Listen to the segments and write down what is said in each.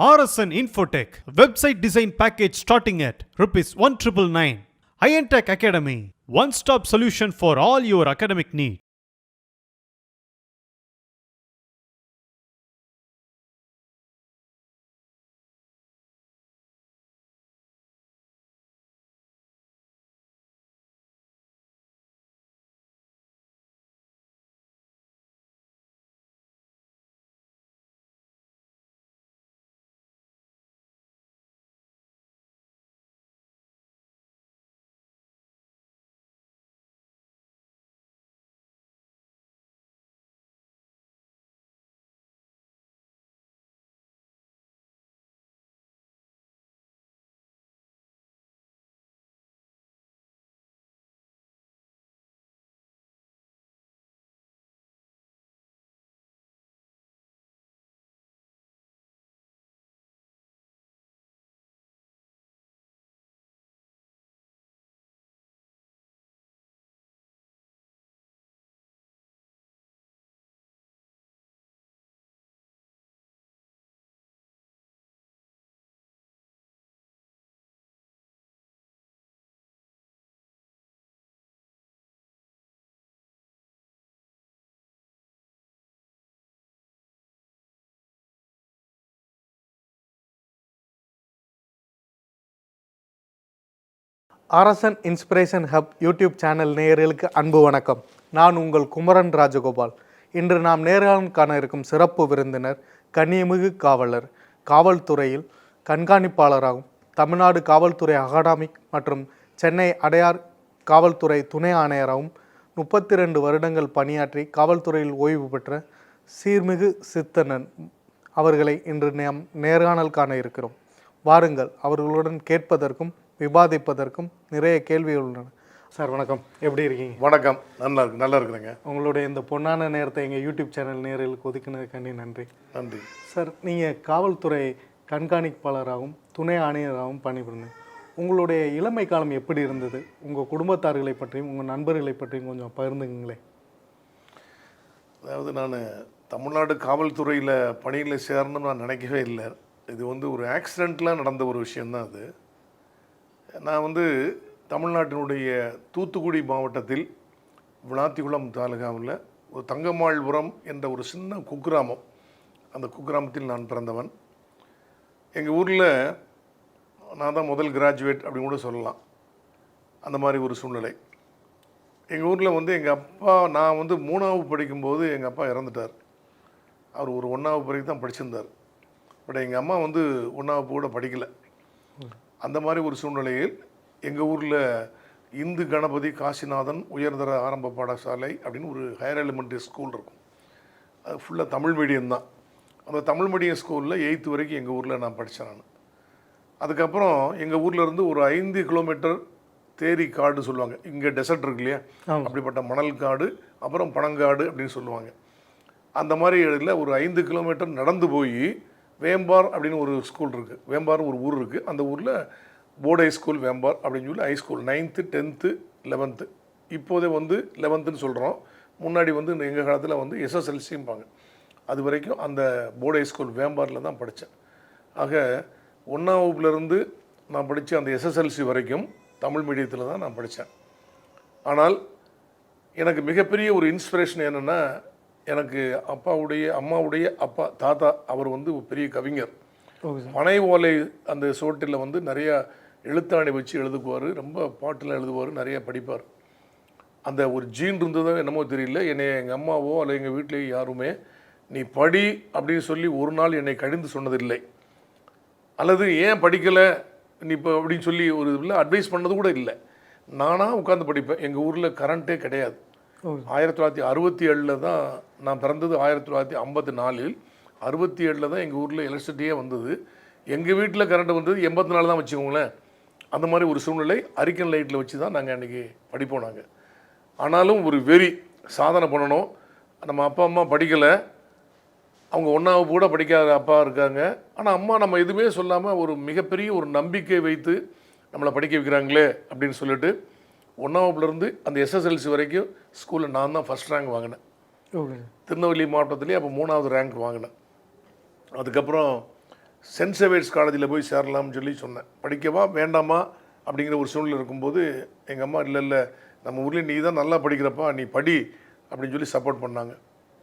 RSN Infotech. Website design package starting at ₹1,999. iEntech Academy. One-stop solution for all your academic needs. RSN inspiration hub YouTube channel நேயர்களுக்கு அன்பு வணக்கம். நான் உங்கள் குமரன் ராஜகோபால். இன்று நாம் நேர்காணல் காண இருக்கும் சிறப்பு விருந்தினர் கண்ணியமிகு காவலர், காவல்துறையில் கண்காணிப்பாளராகவும் தமிழ்நாடு காவல்துறை அகாடமிக் மற்றும் சென்னை அடையார் காவல்துறை துணை ஆணையராகவும் 32 வருடங்கள் பணியாற்றி காவல்துறையில் ஓய்வு பெற்ற சீர்மிகு சித்தனன் அவர்களை இன்று நாம் நேர்காணல் காண இருக்கிறோம். வாருங்கள், அவர்களுடன் கேட்பதற்கும் விவாதிப்பதற்கும் நிறைய கேள்விகள் உள்ளன. சார் வணக்கம், எப்படி இருக்கீங்க? வணக்கம், நல்லா இருக்கிறேங்க. உங்களுடைய இந்த பொன்னான நேரத்தை எங்கள் யூடியூப் சேனல் நேயர்களுக்கு ஒதுக்கினதுக்காண்டி நன்றி. நன்றி சார். நீங்கள் காவல்துறை கண்காணிப்பாளராகவும் துணை ஆணையராகவும் பணிபுரிந்தீங்க. உங்களுடைய இளமை காலம் எப்படி இருந்தது? உங்கள் குடும்பத்தார்களை பற்றியும் உங்கள் நண்பர்களை பற்றியும் கொஞ்சம் பகிர்ந்துங்களேன். அதாவது நான் தமிழ்நாடு காவல்துறையில் பணியில் சேரணும்னு நான் நினைக்கவே இல்லை. இது ஒரு ஆக்சிடெண்ட்டில் நடந்த ஒரு விஷயந்தான் அது. நான் தமிழ்நாட்டினுடைய தூத்துக்குடி மாவட்டத்தில் விளாத்திக்குளம் தாலுகாவில் ஒரு தங்கமாள்புரம் என்ற ஒரு சின்ன குக்கிராமம், அந்த குக்கிராமத்தில் நான் பிறந்தவன். எங்கள் ஊரில் நான் தான் முதல் கிராஜுவேட் அப்படின்னு கூட சொல்லலாம். அந்த மாதிரி ஒரு சூழ்நிலை. எங்கள் ஊரில் எங்கள் அப்பா, நான் 3ஆவது படிக்கும்போது எங்கள் அப்பா இறந்துட்டார். அவர் ஒரு 1ஆவது வரைக்கும் தான் படிச்சிருந்தார். பட் எங்கள் அம்மா 1ஆவது கூட படிக்கலை. அந்த மாதிரி ஒரு சூழ்நிலையில் எங்கள் ஊரில் இந்து கணபதி காசிநாதன் உயர்தர ஆரம்ப பாடசாலை அப்படின்னு ஒரு ஹையர் எலிமெண்ட்ரி ஸ்கூல் இருக்கும். அது ஃபுல்லாக தமிழ் மீடியம் தான். அந்த தமிழ் மீடியம் ஸ்கூலில் 8th வரைக்கும் எங்கள் ஊரில் நான் படித்தேன். நான் அதுக்கப்புறம் எங்கள் ஊர்லேருந்து ஒரு 5 கிலோமீட்டர் தேரி காடு சொல்லுவாங்க. இங்கே டெசர்ட் இருக்கு இல்லையா, அப்படிப்பட்ட மணல் காடு, அப்புறம் பனங்காடு அப்படின்னு சொல்லுவாங்க. அந்த மாதிரி இதில் ஒரு 5 கிலோமீட்டர் நடந்து போய் வேம்பார் அப்படின்னு ஒரு ஸ்கூல் இருக்குது. வேம்பார்னு ஒரு ஊர் இருக்குது. அந்த ஊரில் போர்டு ஹை ஸ்கூல் வேம்பார் அப்படின்னு சொல்லி high school 9th 10th 11th, இப்போதே 11th சொல்கிறோம். முன்னாடி எங்கள் காலத்தில் SSLCம்பாங்க. அது வரைக்கும் அந்த போர்டு ஹை ஸ்கூல் வேம்பாரில் தான் படித்தேன். ஆக 1ஆம் வகுப்புலேருந்து நான் படித்த அந்த SSLC வரைக்கும் தமிழ் மீடியத்தில் தான் நான் படித்தேன். ஆனால் எனக்கு மிகப்பெரிய ஒரு இன்ஸ்பிரேஷன் என்னென்னா, எனக்கு அம்மாவுடைய அப்பா தாத்தா அவர் பெரிய கவிஞர். பனை ஓலை அந்த சோட்டில் நிறையா எழுத்தாணி வச்சு எழுதுக்குவார். ரொம்ப பாட்டெலாம் எழுதுவார், நிறையா படிப்பார். அந்த ஒரு ஜீன் இருந்ததோ என்னமோ தெரியல, என்னை எங்கள் அம்மாவோ அல்ல எங்கள் வீட்டிலேயே யாருமே நீ படி அப்படின்னு சொல்லி ஒரு நாள் என்னை கடிந்து சொன்னதில்லை. அல்லது ஏன் படிக்கலை நீ இப்போ அப்படின்னு சொல்லி ஒரு இதில் அட்வைஸ் பண்ணது கூட இல்லை. நானாக உட்காந்து படிப்பேன். எங்கள் ஊரில் கரண்ட்டே கிடையாது. 1967 தான் நான் பிறந்தது. 1954 67 தான் எங்கள் ஊரில் எலக்ட்ரிசிட்டியே வந்தது. எங்கள் வீட்டில் கரண்ட் வந்தது 84 தான் வச்சுக்கோங்களேன். அந்த மாதிரி ஒரு சூழ்நிலை. அரிக்கன் லைட்டில் வச்சு தான் நாங்கள் அன்றைக்கி படிப்போம். நாங்கள் ஆனாலும் ஒரு வெறி, சாதனை பண்ணணும். நம்ம அப்பா அம்மா படிக்கலை, அவங்க 1ஆவது கூட படிக்காத அப்பா இருக்காங்க. ஆனால் அம்மா நம்ம எதுவுமே சொல்லாமல் ஒரு மிகப்பெரிய ஒரு நம்பிக்கை வைத்து நம்மளை படிக்க வைக்கிறாங்களே அப்படின்னு சொல்லிட்டு 1ஆம் வகுப்புலேருந்து அந்த SSLC வரைக்கும் ஸ்கூலில் நான் தான் ஃபஸ்ட் ரேங்க் வாங்கினேன். திருநெல்வேலி மாவட்டத்துலேயே அப்போ 3ஆவது ரேங்க் வாங்கினேன். அதுக்கப்புறம் சென்ட் சேவியர்ஸ் காலேஜில் போய் சேரலாம்னு சொல்லி சொன்னேன். படிக்கவா வேண்டாமா அப்படிங்கிற ஒரு சூழ்நிலை இருக்கும்போது எங்கள் அம்மா இல்லை நம்ம ஊர்லேயும் நீ தான் நல்லா படிக்கிறப்பா, நீ படி அப்படின்னு சொல்லி சப்போர்ட் பண்ணாங்க.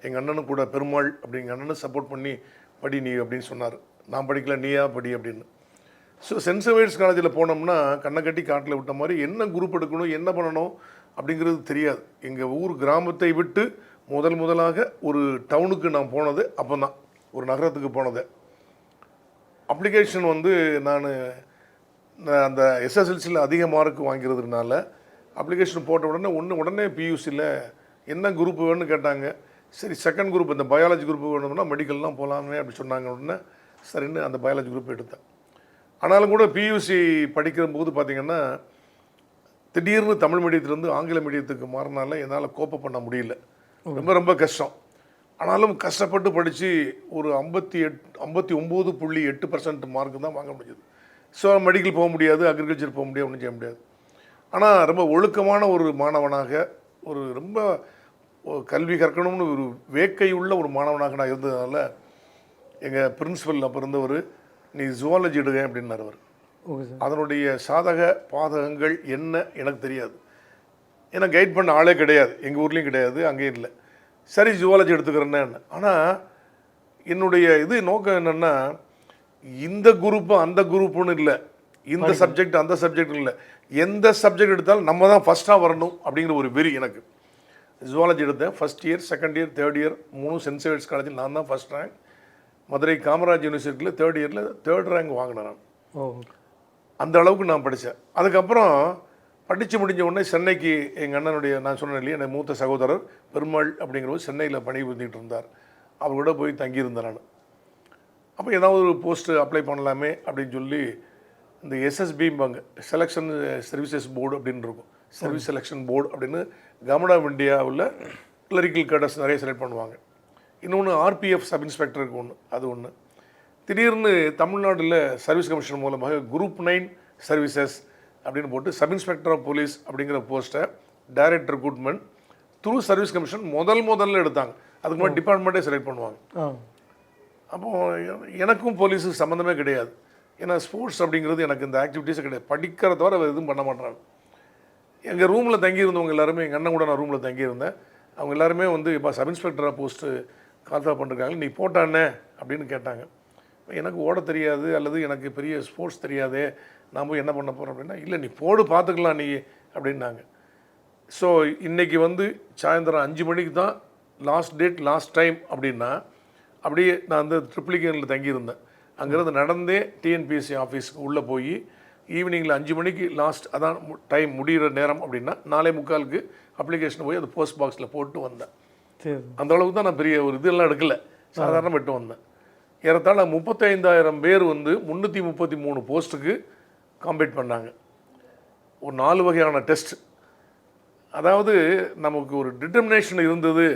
எங்கள் அண்ணனும் கூட பெருமாள் அப்படிங்கிற அண்ணனும் சப்போர்ட் பண்ணி படி நீ அப்படின்னு சொன்னார். நான் படிக்கல, நீயா படி அப்படின்னு. ஸோ சென்ட் சேவியர்ஸ் காலேஜில் போனோம்னா கண்ணை கட்டி காட்டில் விட்ட மாதிரி என்ன குரூப் எடுக்கணும் என்ன பண்ணணும் அப்படிங்கிறது தெரியாது. எங்கள் ஊர் கிராமத்தை விட்டு முதலாக ஒரு டவுனுக்கு நான் போனது அப்போ தான், ஒரு நகரத்துக்கு போனது. அப்ளிகேஷன் வந்து நான் அந்த எஸ்எஸ்எல்சியில் அதிக மார்க் வாங்கிறதுனால அப்ளிகேஷன் போட்ட உடனே பியூசியில் என்ன குரூப் வேணும்னு கேட்டாங்க. சரி செகண்ட் குரூப் இந்த பயாலஜி குரூப் வேணும்னா மெடிக்கல்லாம் போகலாமே அப்படி சொன்னாங்க. உடனே சரின்னு அந்த பயாலஜி குரூப் எடுத்தேன். ஆனாலும் கூட பியூசி படிக்கிற போது பார்த்திங்கன்னா திடீர்னு தமிழ் மீடியத்துலேருந்து ஆங்கில மீடியத்துக்கு மாறினால என்னால் கோப்ப பண்ண முடியல. ரொம்ப கஷ்டம். ஆனாலும் கஷ்டப்பட்டு படித்து ஒரு 59.8% மார்க்கு தான் வாங்க முடிஞ்சது. ஸோ மெடிக்கல் போக முடியாது, அக்ரிகல்ச்சர் போக முடியாது, ஒன்றும் செய்ய முடியாது. ஆனால் ரொம்ப ஒழுக்கமான ஒரு மாணவனாக, ஒரு ரொம்ப கல்வி கற்கணும்னு ஒரு வேக்கை உள்ள ஒரு மாணவனாக நான் இருந்ததுனால எங்கள் பிரின்சிபல் அப்போ இருந்தவர், நீ ஜுவாலஜி எடுங்க அப்படின்னார் அவர். அதனுடைய சாதக பாதகங்கள் என்ன எனக்கு தெரியாது, ஏன்னா கைட் பண்ண ஆளே கிடையாது, எங்கள் ஊர்லேயும் கிடையாது, அங்கேயும் இல்லை. சரி ஜுவாலஜி எடுத்துக்கிறேன்னு. ஆனால் என்னுடைய நோக்கம் என்னென்னா இந்த குரூப்பு அந்த குரூப்புன்னு இல்லை, இந்த சப்ஜெக்ட் அந்த சப்ஜெக்ட் இல்லை, எந்த சப்ஜெக்ட் எடுத்தாலும் நம்ம தான் ஃபஸ்ட்டாக வரணும் அப்படிங்கிற ஒரு வெறி எனக்கு. ஜுவாலஜி எடுத்தேன். First year, second year, third year 3 Saint Xavier's காலேஜில் நான் தான் ஃபஸ்ட் ரேங்க். மதுரை காமராஜ் யூனிவர்சிட்டியில் தேர்ட் இயரில் தேர்ட் ரேங்க் வாங்கினேன் நான். அந்த அளவுக்கு நான் படித்தேன். அதுக்கப்புறம் படித்து முடிஞ்ச உடனே சென்னைக்கு எங்கள் அண்ணனுடைய, நான் சொன்னேன் இல்லையா, என் மூத்த சகோதரர் பெருமாள் அப்படிங்கிறவர் சென்னையில் பணிபுரிஞ்சிட்டு இருந்தார். அவர் கூட போய் தங்கியிருந்தேன் நான். அப்போ ஏதாவது ஒரு போஸ்ட்டு அப்ளை பண்ணலாமே அப்படின்னு சொல்லி இந்த எஸ்எஸ்பிம்பாங்க, செலெக்ஷன் சர்வீசஸ் போர்டு அப்படின்னு இருக்கும், சர்வீஸ் செலெக்ஷன் போர்டு அப்படின்னு கவர்மெண்ட் ஆஃப் இந்தியாவில் கிளரிக்கல் கேடர்ஸ் நிறைய செலக்ட் பண்ணுவாங்க. இன்னொன்று ஆர்பிஎஃப் சப் இன்ஸ்பெக்டருக்கு ஒன்று, அது ஒன்று. திடீர்னு தமிழ்நாட்டில் சர்வீஸ் கமிஷன் மூலமாக குரூப் 9 சர்வீசஸ் அப்படின்னு போட்டு சப் இன்ஸ்பெக்டர் ஆஃப் போலீஸ் அப்படிங்கிற போஸ்ட்டை direct recruitment through service commission முதல்ல எடுத்தாங்க. அதுக்கு முன்னாடி டிபார்ட்மெண்ட்டே செலக்ட் பண்ணுவாங்க. அப்போது எனக்கும் போலீஸுக்கு சம்மந்தமே கிடையாது, ஏன்னா ஸ்போர்ட்ஸ் அப்படிங்கிறது எனக்கு இந்த ஆக்டிவிட்டீஸே கிடையாது. படிக்கிற தவிர எதுவும் பண்ண மாட்டாங்க. எங்கள் ரூமில் தங்கியிருந்தவங்க எல்லாருமே, எங்கள் அண்ணன் கூட நான் ரூமில் தங்கியிருந்தேன், அவங்க எல்லாருமே வந்து இப்போ சப் இன்ஸ்பெக்டராக போஸ்ட்டு கால்ஃபார் பண்ணிருக்காங்க, நீ போட்டானே அப்படின்னு கேட்டாங்க. எனக்கு ஓட தெரியாது அல்லது எனக்கு பெரிய ஸ்போர்ட்ஸ் தெரியாதே, நான் போய் என்ன பண்ண போகிறேன் அப்படின்னா, இல்லை நீ போடு பார்த்துக்கலாம் நீ அப்படின்னாங்க. ஸோ இன்றைக்கி வந்து சாயந்தரம் 5 மணிக்கு தான் லாஸ்ட் டேட், லாஸ்ட் டைம் அப்படின்னா, அப்படியே நான் வந்து ட்ரிப்ளிகேனில் தங்கியிருந்தேன். அங்கேருந்து நடந்தே டிஎன்பிஎஸ்சி ஆஃபீஸுக்கு உள்ளே போய் ஈவினிங்கில் 5 மணிக்கு லாஸ்ட், அதான் டைம் முடிகிற நேரம் அப்படின்னா 4:45 அப்ளிகேஷன் போய் அது போஸ்ட் பாக்ஸில் போட்டு வந்தேன். அந்த அளவுக்கு தான் நான் பெரிய ஒரு இதெல்லாம் எடுக்கலை, சாதாரண விட்டு வந்தேன். ஏறத்தாழ 35,000 பேர் வந்து 333 போஸ்ட்டுக்கு காம்பீட் பண்ணாங்க. ஒரு 4 வகையான டெஸ்ட். அதாவது நமக்கு ஒரு டிட்டர்மினேஷன் இருந்தது,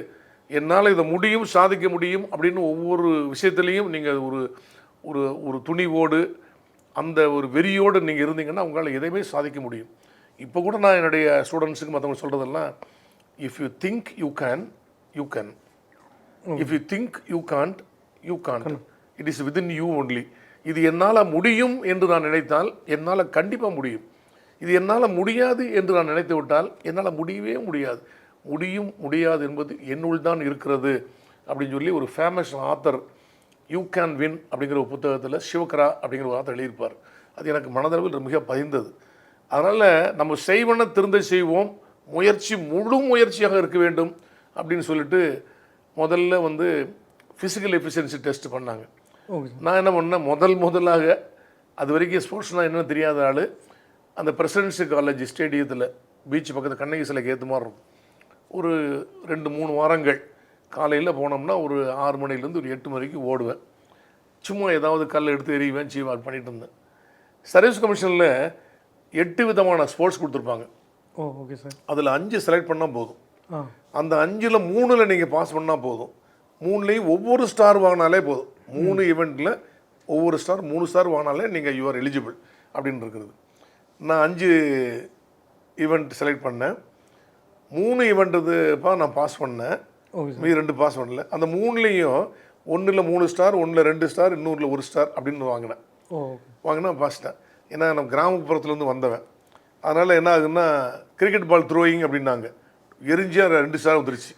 என்னால் இதை முடியும், சாதிக்க முடியும் அப்படின்னு ஒவ்வொரு விஷயத்துலேயும் நீங்கள் ஒரு துணிவோடு அந்த ஒரு வெறியோடு நீங்கள் இருந்தீங்கன்னா உங்களால் எதையுமே சாதிக்க முடியும். இப்போ கூட நான் என்னுடைய ஸ்டூடெண்ட்ஸுக்கு மற்றவங்க சொல்கிறதெல்லாம், if you think you can, you can. If you think you can't, you can't. It is within you only. இது என்னால் முடியும் என்று நான் நினைத்தால் என்னால் கண்டிப்பாக முடியும். இது என்னால் முடியாது என்று நான் நினைத்து விட்டால் என்னால் முடியவே முடியாது. முடியும் முடியாது என்பது என்னுள் தான் இருக்கிறது அப்படின்னு சொல்லி ஒரு famous author, you can win அப்படிங்கிற ஒரு புத்தகத்தில் சிவகரா அப்படிங்கிற ஒரு ஆத்தர் எழுதியிருப்பார். அது எனக்கு மனதளவில் மிக பதிந்தது. அதனால் நம்ம செய்வன திருந்த செய்வோம், முயற்சி முழு முயற்சியாக இருக்க வேண்டும் அப்படின்னு சொல்லிட்டு முதல்ல வந்து ஃபிசிக்கல் எஃபிஷியன்சி டெஸ்ட் பண்ணாங்க. நான் என்ன பண்ணேன், முதலாக அது வரைக்கும் ஸ்போர்ட்ஸ்னால் என்னன்னு தெரியாத ஆள், அந்த பிரசிடென்சி காலேஜ் ஸ்டேடியத்தில் பீச் பக்கத்தில் கண்ணகி சிலைக்கு ஏற்ற மாதிரி இருக்கும், ஒரு 2-3 வாரங்கள் காலையில் போனோம்னா ஒரு 6 மணிலேருந்து ஒரு 8 மணிக்கு ஓடுவேன். சும்மா ஏதாவது கல் எடுத்து எறிவேன், அது பண்ணிகிட்டு இருந்தேன். சர்வீஸ் கமிஷனில் 8 விதமான ஸ்போர்ட்ஸ் கொடுத்துருப்பாங்க. Okay sir. அதில் 5 செலக்ட் பண்ணால் போதும். அந்த 5ல் 3ல் நீங்கள் பாஸ் பண்ணால் போதும். 3லேயும் ஒவ்வொரு ஸ்டார் வாங்கினாலே போதும். 3 ஈவெண்ட்டில் ஒவ்வொரு ஸ்டார் 3 ஸ்டார் வாங்கினாலே நீங்கள் யூஆர் எலிஜிபிள் அப்படின்னு இருக்கிறது. நான் 5 ஈவெண்ட் செலக்ட் பண்ணேன். 3 ஈவெண்ட்டுப்பா நான் பாஸ் பண்ணேன், மீதி 2 பாஸ் பண்ணல. அந்த 3லேயும் ஒன்றில் 3 ஸ்டார், ஒன்றில் 2 ஸ்டார், இன்னொருல 1 ஸ்டார் அப்படின்னு வாங்கினேன். ஓ வாங்கினா பாசிட்டேன். ஏன்னா நம்ம கிராமப்புறத்துலேருந்து வந்தவன். அதனால் என்ன ஆகுதுன்னா கிரிக்கெட் பால் த்ரோயிங் அப்படின்னாங்க. எரிஞ்சியா 2 ஸ்டார் வந்துருச்சு.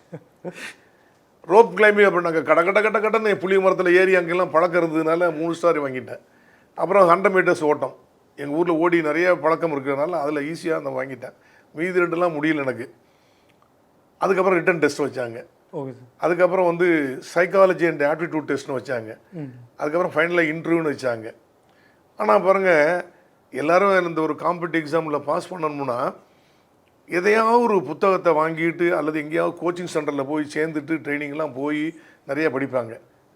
ரோப் கிளைம்பிங் அப்படின்னாங்க. கடன்னு புளிய மரத்தில் ஏறி அங்கெல்லாம் பழக்கம் இருந்ததுனால 3 ஸ்டார் வாங்கிட்டேன். அப்புறம் 100 மீட்டர்ஸ் ஓட்டம். எங்கள் ஊரில் ஓடி நிறைய பழக்கம் இருக்கிறதுனால அதில் ஈஸியாக நான் வாங்கிட்டேன். மீதி 2லாம் முடியல எனக்கு. அதுக்கப்புறம் ரிட்டன் டெஸ்ட் வச்சாங்க. Okay sir. அதுக்கப்புறம் வந்து சைக்காலஜி அண்ட் ஆப்டிடியூட் டெஸ்ட்னு வச்சாங்க. அதுக்கப்புறம் ஃபைனலாக இன்டர்வியூன்னு வச்சாங்க. ஆனால் பாருங்கள், எல்லோரும் இந்த ஒரு காம்படிட்டிவ் எக்ஸாமில் பாஸ் பண்ணணும்னா எதையாவது ஒரு புத்தகத்தை வாங்கிட்டு அல்லது எங்கேயாவது கோச்சிங் சென்டரில் போய் சேர்ந்துட்டு ட்ரைனிங்லாம் போய் நிறையா படிப்பாங்க.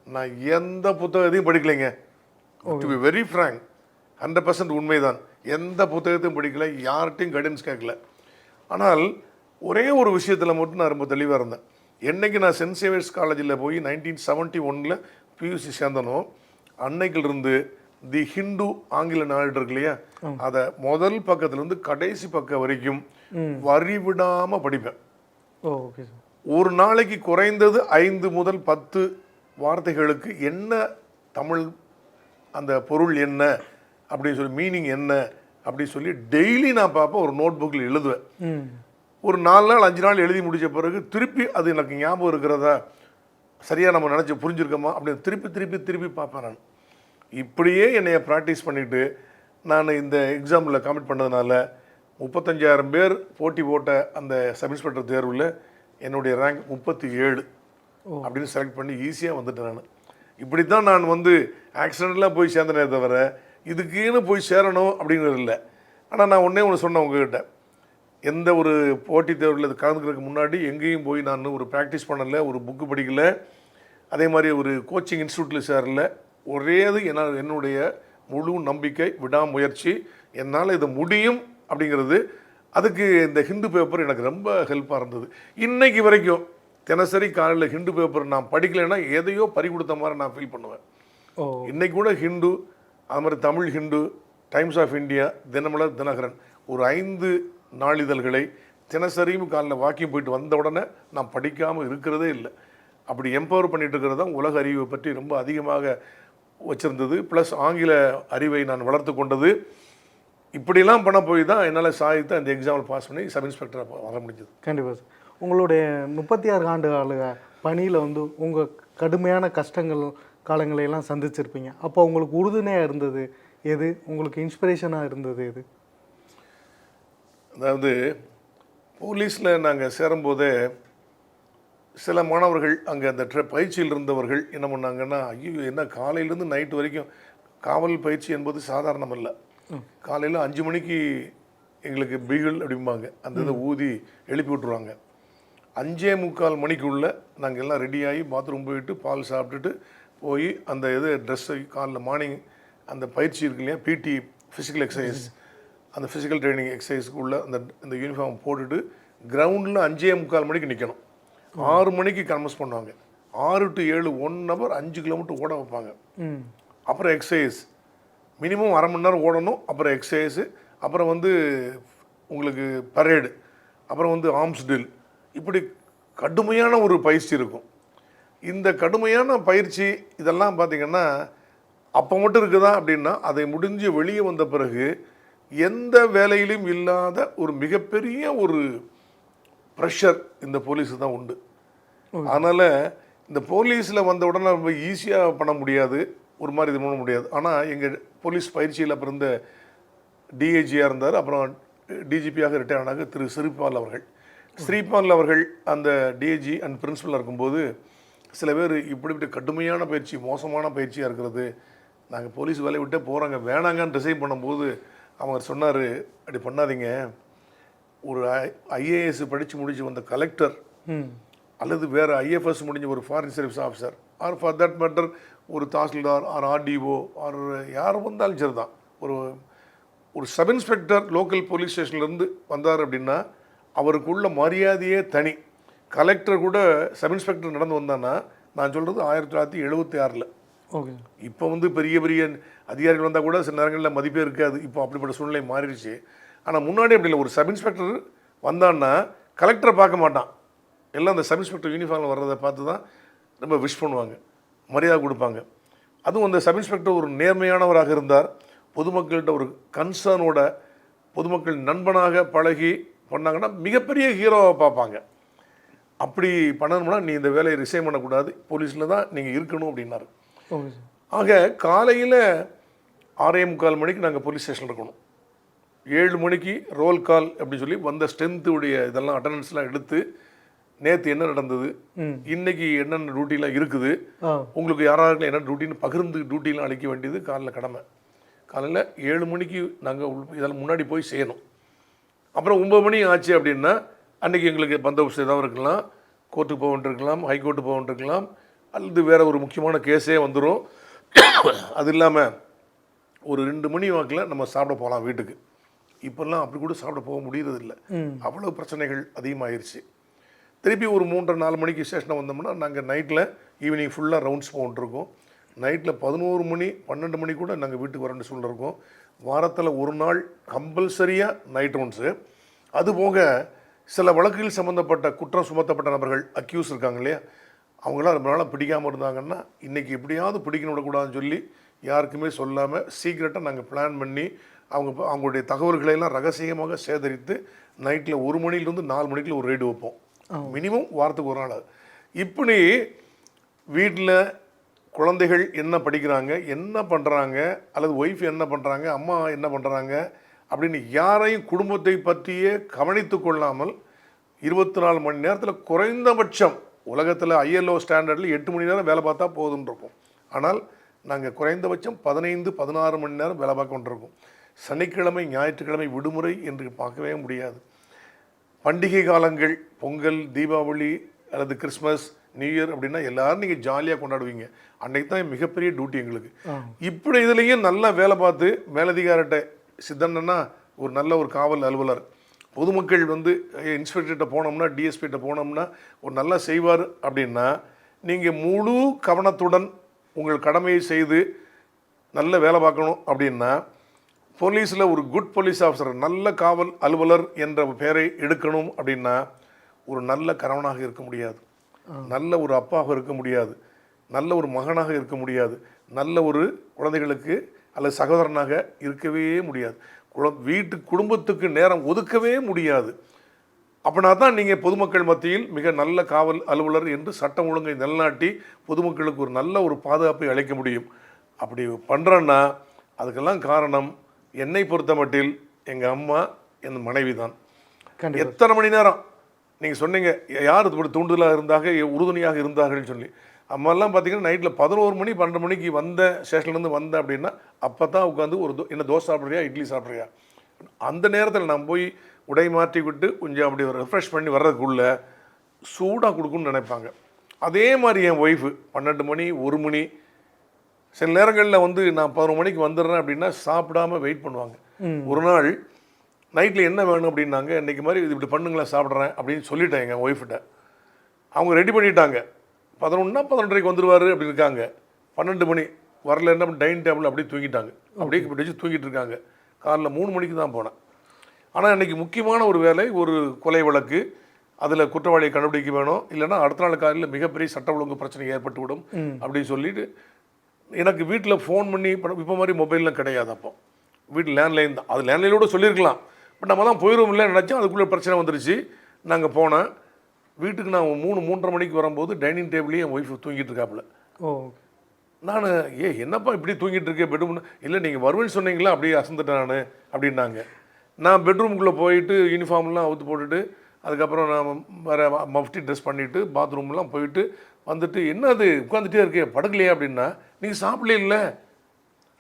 நான் எந்த புத்தகத்தையும் படிக்கலைங்க. டு பி வெரி ஃப்ராங்க், 100% உண்மைதான். எந்த புத்தகத்தையும் படிக்கல, யார்கிட்டையும் கைடன்ஸ் கேட்கல. ஆனால் ஒரே ஒரு விஷயத்தில் மட்டும் நான் ரொம்ப தெளிவாக இருந்தேன். என்னைக்கு நான் சென்ட் சேவியர்ஸ் காலேஜில் போய் 1971 பியூசி சேர்ந்தனோ அன்னைக்கிலிருந்து தி ஹிந்து ஆங்கில நாளிதழ் இருக்கு இல்லையா, அதை முதல் பக்கத்துலேருந்து கடைசி பக்கம் வரைக்கும் வரி விடாமல் படிப்பேன். Okay sir. ஒரு நாளைக்கு குறைந்தது 5 முதல் 10 வார்த்தைகளுக்கு என்ன தமிழ், அந்த பொருள் என்ன அப்படின்னு சொல்லி, மீனிங் என்ன அப்படின்னு சொல்லி டெய்லி நான் பார்ப்பேன். ஒரு நோட் புக்கில் எழுதுவேன். ஒரு 4 நாள் 5 நாள் எழுதி முடித்த பிறகு திருப்பி அது எனக்கு ஞாபகம் இருக்கிறதா, சரியாக நம்ம நினச்சி புரிஞ்சுருக்கோமா அப்படின்னு திருப்பி பார்ப்பேன். நான் இப்படியே என்னைய ப்ராக்டிஸ் பண்ணிவிட்டு நான் இந்த எக்ஸாமில் கமிட் பண்ணதுனால 35,000 பேர் போட்டி போட்ட அந்த சப் இன்ஸ்பெக்டர் தேர்வில் என்னுடைய ரேங்க் 37 அப்படின்னு செலக்ட் பண்ணி ஈஸியாக வந்துட்டேன். நான் இப்படி தான் நான் வந்து ஆக்சிடெண்ட்லாம் போய் சேர்ந்தனே தவிர இதுக்குன்னு போய் சேரணும் அப்படிங்கிறது இல்லை. ஆனால் நான் ஒன்று சொன்னேன் உங்ககிட்ட, எந்த ஒரு போட்டித் தேர்வில் கலந்துக்கிறதுக்கு முன்னாடி எங்கேயும் போய் நான் ஒரு ப்ராக்டிஸ் பண்ணலை, ஒரு புக்கு படிக்கலை, அதே மாதிரி ஒரு கோச்சிங் இன்ஸ்டியூட்டில் சேரல. ஒரேது என்னுடைய முழு நம்பிக்கை, விடாமுயற்சி, என்னால் இது முடியும் அப்படிங்கிறது. அதுக்கு இந்த ஹிந்து பேப்பர் எனக்கு ரொம்ப ஹெல்ப்பாக இருந்தது. இன்றைக்கு வரைக்கும் தினசரி காலையில் ஹிந்து பேப்பர் நான் படிக்கலைன்னா எதையோ பறி கொடுத்த மாதிரி நான் ஃபீல் பண்ணுவேன். இன்றைக்கி கூட ஹிந்து, அது மாதிரி Tamil Hindu, Times of India, Dinamalar, Dinakaran, ஒரு 5 நாளிதழ்களை தினசரியும் காலையில் வாக்கிங் போயிட்டு வந்த உடனே நான் படிக்காமல் இருக்கிறதே இல்லை. அப்படி எம்பவர் பண்ணிட்டு இருக்கிறது தான் உலக அறிவை பற்றி ரொம்ப அதிகமாக வச்சுருந்தது. ப்ளஸ் ஆங்கில அறிவை நான் வளர்த்து கொண்டது. இப்படிலாம் பண்ண போய் தான் என்னால் சாதித்து அந்த எக்ஸாமில் பாஸ் பண்ணி சப் இன்ஸ்பெக்டராக வர முடிஞ்சது. கண்டிப்பாக சார். உங்களுடைய 36 ஆண்டு கால பணியில் வந்து உங்கள் கடுமையான கஷ்டங்கள் காலங்களையெல்லாம் சந்திச்சிருப்பீங்க. அப்போ உங்களுக்கு உறுதுணையாக இருந்தது எது? உங்களுக்கு இன்ஸ்பிரேஷனாக இருந்தது எது? அதாவது போலீஸில் நாங்கள் சேரும்போதே சில மாணவர்கள் அங்கே அந்த பயிற்சியில் இருந்தவர்கள் என்ன பண்ணாங்கன்னா, ஐயோ என்ன காலையிலேருந்து நைட்டு வரைக்கும் காவல் பயிற்சி என்பது சாதாரணம் இல்லை. காலையில் 5 மணிக்கு எங்களுக்கு பீகிள் அப்படிம்பாங்க, அந்த இதை ஊதி எழுப்பி விட்ருவாங்க. 5:45 மணிக்குள்ளே நாங்கள் எல்லாம் ரெடியாகி பாத்ரூம் போயிட்டு பால் சாப்பிட்டுட்டு போய் அந்த இது ட்ரெஸ்ஸை காலைல மார்னிங் அந்த பயிற்சி இருக்கு இல்லையா, பிடி ஃபிசிக்கல் எக்ஸசைஸ், அந்த ஃபிசிக்கல் ட்ரைனிங் எக்ஸசைஸ்க்குள்ளே அந்த யூனிஃபார்ம் போட்டுட்டு கிரவுண்டில் 5:45 மணிக்கு நிற்கணும். 6 மணிக்கு கன்மஸ் பண்ணுவாங்க. 6 to 7 1 hour 5 கிலோமீட்டர் ஓட வைப்பாங்க. அப்புறம் எக்ஸசைஸ் மினிமம் அரை மணி நேரம் ஓடணும். அப்புறம் எக்ஸசைஸு, அப்புறம் வந்து உங்களுக்கு பரேடு, அப்புறம் வந்து ஆர்ம்ஸ் ட்ரில், இப்படி கடுமையான ஒரு பயிற்சி இருக்கும். இந்த கடுமையான பயிற்சி இதெல்லாம் பார்த்திங்கன்னா அப்போ மட்டும் இருக்குதா அப்படின்னா, அதை முடிஞ்சு வெளியே வந்த பிறகு எந்த வேலையிலும் இல்லாத ஒரு மிகப்பெரிய ஒரு ப்ரெஷர் இந்த போலீஸு தான் உண்டு. அதனால் இந்த போலீஸில் வந்த உடனே ரொம்ப ஈஸியாக பண்ண முடியாது, ஒரு மாதிரி இது பண்ண முடியாது. ஆனால் எங்கள் போலீஸ் பயிற்சியில் அப்புறம் இந்த டிஐஜியாக இருந்தார், அப்புறம் டிஜிபியாக ரிட்டையர் ஆனாங்க திரு ஸ்ரீபால் அவர்கள். ஸ்ரீபால் அவர்கள் அந்த டிஐஜி அண்ட் பிரின்சிபலாக இருக்கும்போது சில பேர் இப்படி கடுமையான பயிற்சி, மோசமான பயிற்சியாக இருக்கிறது, நாங்கள் போலீஸ் வேலையை விட்டே போகிறாங்க, வேணாங்கன்னு டிசைட் பண்ணும்போது அவங்க சொன்னார், அப்படி பண்ணாதீங்க, ஒரு ஐஏஎஸ் படித்து முடிச்சு வந்த கலெக்டர் அல்லது வேறு ஐஎஃப்எஸ் முடிஞ்ச ஒரு foreign service officer or for that matter ஒரு தாசில்தார் ஆர் ஆர்டிஓ ஆர் யார் வந்தாலும் சரி தான், ஒரு சப் இன்ஸ்பெக்டர் லோக்கல் போலீஸ் ஸ்டேஷன்லேருந்து வந்தார் அப்படின்னா அவருக்குள்ள மரியாதையே தனி. கலெக்டர் கூட சப் இன்ஸ்பெக்டர் நடந்து வந்தான்னா, நான் சொல்கிறது 1976. ஓகே, இப்போ வந்து பெரிய பெரிய அதிகாரிகள் வந்தால் கூட சில நேரங்களில் மதிப்பே இருக்காது. இப்போ அப்படிப்பட்ட சூழ்நிலை மாறிடுச்சு. ஆனால் முன்னாடி அப்படி இல்லை. ஒரு சப் இன்ஸ்பெக்டர் வந்தான்னா கலெக்டரை பார்க்க மாட்டான், எல்லாம் அந்த சப் இன்ஸ்பெக்டர் யூனிஃபார்மில் வர்றதை பார்த்து தான் ரொம்ப விஷ் பண்ணுவாங்க. மரியாதை கொடுப்பாங்க. அதுவும் அந்த சப் இன்ஸ்பெக்டர் ஒரு நேர்மையானவராக இருந்தார். பொதுமக்கள்கிட்ட ஒரு கன்சர்னோட பொதுமக்கள் நண்பனாக பழகி பண்ணாங்கன்னா மிகப்பெரிய ஹீரோவை பார்ப்பாங்க. அப்படி பண்ணணும்னா நீ இந்த வேலையை ரிசைன் பண்ணக்கூடாது, போலீஸில் தான் நீங்கள் இருக்கணும் அப்படின்னாரு. ஆக காலையில் 6:45 மணிக்கு நாங்கள் போலீஸ் ஸ்டேஷனில் இருக்கணும். 7 மணிக்கு ரோல் கால் அப்படின்னு சொல்லி வந்த ஸ்ட்ரென்த்துடைய இதெல்லாம் அட்டண்டன்ஸ்லாம் எடுத்து நேற்று என்ன நடந்தது, இன்னைக்கு என்னென்ன டியூட்டிலாம் இருக்குது, உங்களுக்கு யாராருக்கும் என்ன டியூட்டின்னு பகிர்ந்து டியூட்டிலாம் அளிக்க வேண்டியது காலையில் கடமை. காலையில் 7 மணிக்கு நாங்கள் இதெல்லாம் முன்னாடி போய் செய்யணும். அப்புறம் 9 மணி ஆச்சு அப்படின்னா அன்றைக்கி எங்களுக்கு பந்தோபஸ்து ஏதாவது இருக்கலாம், கோர்ட்டுக்கு போக வேண்டியிருக்கலாம், ஹைகோர்ட்டு போக வேண்டியிருக்கலாம், அல்லது வேறு ஒரு முக்கியமான கேஸே வந்துடும். அது இல்லாமல் ஒரு 2 மணி வாக்கில் நம்ம சாப்பிட போகலாம் வீட்டுக்கு. இப்போல்லாம் அப்படி கூட சாப்பிட போக முடியறதில்லை, அவ்வளோ பிரச்சனைகள் அதிகமாகிருச்சு. திருப்பி ஒரு 3:30-4 மணிக்கு ஸ்டேஷனை வந்தோம்னா நாங்கள் நைட்டில் ஈவினிங் ஃபுல்லாக ரவுண்ட்ஸ் போகிட்டுருக்கோம். நைட்டில் 11 மணி 12 மணி கூட நாங்கள் வீட்டுக்கு வர வேண்டிய சூழ்நிலை இருக்கோம். வாரத்தில் ஒரு நாள் கம்பல்சரியாக நைட் ரவுண்ட்ஸு. அதுபோக சில வழக்குகள் சம்மந்தப்பட்ட குற்றம் சுமத்தப்பட்ட நபர்கள் அக்யூஸ் இருக்காங்க இல்லையா, அவங்களாம் ரொம்ப நாளாக பிடிக்காமல் இருந்தாங்கன்னா இன்றைக்கி எப்படியாவது பிடிக்கணும் விடக்கூடாதுன்னு சொல்லி யாருக்குமே சொல்லாமல் சீக்கிரட்டாக நாங்கள் பிளான் பண்ணி அவங்களுடைய தகவல்களையெல்லாம் ரகசியமாக சேகரித்து நைட்டில் 1 மணிலேருந்து 4 மணிக்குள்ள ஒரு ரைடு வைப்போம். மினிமம் வாரத்துக்கு ஒரு நாள். இப்படி வீட்டில் குழந்தைகள் என்ன படிக்கிறாங்க, என்ன பண்ணுறாங்க, அல்லது ஒய்ஃப் என்ன பண்ணுறாங்க, அம்மா என்ன பண்ணுறாங்க அப்படின்னு யாரையும் குடும்பத்தை பற்றியே கவனித்து கொள்ளாமல் 24 மணி நேரத்தில் குறைந்தபட்சம் உலகத்தில் ILO ஸ்டாண்டர்டில் 8 மணி நேரம் வேலை பார்த்தா போதுன்னு இருக்கும். ஆனால் நாங்கள் குறைந்தபட்சம் 15-16 மணி நேரம் வேலை பார்க்க கொண்டிருக்கோம். சனிக்கிழமை ஞாயிற்றுக்கிழமை விடுமுறை என்று பார்க்கவே முடியாது. பண்டிகை காலங்கள், பொங்கல், தீபாவளி அல்லது கிறிஸ்மஸ், நியூ இயர் அப்படின்னா எல்லாரும் நீங்கள் ஜாலியாக கொண்டாடுவீங்க. அன்றைக்கு தான் மிகப்பெரிய டியூட்டி எங்களுக்கு. இப்படி இதுலேயும் நல்லா வேலை பார்த்து மேலதிகாரிட்ட சித்தன்னா ஒரு நல்ல ஒரு காவல் அலுவலர், பொதுமக்கள் இன்ஸ்பெக்டர்கிட்ட போனோம்னா டிஎஸ்பிகிட்ட போனோம்னா ஒரு நல்லா செய்வார் அப்படின்னா நீங்கள் முழு கவனத்துடன் உங்கள் கடமையை செய்து நல்ல வேலை பார்க்கணும் அப்படின்னா போலீஸில் ஒரு குட் போலீஸ் ஆஃபீஸர், நல்ல காவல் அலுவலர் என்ற பெயரை எடுக்கணும் அப்படின்னா ஒரு நல்ல கணவனாக இருக்க முடியாது, நல்ல ஒரு அப்பாவாக இருக்க முடியாது, நல்ல ஒரு மகனாக இருக்க முடியாது, நல்ல ஒரு குழந்தைகளுக்கு அல்லது சகோதரனாக இருக்கவே முடியாது, குடும்பத்துக்கு நேரம் ஒதுக்கவே முடியாது. அப்படின்னா தான் நீங்கள் பொதுமக்கள் மத்தியில் மிக நல்ல காவல் அலுவலர் என்று சட்டம் ஒழுங்கை நிலைநாட்டி பொதுமக்களுக்கு ஒரு நல்ல ஒரு பாதுகாப்பை அளிக்க முடியும். அப்படி பண்ணுறேன்னா அதுக்கெல்லாம் காரணம் என்னை பொறுத்த மட்டில் எங்கள் அம்மா, என் மனைவி தான். எத்தனை மணி நேரம் நீங்கள் சொன்னீங்க யார் இப்படி தூண்டுதலாக இருந்தாங்க, உறுதுணையாக இருந்தார்கள்னு சொல்லி. அம்மாலாம் பார்த்தீங்கன்னா நைட்டில் 11 மணி 12 மணிக்கு வந்த ஸ்டேஷன்லேருந்து வந்தேன் அப்படின்னா அப்போ தான் உட்காந்து என்ன தோசை சாப்பிட்றியா இட்லி சாப்பிட்றியா, அந்த நேரத்தில் நான் போய் உடை மாற்றி விட்டு கொஞ்சம் அப்படி ரெஃப்ரெஷ் பண்ணி வர்றதுக்குள்ளே சூடாக கொடுக்குன்னு நினைப்பாங்க. அதே மாதிரி என் ஒய்ஃபு 12 மணி 1 மணி சில நேரங்களில் நான் 11 மணிக்கு வந்துடுறேன் அப்படின்னா சாப்பிடாமல் வெயிட் பண்ணுவாங்க. ஒரு நாள் நைட்டில் என்ன வேணும் அப்படின்னாங்க, இன்றைக்கி மாதிரி இது இப்படி பண்ணுங்களா சாப்பிட்றேன் அப்படின்னு சொல்லிட்டேன் எங்கள் ஒய்ஃப்கிட்ட. அவங்க ரெடி பண்ணிட்டாங்க. 11னா 12:30 வந்துடுவார் அப்படி இருக்காங்க. 12 மணி வரல, என்ன டைனிங் டேபிள் அப்படியே தூங்கிட்டாங்க. அப்படியே இப்படி வச்சு தூங்கிட்டு இருக்காங்க. காலைல 3 மணிக்கு தான் போனேன். ஆனால் இன்றைக்கி முக்கியமான ஒரு வேலை, ஒரு கொலை வழக்கு, அதில் குற்றவாளியை கண்டுபிடிக்க வேணும், இல்லைன்னா அடுத்த நாள் காலையில் மிகப்பெரிய சட்ட ஒழுங்கு பிரச்சனை ஏற்பட்டு விடும் அப்படின்னு சொல்லிட்டு எனக்கு வீட்டில் ஃபோன் பண்ணி இப்போ மாதிரி மொபைல்லாம் கிடையாது. அப்போ வீட்டில் லேண்ட்லைன் தான். அது லேண்ட்லைனோட சொல்லியிருக்கலாம், பட் நம்ம தான் போயிடுவோம் இல்லைன்னு நினச்சா அதுக்குள்ளே பிரச்சனை வந்துருச்சு. நாங்கள் போனேன் வீட்டுக்கு. நான் 3-3:30 மணிக்கு வரும்போது டைனிங் டேபிள்லேயே என் ஒய்ஃப் தூங்கிட்டு இருக்காப்புல. நான் என்னப்பா இப்படி தூங்கிட்டு இருக்கேன் பெட்ரூம்னு, இல்லை நீங்கள் வருவேன்னு சொன்னீங்களா அப்படியே அசந்துட்டேன் நான் அப்படின்னாங்க. நான் பெட்ரூமுக்குள்ளே போயிட்டு யூனிஃபார்ம்லாம் அவுத்து போட்டுட்டு அதுக்கப்புறம் நான் வேறு மஃப்டி ட்ரெஸ் பண்ணிவிட்டு பாத்ரூம்லாம் போயிட்டு வந்துட்டு என்ன அது உட்காந்துட்டே இருக்கேன் படுக்கலையா அப்படின்னா, நீங்கள் சாப்பிடலே இல்லை.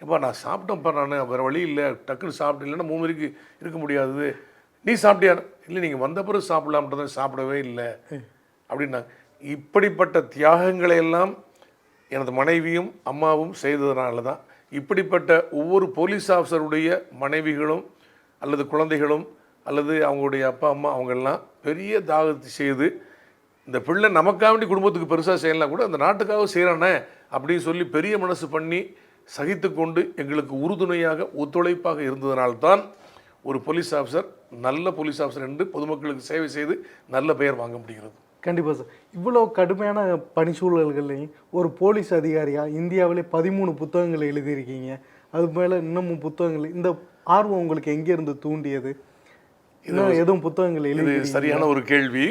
எப்பா நான் சாப்பிட்டேன்ப்பா, நான் வேறு வழி இல்லை, டக்குன்னு சாப்பிட்டு இல்லைன்னா 3 மணிக்கு இருக்க முடியாது. நீ சாப்பிட்டியா? இல்லை நீங்கள் வந்த பிறகு சாப்பிடலாம்ன்றதை சாப்பிடவே இல்லை அப்படின்னாங்க. இப்படிப்பட்ட தியாகங்களையெல்லாம் எனது மனைவியும் அம்மாவும் செய்ததுனால தான் இப்படிப்பட்ட ஒவ்வொரு போலீஸ் ஆஃபீஸருடைய மனைவிகளும் அல்லது குழந்தைகளும் அல்லது அவங்களுடைய அப்பா அம்மா அவங்கெல்லாம் பெரிய தியாகத்தை செய்து இந்த பிள்ளை நமக்காக வேண்டி குடும்பத்துக்கு பெருசாக செய்யலாம் கூட அந்த நாட்டுக்காக செய்கிறானே அப்படின்னு சொல்லி பெரிய மனசு பண்ணி சகித்து கொண்டு எங்களுக்கு உறுதுணையாக ஒத்துழைப்பாக இருந்ததனால்தான் ஒரு போலீஸ் ஆஃபீஸர் நல்ல போலீஸ் ஆஃபீஸர் என்று பொதுமக்களுக்கு சேவை செய்து நல்ல பெயர் வாங்க முடிகிறது. கண்டிப்பாக சார். இவ்வளோ கடுமையான பணிச்சூழல்கள்லையும் ஒரு போலீஸ் அதிகாரியாக இந்தியாவிலே 13 புத்தகங்கள் எழுதியிருக்கீங்க. அது மேலே இன்னமும் புத்தகங்கள், இந்த ஆர்வம் உங்களுக்கு எங்கேருந்து தூண்டியது? இன்னும் எதுவும் புத்தகங்கள் இது எழுதி? சரியான ஒரு கேள்வி.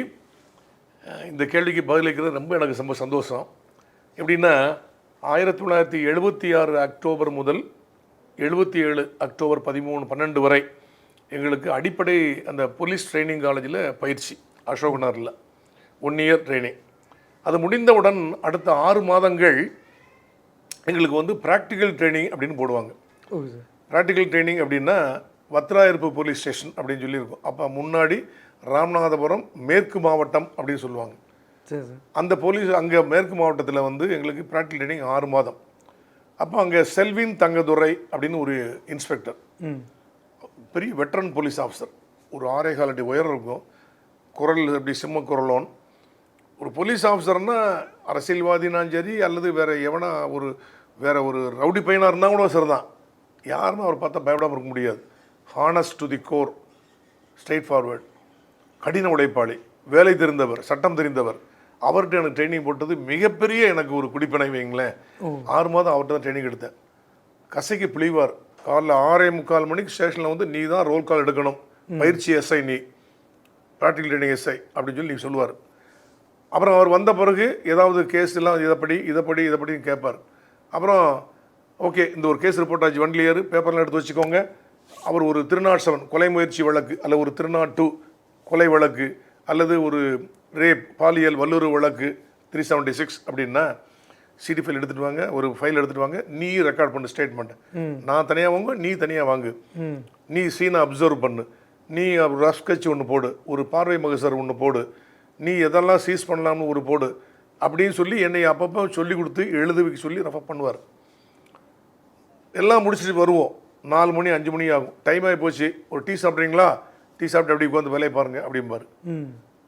இந்த கேள்விக்கு பதிலளிக்கிறது ரொம்ப எனக்கு ரொம்ப சந்தோஷம். எப்படின்னா 1976 அக்டோபர் முதல் 77 அக்டோபர் 12 வரை எங்களுக்கு அடிப்படை அந்த போலீஸ் ட்ரைனிங் காலேஜில் பயிற்சி அசோக்நகரில் 1 இயர் ட்ரைனிங். அது முடிந்தவுடன் அடுத்த 6 மாதங்கள் எங்களுக்கு வந்து ப்ராக்டிக்கல் ட்ரைனிங் அப்படின்னு போடுவாங்க. Okay sir. ப்ராக்டிக்கல் ட்ரைனிங் அப்படின்னா வத்ராயிருப்பு போலீஸ் ஸ்டேஷன் அப்படின்னு சொல்லியிருக்கோம். அப்போ முன்னாடி ராமநாதபுரம் மேற்கு மாவட்டம் அப்படின்னு சொல்லுவாங்க. சரி சார். அந்த போலீஸ் அங்கே மேற்கு மாவட்டத்தில் வந்து எங்களுக்கு ப்ராக்டிக்கல் ட்ரைனிங் 6 மாதம். அப்போ அங்கே செல்வின் தங்கதுரை அப்படின்னு ஒரு இன்ஸ்பெக்டர், பெரிய வெட்டரன் போலீஸ் ஆஃபீஸர், ஒரு 6.25 அடி உயரம் இருக்கும், குரல் எப்படி சிம்ம குரலோன். ஒரு போலீஸ் ஆஃபீஸர்னா அரசியல்வாதினாலும் சரி அல்லது வேற ஒரு ரவுடி பையனாக இருந்தால் கூட சரி தான், யாருமே அவர் பார்த்தா பயப்படாமல் இருக்க முடியாது. Honest to the core, straight forward, கடின உழைப்பாளி, வேலை தெரிந்தவர், சட்டம் தெரிந்தவர். அவர்கிட்ட எனக்கு ட்ரைனிங் போட்டது மிகப்பெரிய எனக்கு ஒரு குடிப்பனை வைங்களேன். 6 மாதம் அவர்கிட்ட தான் ட்ரைனிங் எடுத்தேன். கசைக்கு பிழிவார். காலைல 6:45 மணிக்கு ஸ்டேஷனில் வந்து நீ தான் ரோல் கால் எடுக்கணும், பயிற்சி எஸ்ஐ, நீ ப்ராக்டிக்கல் ட்ரைனிங் எஸ்ஐ அப்படின்னு சொல்லி நீ சொல்லுவார். அப்புறம் அவர் வந்த பிறகு ஏதாவது கேஸ் எல்லாம் இதைப்படின்னு கேட்பார். அப்புறம் ஓகே, இந்த ஒரு கேஸ் ரிப்போர்ட் ஆச்சு, வண்டிலியர் பேப்பர்லாம் எடுத்து வச்சுக்கோங்க. அவர் ஒரு 307 கொலை முயற்சி வழக்கு, அல்லது ஒரு 302 கொலை வழக்கு, அல்லது ஒரு ரேப் பாலியல் வல்லுறவு வழக்கு 376 அப்படின்னா சிடி ஃபைல் எடுத்துகிட்டு வாங்க, ஒரு ஃபைல் எடுத்துகிட்டு வாங்க, நீ ரெக்கார்ட் பண்ணு ஸ்டேட்மெண்ட். நான் தனியாக வாங்க, நீ தனியாக வாங்கு, நீ சீனை அப்சர்வ் பண்ணு, நீ ரஃப் ஸ்கெட்ச் ஒன்று போடு, ஒரு பார்வை மகசர் ஒன்று போடு, நீ எதெல்லாம் சீஸ் பண்ணலாம்னு ஒரு போடு அப்படின்னு சொல்லி என்னை அப்பப்போ சொல்லி கொடுத்து எழுதுவிக்க சொல்லி ரெஃபர் பண்ணுவார். எல்லாம் முடிச்சுட்டு வருவோம், 4 மணி 5 மணி ஆகும். டைம் ஆகி போச்சு, ஒரு டீ சாப்பிட்றீங்களா, டீ சாப்பிட்டு அப்படி உட்காந்து வேலையை பாருங்கள் அப்படிம்பார்.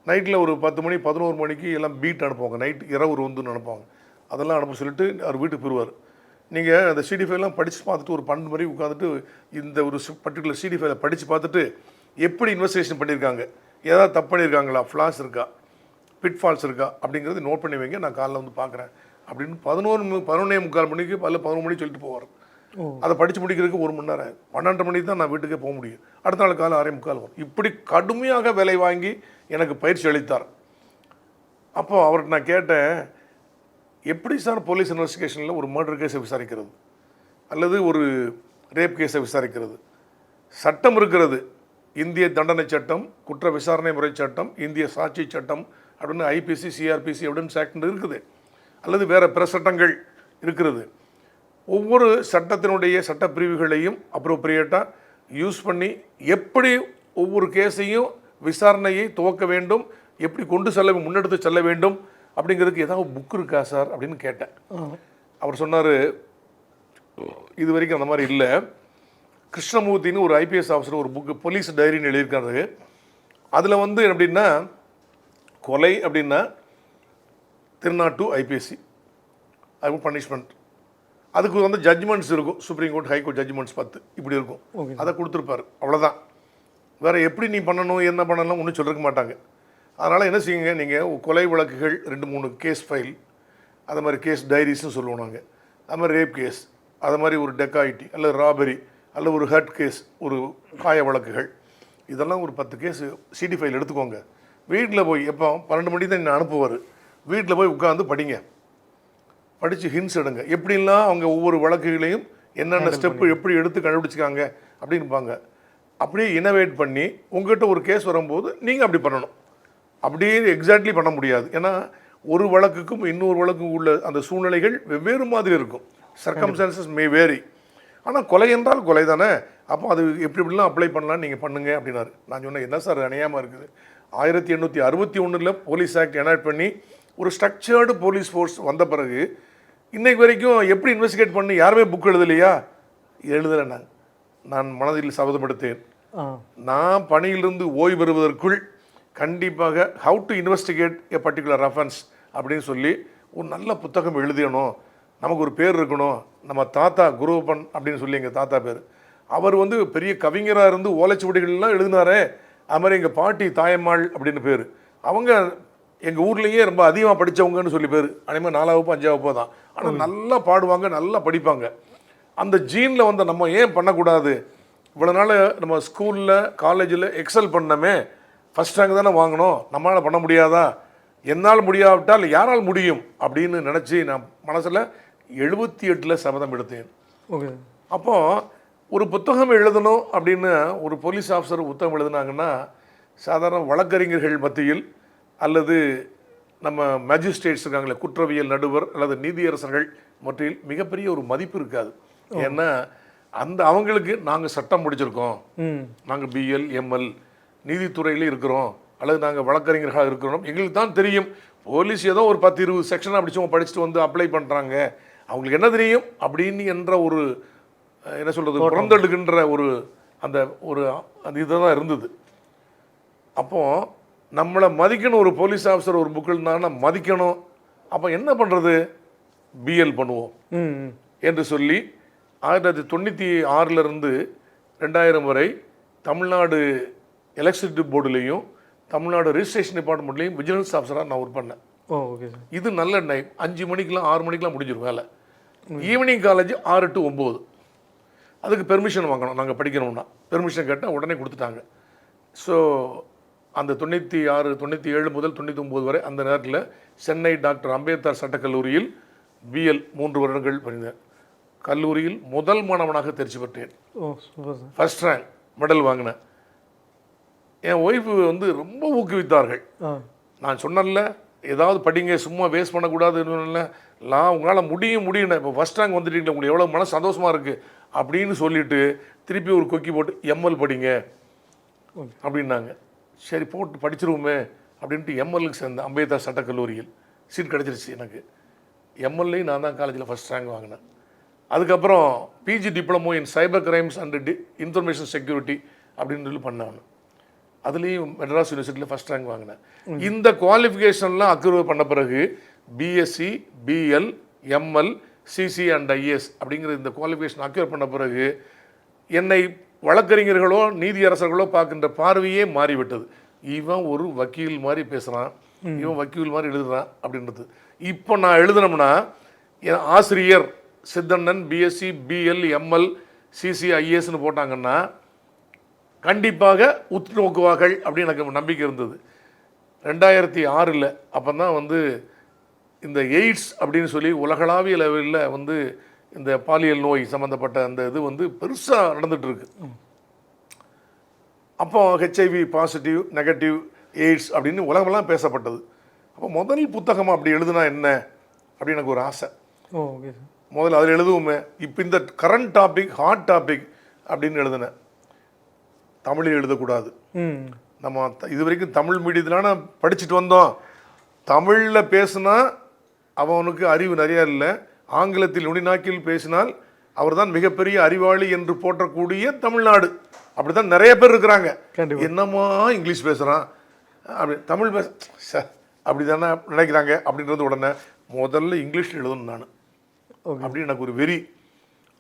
நைட்டில் ஒரு 10 மணி 11 மணிக்கு எல்லாம் பீட் அனுப்புவாங்க, நைட் இரவு வந்து அனுப்புவாங்க. அதெல்லாம் அனுப்ப சொல்லிட்டு அவர் வீட்டுக்கு போயிடுவார். நீங்கள் அந்த சிடி ஃபைலாம் படித்து பார்த்துட்டு ஒரு 12 மணி உட்காந்துட்டு இந்த ஒரு பர்டிகுலர் சிடி ஃபைலை படித்து பார்த்துட்டு எப்படி இன்வெஸ்டிகேஷன் பண்ணியிருக்காங்க, ஏதாவது தப்பு பண்ணியிருக்காங்களா, ஃப்ளாஸ் இருக்கா, பிட்ஃபால்ஸ் இருக்கா அப்படிங்கிறது நோட் பண்ணி வைங்க, நான் காலைல வந்து பார்க்குறேன் அப்படின்னு 11:45 மணிக்கு 11 மணிக்கு சொல்லிட்டு போவார். அதை படித்து முடிக்கிறதுக்கு 1 மணி நேரம், 12 மணிக்கு தான் நான் வீட்டுக்கே போக முடியும். அடுத்த நாள் காலை 6:45 வரும். இப்படி கடுமையாக வேலை வாங்கி எனக்கு பயிற்சி அளித்தார். அப்போது அவர்கிட்ட நான் கேட்டேன், எப்படி சார் போலீஸ் இன்வெஸ்டிகேஷனில் ஒரு மர்டர் கேஸை விசாரிக்கிறது அல்லது ஒரு ரேப் கேஸை விசாரிக்கிறது? சட்டம் இருக்கிறது, இந்திய தண்டனை சட்டம், குற்ற விசாரணை முறை சட்டம், இந்திய சாட்சி சட்டம் அப்படின்னு ஐபிசி, சிஆர்பிசி எவிடன்ஸ் ஆக்ட் இருக்குது, அல்லது வேறு பிற சட்டங்கள் இருக்கிறது. ஒவ்வொரு சட்டத்தினுடைய சட்டப்பிரிவுகளையும் அப்ரோப்ரியேட்டாக யூஸ் பண்ணி எப்படி ஒவ்வொரு கேஸையும் விசாரணையை துவக்க வேண்டும், எப்படி முன்னெடுத்து செல்ல வேண்டும் அப்படிங்கிறதுக்கு ஏதாவது புக் இருக்கா சார் அப்படின்னு கேட்டேன். அவர் சொன்னார், இது வரைக்கும் அந்த மாதிரி இல்லை. கிருஷ்ணமூர்த்தின்னு ஒரு ஐபிஎஸ் ஆஃபீஸர் ஒரு புக்கு போலீஸ் டைரின்னு எழுதியிருக்காரு. அதில் வந்து எப்படின்னா, கொலை அப்படின்னா 302 ஐபிஎஸ்சி, அது பனிஷ்மெண்ட், அதுக்கு வந்து ஜட்ஜ்மெண்ட்ஸ் இருக்கும், சுப்ரீம் கோர்ட், ஹைகோர்ட் ஜட்ஜ்மெண்ட்ஸ் 10 இப்படி இருக்கும், அதை கொடுத்துருப்பார். அவ்வளோதான், வேறு எப்படி நீ பண்ணணும் என்ன பண்ணலாம் ஒன்றும் சொல்லிருக்க மாட்டாங்க. அதனால் என்ன செய்யுங்க, நீங்கள் கொலை வழக்குகள் 2-3 கேஸ் ஃபைல், அது மாதிரி கேஸ் டைரிஸ்னு சொல்லுவோம் நாங்கள், அது மாதிரி ரேப் கேஸ், அது மாதிரி ஒரு டெக்காயிட்டி அல்லது ராபரி அல்லது ஒரு ஹர்ட் கேஸ், ஒரு காய வழக்குகள், இதெல்லாம் ஒரு 10 கேஸ் சிடி ஃபைல் எடுத்துக்கோங்க. வீட்டில் போய் எப்போ 12 மணிக்கு தான் என்ன அனுப்புவார், வீட்டில் போய் உட்காந்து படிங்க, படித்து ஹின்ஸ் எடுங்க, எப்படிலாம் அவங்க ஒவ்வொரு வழக்குகளையும் என்னென்ன ஸ்டெப்பு எப்படி எடுத்து கண்டுபிடிச்சிக்காங்க அப்படின்பாங்க. அப்படியே இனோவேட் பண்ணி உங்கள்கிட்ட ஒரு கேஸ் வரும்போது நீங்கள் அப்படி பண்ணணும். அப்படியே எக்ஸாக்ட்லி பண்ண முடியாது, ஏன்னா ஒரு வழக்குக்கும் இன்னொரு வழக்குக்கும் உள்ள அந்த சூழ்நிலைகள் வெவ்வேறு மாதிரி இருக்கும், சர்க்கம்ஸ்டான்சஸ் மே வேரி. ஆனால் கொலை என்றால் கொலை தானே, அப்போ அது எப்படி எப்படிலாம் அப்ளை பண்ணலான்னு நீங்கள் பண்ணுங்க அப்படின்னாரு. நான் சொன்னேன், என்ன சார் அநியாயமாக இருக்குது, 1861 போலீஸ் ஆக்ட் எனாக்ட் பண்ணி ஒரு ஸ்ட்ரக்சர்டு போலீஸ் ஃபோர்ஸ் வந்த பிறகு இன்றைக்கு வரைக்கும் எப்படி இன்வெஸ்டிகேட் பண்ணி யாருமே புக் எழுதலையா? எழுதலை. நான் மனதில் சபதப்படுத்தேன், நான் பணியிலிருந்து ஓய்வு பெறுவதற்குள் கண்டிப்பாக how to investigate a particular offence அப்படின்னு சொல்லி ஒரு நல்ல புத்தகம் எழுதியணும், நமக்கு ஒரு பேர் இருக்கணும். நம்ம தாத்தா குருவப்பன் அப்படின்னு சொல்லி எங்கள் தாத்தா பேர், அவர் வந்து பெரிய கவிஞராக இருந்து ஓலைச்சுவடிகள்லாம் எழுதினாரே, அது மாதிரி எங்கள் பாட்டி தாயம்மாள் அப்படின்னு பேர், அவங்க எங்கள் ஊர்லேயே ரொம்ப அதிகமாக படித்தவங்கன்னு சொல்லி பேர் அதேமாதிரி 4ஆம் வகுப்பு 5ஆம் வகுப்பு தான். ஆனால் நல்லா பாடுவாங்க, நல்லா படிப்பாங்க. அந்த ஜீனில் வந்து நம்ம ஏன் பண்ணக்கூடாது? இவ்வளோ நாள் நம்ம ஸ்கூலில் காலேஜில் எக்ஸல் பண்ணமே, ஃபஸ்ட் ரேங்க் தானே வாங்கணும், நம்மளால் பண்ண முடியாதா? என்னால் முடியாவிட்டால் யாரால் முடியும் அப்படின்னு நினச்சி நான் மனசில் 78 சபதம் எடுத்தேன். ஓகே. அப்போது ஒரு புத்தகம் எழுதணும் அப்படின்னு ஒரு போலீஸ் ஆஃபீஸர் புத்தகம் எழுதுனாங்கன்னா சாதாரண வழக்கறிஞர்கள் மத்தியில் அல்லது நம்ம மேஜிஸ்ட்ரேட்ஸ் இருக்காங்களே, குற்றவியல் நடுவர் அல்லது நீதியரசர்கள் மத்தியில் மிகப்பெரிய ஒரு மதிப்பு இருக்காது. ஏன்னா அவங்களுக்கு நாங்கள் சட்டம் முடிச்சிருக்கோம், நாங்கள் பிஎல் எம்எல் நீதித்துறையிலே இருக்கிறோம் அல்லது நாங்கள் வழக்கறிஞர்களாக இருக்கிறோம், எங்களுக்கு தான் தெரியும். போலீஸ் ஏதோ ஒரு 10-20 செக்ஷனாக படிச்சுட்டு வந்து அப்ளை பண்ணுறாங்க, அவங்களுக்கு என்ன தெரியும் அப்படின்னு என்ற ஒரு என்ன சொல்கிறது புறந்தெடுக்கின்ற அந்த இதுதான் இருந்தது. அப்போது நம்மளை மதிக்கணும், ஒரு போலீஸ் ஆஃபீஸர் ஒரு புக் இருந்தாங்கன்னா மதிக்கணும். அப்போ என்ன பண்ணுறது? பிஎல் பண்ணுவோம் என்று சொல்லி 1996 2000 வரை தமிழ்நாடு எலக்ட்ரிசிட்டி போர்டுலேயும் தமிழ்நாடு ரிஜிஸ்ட்ரேஷன் டிபார்ட்மெண்ட்லேயும் விஜிலன்ஸ் ஆஃபீஸராக நான் ஒர்க் பண்ணேன். Okay sir. இது நல்ல டைம். 5 மணிக்கெலாம் 6 மணிக்கெலாம் முடிஞ்சிடும் வேலை. Evening college 6 to 9. அதுக்கு பெர்மிஷன் வாங்கணும், நாங்கள் படிக்கணும்னா பெர்மிஷன் கேட்டால் உடனே கொடுத்துட்டாங்க. ஸோ அந்த 96, 97 முதல் 99 வரை அந்த நேரத்தில் சென்னை டாக்டர் அம்பேத்கர் சட்டக்கல்லூரியில் பிஎல் 3 வருடங்கள் படித்தேன். கல்லூரியில் முதல் மாணவனாக தேர்ச்சி பெற்றேன். ஃபர்ஸ்ட் ரேங்க் மெடல் வாங்கினேன். என் ஒய்ஃபு வந்து ரொம்ப ஊக்குவித்தார்கள். நான் சொன்னேன்ல, ஏதாவது படிங்க, சும்மா வேஸ்ட் பண்ணக்கூடாதுன்னு, நான் உங்களால் முடியும் இப்போ ஃபஸ்ட் ரேங்க் வந்துட்டீங்களா, உங்களுக்கு எவ்வளோ மன சந்தோஷமாக இருக்குது அப்படின்னு சொல்லிவிட்டு திருப்பி ஒரு கொக்கி போட்டு எம்எல் படிங்க அப்படின்னாங்க. சரி போட்டு படிச்சிருவோமே அப்படின்ட்டு எம்எல்லுக்கு சேர்ந்தேன். அம்பேத்கர் சட்டக்கல்லூரியில் சீட் கிடச்சிருச்சு எனக்கு. எம்எல்ஏயும் நான் தான் காலேஜில் ஃபஸ்ட் ரேங்க் வாங்கினேன். அதுக்கப்புறம் PG diploma in cyber crimes and information security அப்படின்னு சொல்லி பண்ணேன். அதுலேயும் மெட்ராஸ் யூனிவர்சிட்டியில் ஃபஸ்ட் ரேங்க் வாங்கினேன். இந்த குவாலிஃபிகேஷன்லாம் அக்ரூவ் பண்ண பிறகு BSc, BL, ML, CC and IAS அப்படிங்கிற இந்த குவாலிஃபிகேஷன் அக்யூர் பண்ண பிறகு என்னை வழக்கறிஞர்களோ நீதியரசர்களோ பார்க்கின்ற பார்வையே மாறிவிட்டது. இவன் ஒரு வக்கீல் மாதிரி பேசுகிறான், இவன் வக்கீல் மாதிரி எழுதுறான் அப்படின்றது. இப்போ நான் எழுதுனோம்னா என் ஆசிரியர் சித்தண்ணன் பிஎஸ்சி, பிஎல், எம்எல், சிசி, ஐஏஎஸ்ன்னு போட்டாங்கன்னா கண்டிப்பாக உற்று நோக்குவார்கள் அப்படின்னு எனக்கு நம்பிக்கை இருந்தது. 2006 அப்போ தான் வந்து இந்த எய்ட்ஸ் அப்படின்னு சொல்லி உலகளாவிய லெவலில் வந்து இந்த பாலியல் நோய் சம்மந்தப்பட்ட அந்த இது வந்து பெருசாக நடந்துகிட்ருக்கு. அப்போ ஹெச்ஐவி பாசிட்டிவ், நெகட்டிவ், எய்ட்ஸ் அப்படின்னு உலகமெல்லாம் பேசப்பட்டது. அப்போ முதல் புத்தகமாக அப்படி எழுதுனா என்ன அப்படின்னு எனக்கு ஒரு ஆசை. Okay sir. முதல்ல அதில் எழுதுவோமே. இப்போ இந்த கரண்ட் டாபிக், ஹாட் டாபிக் அப்படின்னு எழுதினேன். தமிழில் எழுதக்கூடாது. நம்ம இது வரைக்கும் தமிழ் மீடியத்திலான படிச்சுட்டு வந்தோம். தமிழில் பேசுனா அவனுக்கு அறிவு நிறையா இல்லை, ஆங்கிலத்தில் நுனிநாக்கில் பேசினால் அவர் தான் மிகப்பெரிய அறிவாளி என்று போற்றக்கூடிய தமிழ்நாடு. அப்படி தான் நிறைய பேர் இருக்கிறாங்க. என்னம்மா இங்கிலீஷ் பேசுகிறான் அப்படி தமிழ் அப்படி தானே நினைக்கிறாங்க அப்படின்றது. உடனே முதல்ல இங்கிலீஷில் எழுதணும் நான் அப்படின்னு எனக்கு ஒரு வெறி.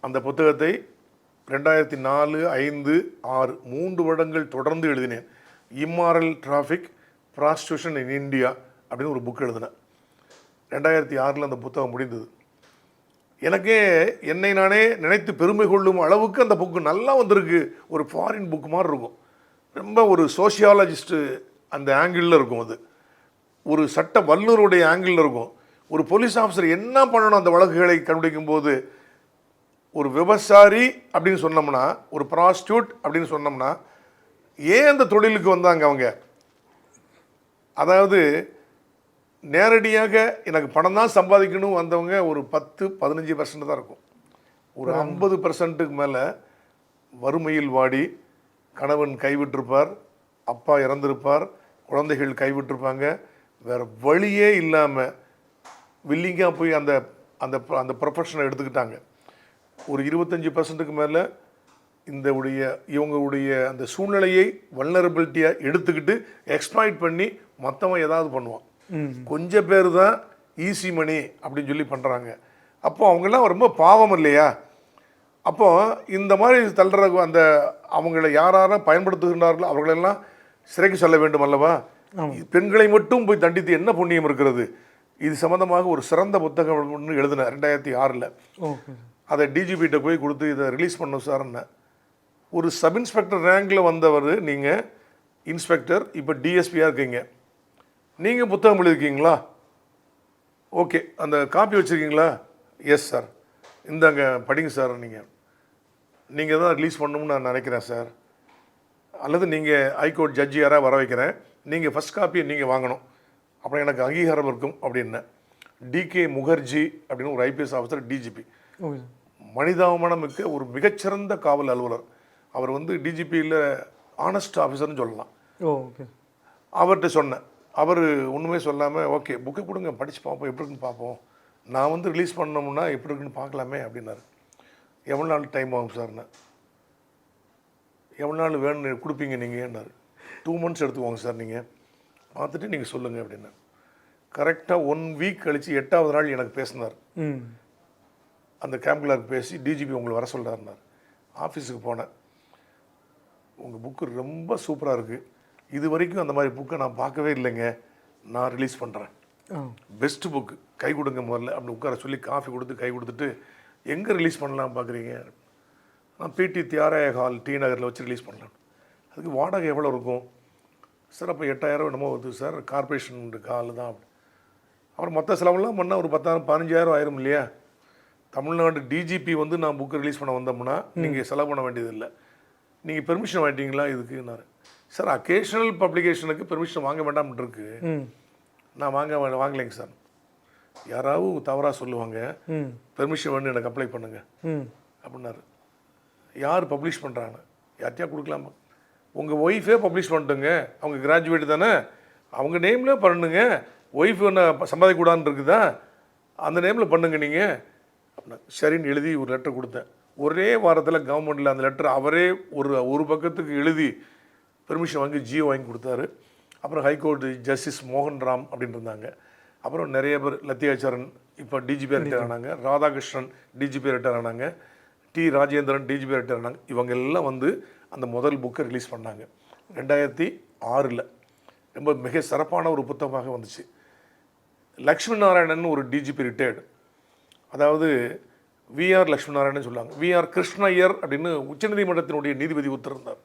அந்த புத்தகத்தை 2004, 5, 6 3 வருடங்கள் தொடர்ந்து எழுதினேன். Immoral traffic, prostitution in India அப்படின்னு ஒரு புக் எழுதினேன். 2006 அந்த புத்தகம் முடிந்தது. எனக்கே என்னை நானே நினைத்து பெருமை கொள்ளும் அளவுக்கு அந்த புக்கு நல்லா வந்திருக்கு. ஒரு ஃபாரின் புக் மாதிரி இருக்கும். ரொம்ப ஒரு சோஷியாலஜிஸ்ட்டு அந்த ஆங்கிளில் இருக்கும். அது ஒரு சட்ட வல்லுநருடைய ஆங்கிளில் இருக்கும். ஒரு போலீஸ் ஆஃபீஸர் என்ன பண்ணணும் அந்த வழக்குகளை கண்டுபிடிக்கும் போது, ஒரு விபச்சாரி அப்படின்னு சொன்னோம்னா, ஒரு ப்ராஸ்டியூட் அப்படின்னு சொன்னோம்னா, ஏன் அந்த தொழிலுக்கு வந்தாங்க அவங்க? அதாவது நேரடியாக எனக்கு பணம் தான் சம்பாதிக்கணும் வந்தவங்க ஒரு 10-15% தான் இருக்கும். ஒரு 50%க்கு மேலே வறுமையில் வாடி, கணவன் கைவிட்டிருப்பார், அப்பா இறந்திருப்பார், குழந்தைகள் கைவிட்டிருப்பாங்க, வேறு வழியே இல்லாமல் வில்லிங்காக போய் அந்த அந்த அந்த ப்ரொஃபஷனை எடுத்துக்கிட்டாங்க. ஒரு 25%க்கு மேலே இவங்களுடைய அந்த சூழ்நிலையை வல்னரபிலிட்டியாக எடுத்துக்கிட்டு எக்ஸ்ப்ளாய்ட் பண்ணி மற்றவன் ஏதாவது பண்ணுவான். கொஞ்சம் பேர் தான் ஈஸி மணி அப்படின்னு சொல்லி பண்ணுறாங்க. அப்போது அவங்கெல்லாம் ரொம்ப பாவம் இல்லையா? அப்போது இந்த மாதிரி தள்ளுற அந்த அவங்கள யாரார பயன்படுத்துகின்றார்களோ அவர்களெல்லாம் சிறைக்கு செல்ல வேண்டும் அல்லவா? பெண்களை மட்டும் போய் தண்டித்து என்ன புண்ணியம் இருக்கிறது? இது சம்பந்தமாக ஒரு சிறந்த புத்தகம் ஒன்று எழுதினேன் 2006. ஓகே. அதை டிஜிபிகிட்ட போய் கொடுத்து இதை ரிலீஸ் பண்ண சார்ன்னு. ஒரு சப் இன்ஸ்பெக்டர் ரேங்கில் வந்தவர் நீங்கள், இன்ஸ்பெக்டர், இப்போ டிஎஸ்பியாக இருக்கீங்க. நீங்கள் புத்தகம் எழுதிருக்கீங்களா? ஓகே. அந்த காப்பி வச்சுருக்கீங்களா? Yes sir. இந்தாங்க படிங்க சார். நீங்கள் தான் ரிலீஸ் பண்ணணும்னு நான் நினைக்கிறேன் சார். அல்லது நீங்கள் ஹைகோர்ட் ஜட்ஜி யாராவது வர வைக்கிறேன், நீங்கள் ஃபஸ்ட் காப்பியை நீங்கள் வாங்கணும், அப்புறம் எனக்கு அங்கீகாரம் இருக்கும் அப்படின்னேன். டிகே முகர்ஜி அப்படின்னு ஒரு ஐபிஎஸ் ஆஃபீஸர், டிஜிபி, மனிதாபிமானம் மிக்க ஒரு மிகச்சிறந்த காவல் அலுவலர். அவர் வந்து டிஜிபியில் ஆனஸ்ட் ஆஃபீஸர்னு சொல்லலாம். ஓகே. அவர்கிட்ட சொன்னேன். அவர் ஒன்றுமே சொல்லாமல், ஓகே புக்கை கொடுங்க, படித்து பார்ப்போம், எப்படி இருக்குன்னு பார்ப்போம், நான் வந்து ரிலீஸ் பண்ணோம்னா எப்படி இருக்குன்னு பார்க்கலாமே அப்படின்னாரு. எவ்வளோ நாள் டைம் ஆகும் சார்ண்ணே? எவ்வளோ நாள் வேணும் கொடுப்பீங்க நீங்கன்னாரு. 2 months எடுத்துக்கோங்க சார், நீங்கள் பார்த்துட்டு நீங்கள் சொல்லுங்கள் அப்படின்னா. கரெக்டாக 1 week கழித்து 8வது நாள் எனக்கு பேசினார். அந்த கேம்ப் கிளார்க் பேசி, டிஜிபி உங்களை வர சொல்கிறாருனார். ஆஃபீஸுக்கு போனேன். உங்கள் புக்கு ரொம்ப சூப்பராக இருக்குது, இது வரைக்கும் அந்த மாதிரி புக்கை நான் பார்க்கவே இல்லைங்க, நான் ரிலீஸ் பண்ணுறேன், பெஸ்ட்டு புக்கு, கை கொடுங்க முதல்ல அப்படி உட்கார சொல்லி காஃபி கொடுத்து கை கொடுத்துட்டு, எங்கே ரிலீஸ் பண்ணலாம் பார்க்குறீங்க? நான் பிடி தியாகராய ஹால் டி நகரில் வச்சு ரிலீஸ் பண்ணலாம். அதுக்கு வாடகை எவ்வளோ இருக்கும் சார்? அப்போ 8000 என்னமோ வருது சார், கார்பரேஷன் ஹால் தான். அப்புறம் மொத்த செலவெல்லாம் பண்ணால் ஒரு 10,000 15,000 ஆயிரும் இல்லையா? தமிழ்நாடு டிஜிபி வந்து நான் புக்கு ரிலீஸ் பண்ண வந்தோம்னா நீங்கள் செலவு பண்ண வேண்டியதில்லை, நீங்கள் பெர்மிஷன் வாங்கிட்டீங்களா இதுக்குன்னாரு. சார் அக்கேஷனல் பப்ளிகேஷனுக்கு பெர்மிஷன் வாங்க வேண்டாம்னு இருக்கு, நான் வாங்கலைங்க சார். யாராவது தவறாக சொல்லுவாங்க, பெர்மிஷன் வேணும் எனக்கு அப்ளை பண்ணுங்க அப்படின்னாரு. யார் பப்ளிஷ் பண்ணுறாங்க? யார்ட்டையா கொடுக்கலாமா? உங்கள் ஒய்ஃபே பப்ளிஷ் பண்ணிட்டுங்க, அவங்க கிராஜுவேட் தானே, அவங்க நேமில் பண்ணுங்க, ஒய்ஃப் என்ன சம்பாதிக்கூடாதுன்னு இருக்குதா, அந்த நேமில் பண்ணுங்க நீங்கள் அப்படின்னா. சரின்னு எழுதி ஒரு லெட்டர் கொடுத்தேன். ஒரே வாரத்தில் கவர்மெண்ட்டில் அந்த லெட்டர் அவரே ஒரு பக்கத்துக்கு எழுதி பெர்மிஷன் வாங்கி ஜியோ வாங்கி கொடுத்தாரு. அப்புறம் ஹைகோர்ட் ஜஸ்டிஸ் மோகன் ராம் அப்படின்னு இருந்தாங்க. அப்புறம் நிறைய பேர், லத்தியாச்சரன் இப்போ டிஜிபி ரிட்டையர் ஆனாங்க, ராதாகிருஷ்ணன் டிஜிபி ரிட்டையர் ஆனாங்க, டி ராஜேந்திரன் டிஜிபி ரிட்டையர் ஆனாங்க. இவங்க எல்லாம் வந்து அந்த முதல் புக்கை ரிலீஸ் பண்ணாங்க 2006. ரொம்ப மிக சிறப்பான ஒரு புத்தகமாக வந்துச்சு. லக்ஷ்மி நாராயணன் ஒரு டிஜிபி ரிட்டையர்டு, அதாவது விஆர் லக்ஷ்மி நாராயணன் சொல்லுவாங்க, விஆர் கிருஷ்ணய்யர் அப்படின்னு உச்சநீதிமன்றத்தினுடைய நீதிபதி உத்தரவிட்டார்.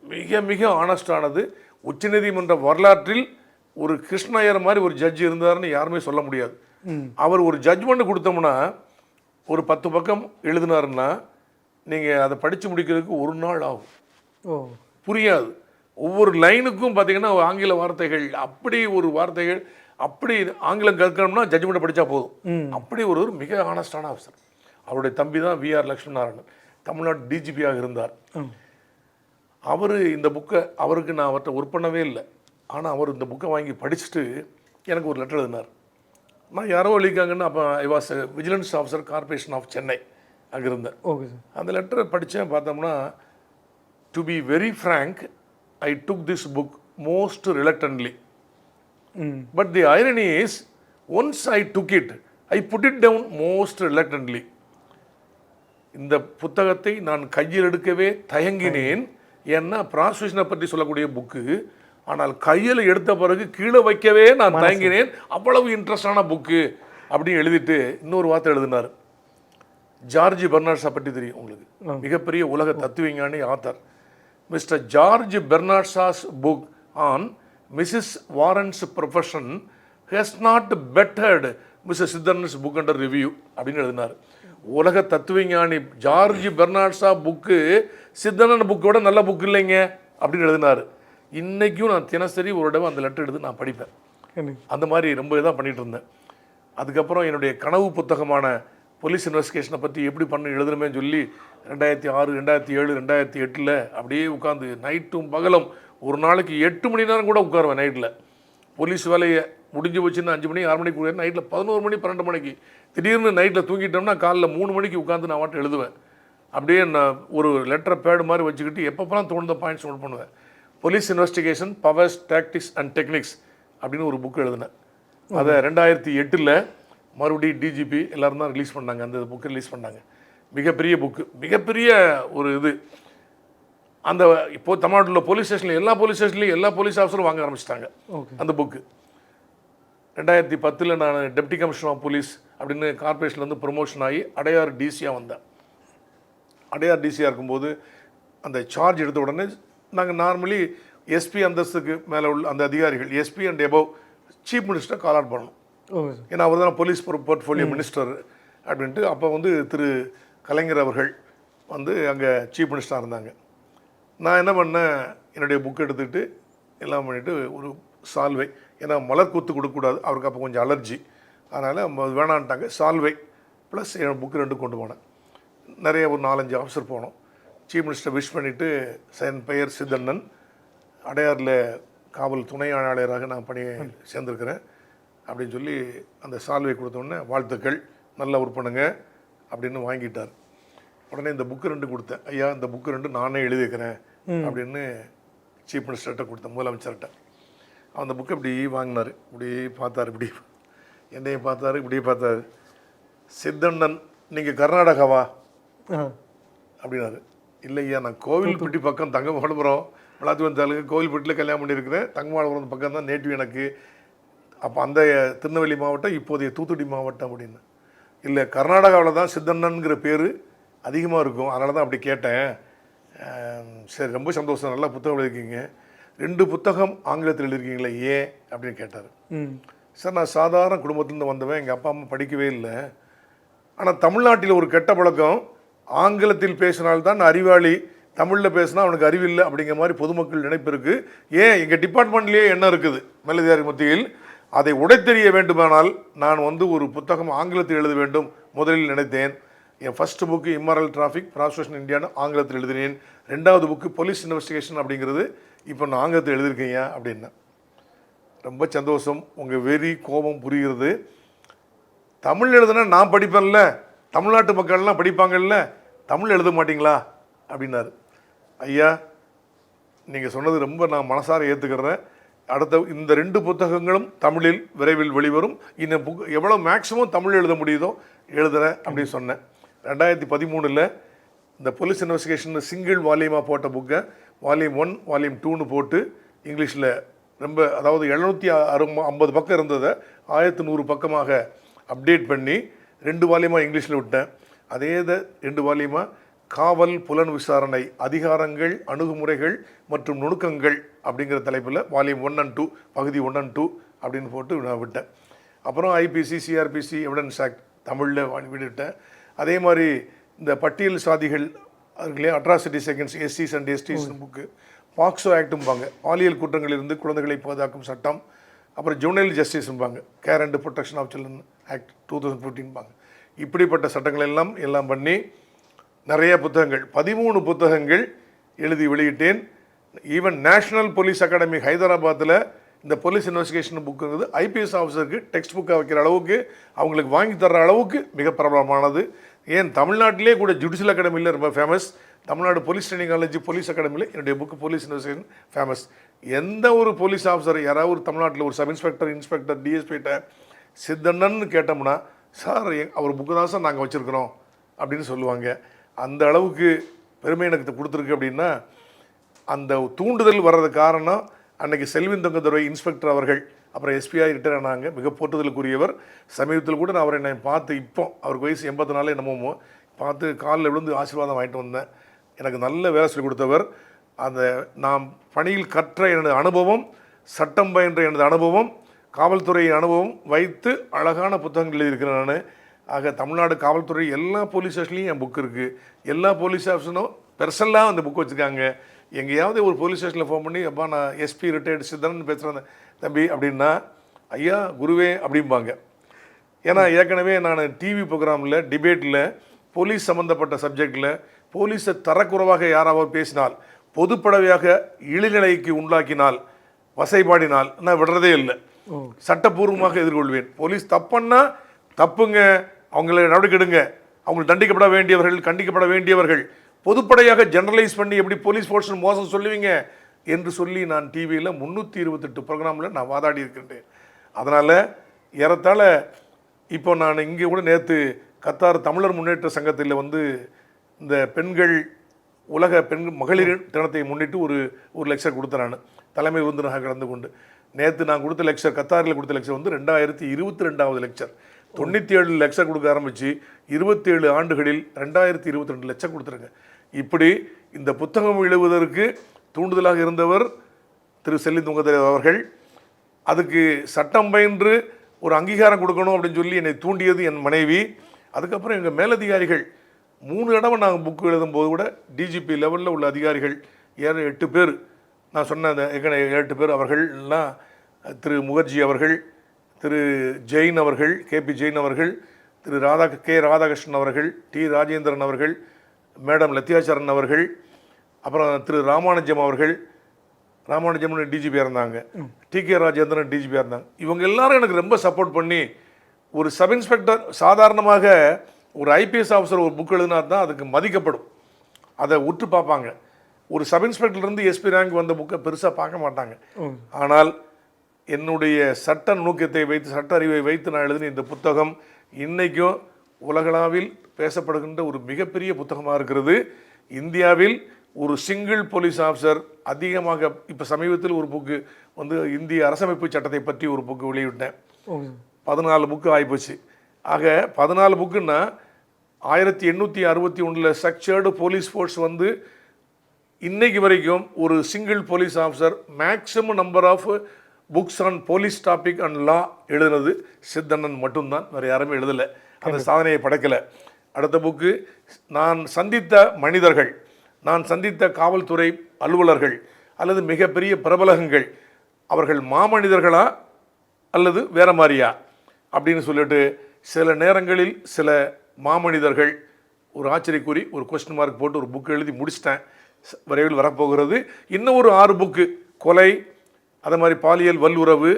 மிக மிக ஆனஸ்டானது. உச்சநீதிமன்ற வரலாற்றில் ஒரு கிருஷ்ணய்யர் மாதிரி ஒரு ஜட்ஜ் இருந்தாருன்னு யாருமே சொல்ல முடியாது. அவர் ஒரு ஜட்ஜ்மெண்ட் கொடுத்தோம்னா ஒரு 10 பக்கம் எழுதினாருன்னா நீங்கள் அதை படித்து முடிக்கிறதுக்கு 1 நாள் ஆகும், புரியாது. ஒவ்வொரு லைனுக்கும் பார்த்தீங்கன்னா ஆங்கில வார்த்தைகள், அப்படி ஒரு வார்த்தைகள், அப்படி ஆங்கிலம் கற்கணும்னா ஜட்ஜ்மெண்ட்டை படித்தா போதும். அப்படி ஒரு மிக ஆனஸ்டான ஆஃபீஸர். அவருடைய தம்பி தான் விஆர் லக்ஷ்மி நாராயணன், தமிழ்நாடு டிஜிபியாக இருந்தார். அவர் இந்த புக்கை, அவருக்கு நான் அவர்கிட்ட ஒர்க் பண்ணவே இல்லை, ஆனால் அவர் இந்த புக்கை வாங்கி படிச்சுட்டு எனக்கு ஒரு லெட்டர் எழுதினார். நான் யாரோ எழுதிக்காங்கன்னு, அப்போ I was vigilance officer, corporation of Chennai அங்கே இருந்தேன். Okay sir. அந்த லெட்டரை படித்தேன். பார்த்தோம்னா, to be very frank, I took this book most reluctantly, but the irony is once I took it I put it down most reluctantly. இந்த புத்தகத்தை நான் கையில் எடுக்கவே தயங்கினேன். ஏன்னா ப்ராசிக்யூஷனை பற்றி சொல்லக்கூடிய புக்கு, ஆனால் கையில் எடுத்த பிறகு கீழே வைக்கவே நான் தயங்கினேன், அவ்வளவு இன்ட்ரெஸ்டான புக்கு அப்படின்னு எழுதிட்டு இன்னொரு வார்த்தை எழுதினார். ஜார்ஜ் பெர்னார்ட்ஸை பற்றி தெரியும் உங்களுக்கு, மிகப்பெரிய உலக தத்துவஞானி, author. Mr George Bernard Shaw's book on Mrs Warren's profession has not bettered Mrs Sithern's book under review அப்படின்னு எழுதினார். உலக தத்துவஞானி ஜார்ஜ் பெர்னார்ட்ஸா புக்கு சித்தனன் புக்கோட நல்ல புக் இல்லைங்க அப்படின்னு எழுதினார். இன்றைக்கும் நான் தினசரி ஒரு தடவை அந்த லெட்டர் எடுத்து நான் படிப்பேன். அந்த மாதிரி ரொம்ப இதாக பண்ணிகிட்டு இருந்தேன். அதுக்கப்புறம் என்னுடைய கனவு புத்தகமான போலீஸ் இன்வெஸ்டிகேஷனை பற்றி எப்படி பண்ணி எழுதணுமே சொல்லி 2006, 2007, 2008 அப்படியே உட்காந்து நைட்டும் பகலும் ஒரு நாளைக்கு 8 மணி நேரம் கூட உட்காருவேன் நைட்டில். போலீஸ் வேலையை முடிஞ்சு போச்சுன்னா 5 மணி 6 மணிக்கு கூட நைட்டில் 11 மணி 12 மணிக்கு திடீர்னு நைட்டில் தூங்கிட்டோம்னா காலைல 3 மணிக்கு உட்காந்து நான் வாட்டு எழுதுவேன். அப்படியே நான் ஒரு லெட்டர் பேடு மாதிரி வச்சுக்கிட்டு எப்பப்பெல்லாம் தோணுத பாயிண்ட்ஸ் நோட் பண்ணுவேன். Police investigation powers tactics and techniques அப்படின்னு ஒரு புக் எழுதினேன். அதை 2008 மறுபடியும் டிஜிபி எல்லோரும் தான் ரிலீஸ் பண்ணாங்க. அந்த புக்கு ரிலீஸ் பண்ணாங்க. மிகப்பெரிய புக்கு, மிகப்பெரிய ஒரு இது. அந்த இப்போது தமிழ்நாட்டில் போலீஸ் ஸ்டேஷனில் எல்லா போலீஸ் ஸ்டேஷன்லையும் எல்லா போலீஸ் ஆஃபீஸரும் வாங்க ஆரம்பிச்சிட்டாங்க அந்த புக்கு. 2010 நான் டெப்டி கமிஷனர் ஆஃப் போலீஸ் அப்படின்னு கார்பரேஷன்லேருந்து ப்ரொமோஷன் ஆகி அடையார் டிசியாக வந்தேன். அடையார் டிசியாக இருக்கும்போது அந்த சார்ஜ் எடுத்த உடனே நாங்கள் நார்மலி எஸ்பி அந்தஸ்துக்கு மேலே உள்ள அந்த அதிகாரிகள் எஸ்பி அண்ட் எபவ் சீஃப் மினிஸ்டரை கால் அவுட் பண்ணணும். ஏன்னா அவர் தான் போலீஸ் போர்ட்ஃபோலியோ மினிஸ்டர் அப்படின்ட்டு. அப்போ வந்து திரு கலைஞர் அவர்கள் வந்து அங்கே சீஃப் மினிஸ்டராக இருந்தாங்க. நான் என்ன பண்ணேன், என்னுடைய புக் எடுத்துக்கிட்டு எல்லாம் பண்ணிவிட்டு ஒரு சால்வை, ஏன்னா மலர் கூத்து கொடுக்கக்கூடாது, அவருக்கு அப்போ கொஞ்சம் அலர்ஜி, அதனால் வேணான்ட்டாங்க. சால்வை ப்ளஸ் என் புக்கு 2 கொண்டு போனேன். நிறைய ஒரு 4-5 ஆஃபீஸர் போனோம். சீஃப் மினிஸ்டர் விஷ் பண்ணிவிட்டு, என் பெயர் சித்தண்ணன், அடையாரில் காவல் துணை ஆணையாளராக நான் பணியை சேர்ந்துருக்கிறேன் அப்படின்னு சொல்லி அந்த சால்வை கொடுத்தோடனே வாழ்த்துக்கள், நல்லா ஒர்க் பண்ணுங்க அப்படின்னு வாங்கிட்டார். உடனே இந்த புக்கு 2 கொடுத்தேன். ஐயா இந்த புக்கு 2 நானே எழுதிக்கிறேன் அப்படின்னு சீஃப் மினிஸ்டர்கிட்ட கொடுத்தேன், முதலமைச்சர்கிட்ட. அந்த புக்கை இப்படி வாங்கினார், இப்படி பார்த்தார், இப்படி என்னையை பார்த்தாரு, இப்படி பார்த்தாரு. சித்தண்ணன் நீங்கள் கர்நாடகாவா அப்படின்னாரு. இல்லையா நான் கோவில்பட்டி பக்கம் தங்கமானபுரம் விளாத்துவன் தாலுக்கு கோவில்பட்டியில் கல்யாணம் பண்ணியிருக்கிறேன். தங்கமானபுரம் பக்கம் தான் நேட்டிவ் எனக்கு. அப்போ அந்த திருநெல்வேலி மாவட்டம் இப்போதைய தூத்துக்குடி மாவட்டம் அப்படின்னு. இல்லை கர்நாடகாவில் தான் சித்தண்ணன்கிற பேர் அதிகமாக இருக்கும், அதனால தான் அப்படி கேட்டேன். சரி ரொம்ப சந்தோஷம், நல்லா புத்தகம் எழுதிருக்கீங்க, 2 புத்தகம் ஆங்கிலத்தில் எழுதிருக்கீங்களே ஏன் அப்படின்னு கேட்டார். சார் நான் சாதாரண குடும்பத்துலேருந்து வந்தவன், எங்கள் அப்பா அம்மா படிக்கவே இல்லை. ஆனால் தமிழ்நாட்டில் ஒரு கெட்ட பழக்கம், ஆங்கிலத்தில் பேசினால்தான் அறிவாளி, தமிழில் பேசினா அவனுக்கு அறிவில்லை அப்படிங்கிற மாதிரி பொதுமக்கள் நினைப்பு இருக்குது. ஏன் எங்கள் டிபார்ட்மெண்ட்லேயே என்ன இருக்குது மேலதிகாரி மத்தியில், அதை உடைத்தெறிய வேண்டுமானால் நான் வந்து ஒரு புத்தகம் ஆங்கிலத்தில் எழுத வேண்டும் முதலில் நினைத்தேன். என் first book immoral traffic prosecution இந்தியான்னு ஆங்கிலத்தில் எழுதினேன். 2வது புக்கு போலீஸ் இன்வெஸ்டிகேஷன் அப்படிங்கிறது இப்போ நான் ஆங்கிலத்தில் எழுதியிருக்கேன் அப்படின்னா. ரொம்ப சந்தோஷம், உங்கள் வெறி கோபம் புரிகிறது. தமிழ் எழுதுனா நான் படிப்பேன்ல, தமிழ்நாட்டு மக்கள்லாம் படிப்பாங்கல்ல, தமிழ் எழுத மாட்டிங்களா அப்படின்னாரு. ஐயா நீங்கள் சொன்னது ரொம்ப நான் மனசார ஏற்றுக்கிறேன். அடுத்த இந்த 2 புத்தகங்களும் தமிழில் விரைவில் வெளிவரும். இந்த புக் எவ்வளோ மேக்ஸிமம் தமிழ் எழுத முடியுதோ எழுதுகிறேன் அப்படின்னு சொன்னேன். 2013 இந்த போலீஸ் இன்வெஸ்டிகேஷன் சிங்கிள் வால்யூமாக போட்ட புக்கை வால்யூம் 1 வால்யூம் 2ன்னு போட்டு இங்கிலீஷில் ரொம்ப, அதாவது 750 பக்கம் இருந்ததை 1100 பக்கமாக அப்டேட் பண்ணி 2 வால்யூமாக இங்கிலீஷில் விட்டேன். அதே 2 வால்யூமாக காவல் புலன் விசாரணை அதிகாரங்கள் அணுகுமுறைகள் மற்றும் நுணுக்கங்கள் அப்படிங்கிற தலைப்பில் வால்யூம் 1 and 2 பகுதி 1 and 2 அப்படின்னு போட்டு நான் விட்டேன். அப்புறம் ஐபிசி சிஆர்பிசி எவிடன்ஸ் ஆக்ட் தமிழில் விட்டுட்டேன். அதே மாதிரி இந்த பட்டியல் சாதிகள் அதுக்குள்ளே அட்ராசிட்டி செகண்ட்ஸ் எஸ்சிஸ் அண்ட் எஸ்டிஸ் புக்கு, பாக்ஸோ ஆக்டும்பாங்க பாலியல் குற்றங்களிலிருந்து குழந்தைகளை பாதுகாக்கும் சட்டம், அப்புறம் ஜுவனைல் ஜஸ்டிஸ்ம்பாங்க care and protection of children act 2015 இப்படிப்பட்ட சட்டங்கள் எல்லாம் பண்ணி நிறைய புத்தகங்கள் 13 புத்தகங்கள் எழுதி வெளியிட்டேன். ஈவன் நேஷ்னல் போலீஸ் அகாடமி ஹைதராபாத்தில் இந்த போலீஸ் இன்வெஸ்டிகேஷன் புக்குங்கிறது ஐபிஎஸ் ஆஃபீஸருக்கு டெக்ஸ்ட் புக்காக வைக்கிற அளவுக்கு அவங்களுக்கு வாங்கி தர்ற அளவுக்கு மிக பிரபலமானது. ஏன் தமிழ்நாட்டிலே கூட ஜுடிஷியல் அகாடமியில் ரொம்ப famous, Tamil Nadu police training college police அகாடமியில் என்னுடைய புக்கு போலீஸ் இன்வெஸ்டிகேஷன் ஃபேமஸ். எந்த ஒரு போலீஸ் ஆஃபீஸர் யாராவது ஒரு தமிழ்நாட்டில் ஒரு சப் இன்ஸ்பெக்டர் இன்ஸ்பெக்டர் டிஎஸ்பிகிட்ட சித்தண்ணன்னு கேட்டோம்னா, சார் அவர் புக்கு தான் சார் நாங்கள் வச்சுருக்கிறோம் அப்படின்னு சொல்லுவாங்க. அந்த அளவுக்கு பெருமை எனக்கு கொடுத்துருக்கு. அப்படின்னா அந்த தூண்டுதல் வர்றது காரணம் அன்றைக்கி செல்விந்தங்கதுரை இன்ஸ்பெக்டர் அவர்கள், அப்புறம் எஸ்பிஐ ரிட்டையர் ஆனாங்க, மிக போற்றுதலுக்குரியவர். சமீபத்தில் கூட நான் அவரை என்னை பார்த்து, இப்போ அவருக்கு வயசு 84 என்னமோ, பார்த்து காலில் விழுந்து ஆசீர்வாதம் வாங்கிட்டு வந்தேன். எனக்கு நல்ல வேலை சொல்லி கொடுத்தவர். அந்த நாம் பணியில் கற்ற எனது அனுபவம், சட்டம் பயின்ற எனது அனுபவம், காவல்துறை அனுபவம் வைத்து அழகான புத்தகங்கள் எழுதியிருக்கிறேன் நான். ஆக தமிழ்நாடு காவல்துறை எல்லா போலீஸ் ஸ்டேஷன்லையும் என் புக் இருக்குது. எல்லா போலீஸ் ஆஃபீஸரும் பெர்சனலாக அந்த புக் வச்சுருக்காங்க. எங்கேயாவது ஒரு போலீஸ் ஸ்டேஷனில் ஃபோன் பண்ணி, அப்பா நான் எஸ்பி ரிட்டையர்டு சித்தரன் பேசுகிறேன் தம்பி அப்படின்னா, ஐயா குருவே அப்படிம்பாங்க. ஏன்னா ஏற்கனவே நான் டிவி ப்ரோக்ராமில் டிபேட்டில் போலீஸ் சம்மந்தப்பட்ட சப்ஜெக்டில் போலீஸை தரக்குறைவாக யாராவது பேசினால், பொதுப்படவையாக இழிநிலைக்கு உண்டாக்கினால், வசைபாடினால் நான் விடுறதே இல்லை. சட்டப்பூர்வமாக எதிர்கொள்வேன். போலீஸ் தப்புன்னா தப்புங்க, அவங்களை நடவடிக்கை எடுங்க, அவங்க தண்டிக்கப்பட வேண்டியவர்கள் கண்டிக்கப்பட வேண்டியவர்கள், பொதுப்படையாக ஜெனரலைஸ் பண்ணி எப்படி போலீஸ் ஃபோர்ஸ் மோசம் சொல்லுவீங்க என்று சொல்லி நான் டிவியில் 328 ப்ரோக்ராமில் நான் வாதாடி இருக்கின்றேன். அதனால் ஏறத்தாழ இப்போ நான் இங்கே கூட நேற்று கத்தார் தமிழர் முன்னேற்ற சங்கத்தில் வந்து இந்த பெண்கள் உலக மகளிர் தினத்தை முன்னிட்டு ஒரு லெக்சர் கொடுத்தேன் நான் தலைமை விருந்தினராக கலந்து கொண்டு. நேற்று நான் கொடுத்த லெக்சர், கத்தாரில் கொடுத்த லெக்சர் வந்து 2022வது லெக்சர். 97 லெக்சர் கொடுக்க ஆரம்பித்து 27 ஆண்டுகளில் 2022 லெக்சர் கொடுத்துருங்க. இப்படி இந்த புத்தகம் எழுதுவதற்கு தூண்டுதலாக இருந்தவர் திரு செல்லி துங்கதேவ் அவர்கள். அதுக்கு சட்டம் பயின்று ஒரு அங்கீகாரம் கொடுக்கணும் அப்படின்னு சொல்லி என்னை தூண்டியது என் மனைவி. அதுக்கப்புறம் எங்கள் மேலதிகாரிகள் 3 தடவை நாங்கள் புக்கு எழுதும்போது கூட டிஜிபி லெவலில் உள்ள அதிகாரிகள் 8 பேர், நான் சொன்ன அந்த 8 பேர் அவர்கள்லாம் திரு முகர்ஜி அவர்கள், திரு ஜெயின் அவர்கள், கேபி ஜெயின் அவர்கள், திரு கே ராதாகிருஷ்ணன் அவர்கள், டி ராஜேந்திரன் அவர்கள், மேடம் லத்தியாச்சரன் அவர்கள், அப்புறம் திரு ராமானுஜம் அவர்கள், ராமானுஜம்னு டிஜிபியாக இருந்தாங்க, கே ராஜேந்திரன் டிஜிபியாக இருந்தாங்க. இவங்க எல்லாரும் எனக்கு ரொம்ப சப்போர்ட் பண்ணி, ஒரு சப் இன்ஸ்பெக்டர் சாதாரணமாக ஒரு ஐபிஎஸ் ஆஃபீஸர் ஒரு புக் எழுதினா தான் அதுக்கு மதிக்கப்படும், அதை உற்று பார்ப்பாங்க. ஒரு சப் இன்ஸ்பெக்டர்லேருந்து எஸ்பி ரேங்க் வந்த புக்கை பெருசாக பார்க்க மாட்டாங்க. ஆனால் என்னுடைய சட்ட நுணுக்கத்தை வைத்து, சட்ட அறிவை வைத்து நான் எழுதின இந்த புத்தகம் இன்றைக்கும் உலகளாவில் பேசப்படுகின்ற ஒரு மிகப்பெரிய புத்தகமாக இருக்கிறது. இந்தியாவில் ஒரு சிங்கிள் போலீஸ் ஆஃபீஸர் அதிகமாக, இப்போ சமீபத்தில் ஒரு புக்கு வந்து இந்திய அரசமைப்பு சட்டத்தை பற்றி ஒரு புக்கு வெளியிட்டேன். 14 புக்கு ஆகிப்போச்சு. ஆக 14 புக்குன்னா 1861 ஸ்ட்ரக்சர்டு போலீஸ் ஃபோர்ஸ் வந்து இன்னைக்கு வரைக்கும் ஒரு single police officer maximum number of books on police topic and law எழுதுனது சித்தண்ணன் மட்டும்தான், வேறு யாருமே எழுதலை, அந்த சாதனையை படைக்கலை. அடுத்த புக்கு நான் சந்தித்த மனிதர்கள், நான் சந்தித்த காவல்துறை அலுவலர்கள் அல்லது மிகப்பெரிய பிரபலகங்கள், அவர்கள் மாமனிதர்களா அல்லது வேற மாதிரியா அப்படின்னு சொல்லிட்டு சில நேரங்களில் சில மாமனிதர்கள் ஒரு ஆச்சரியக்குறி, ஒரு கொஸ்டின் மார்க் போட்டு ஒரு புக்கு எழுதி முடிச்சிட்டேன். விரைவில் வரப்போகிறது. இன்னும் ஒரு 6 புக்கு, கொலை, அதே மாதிரி பாலியல் வல்லுறவு,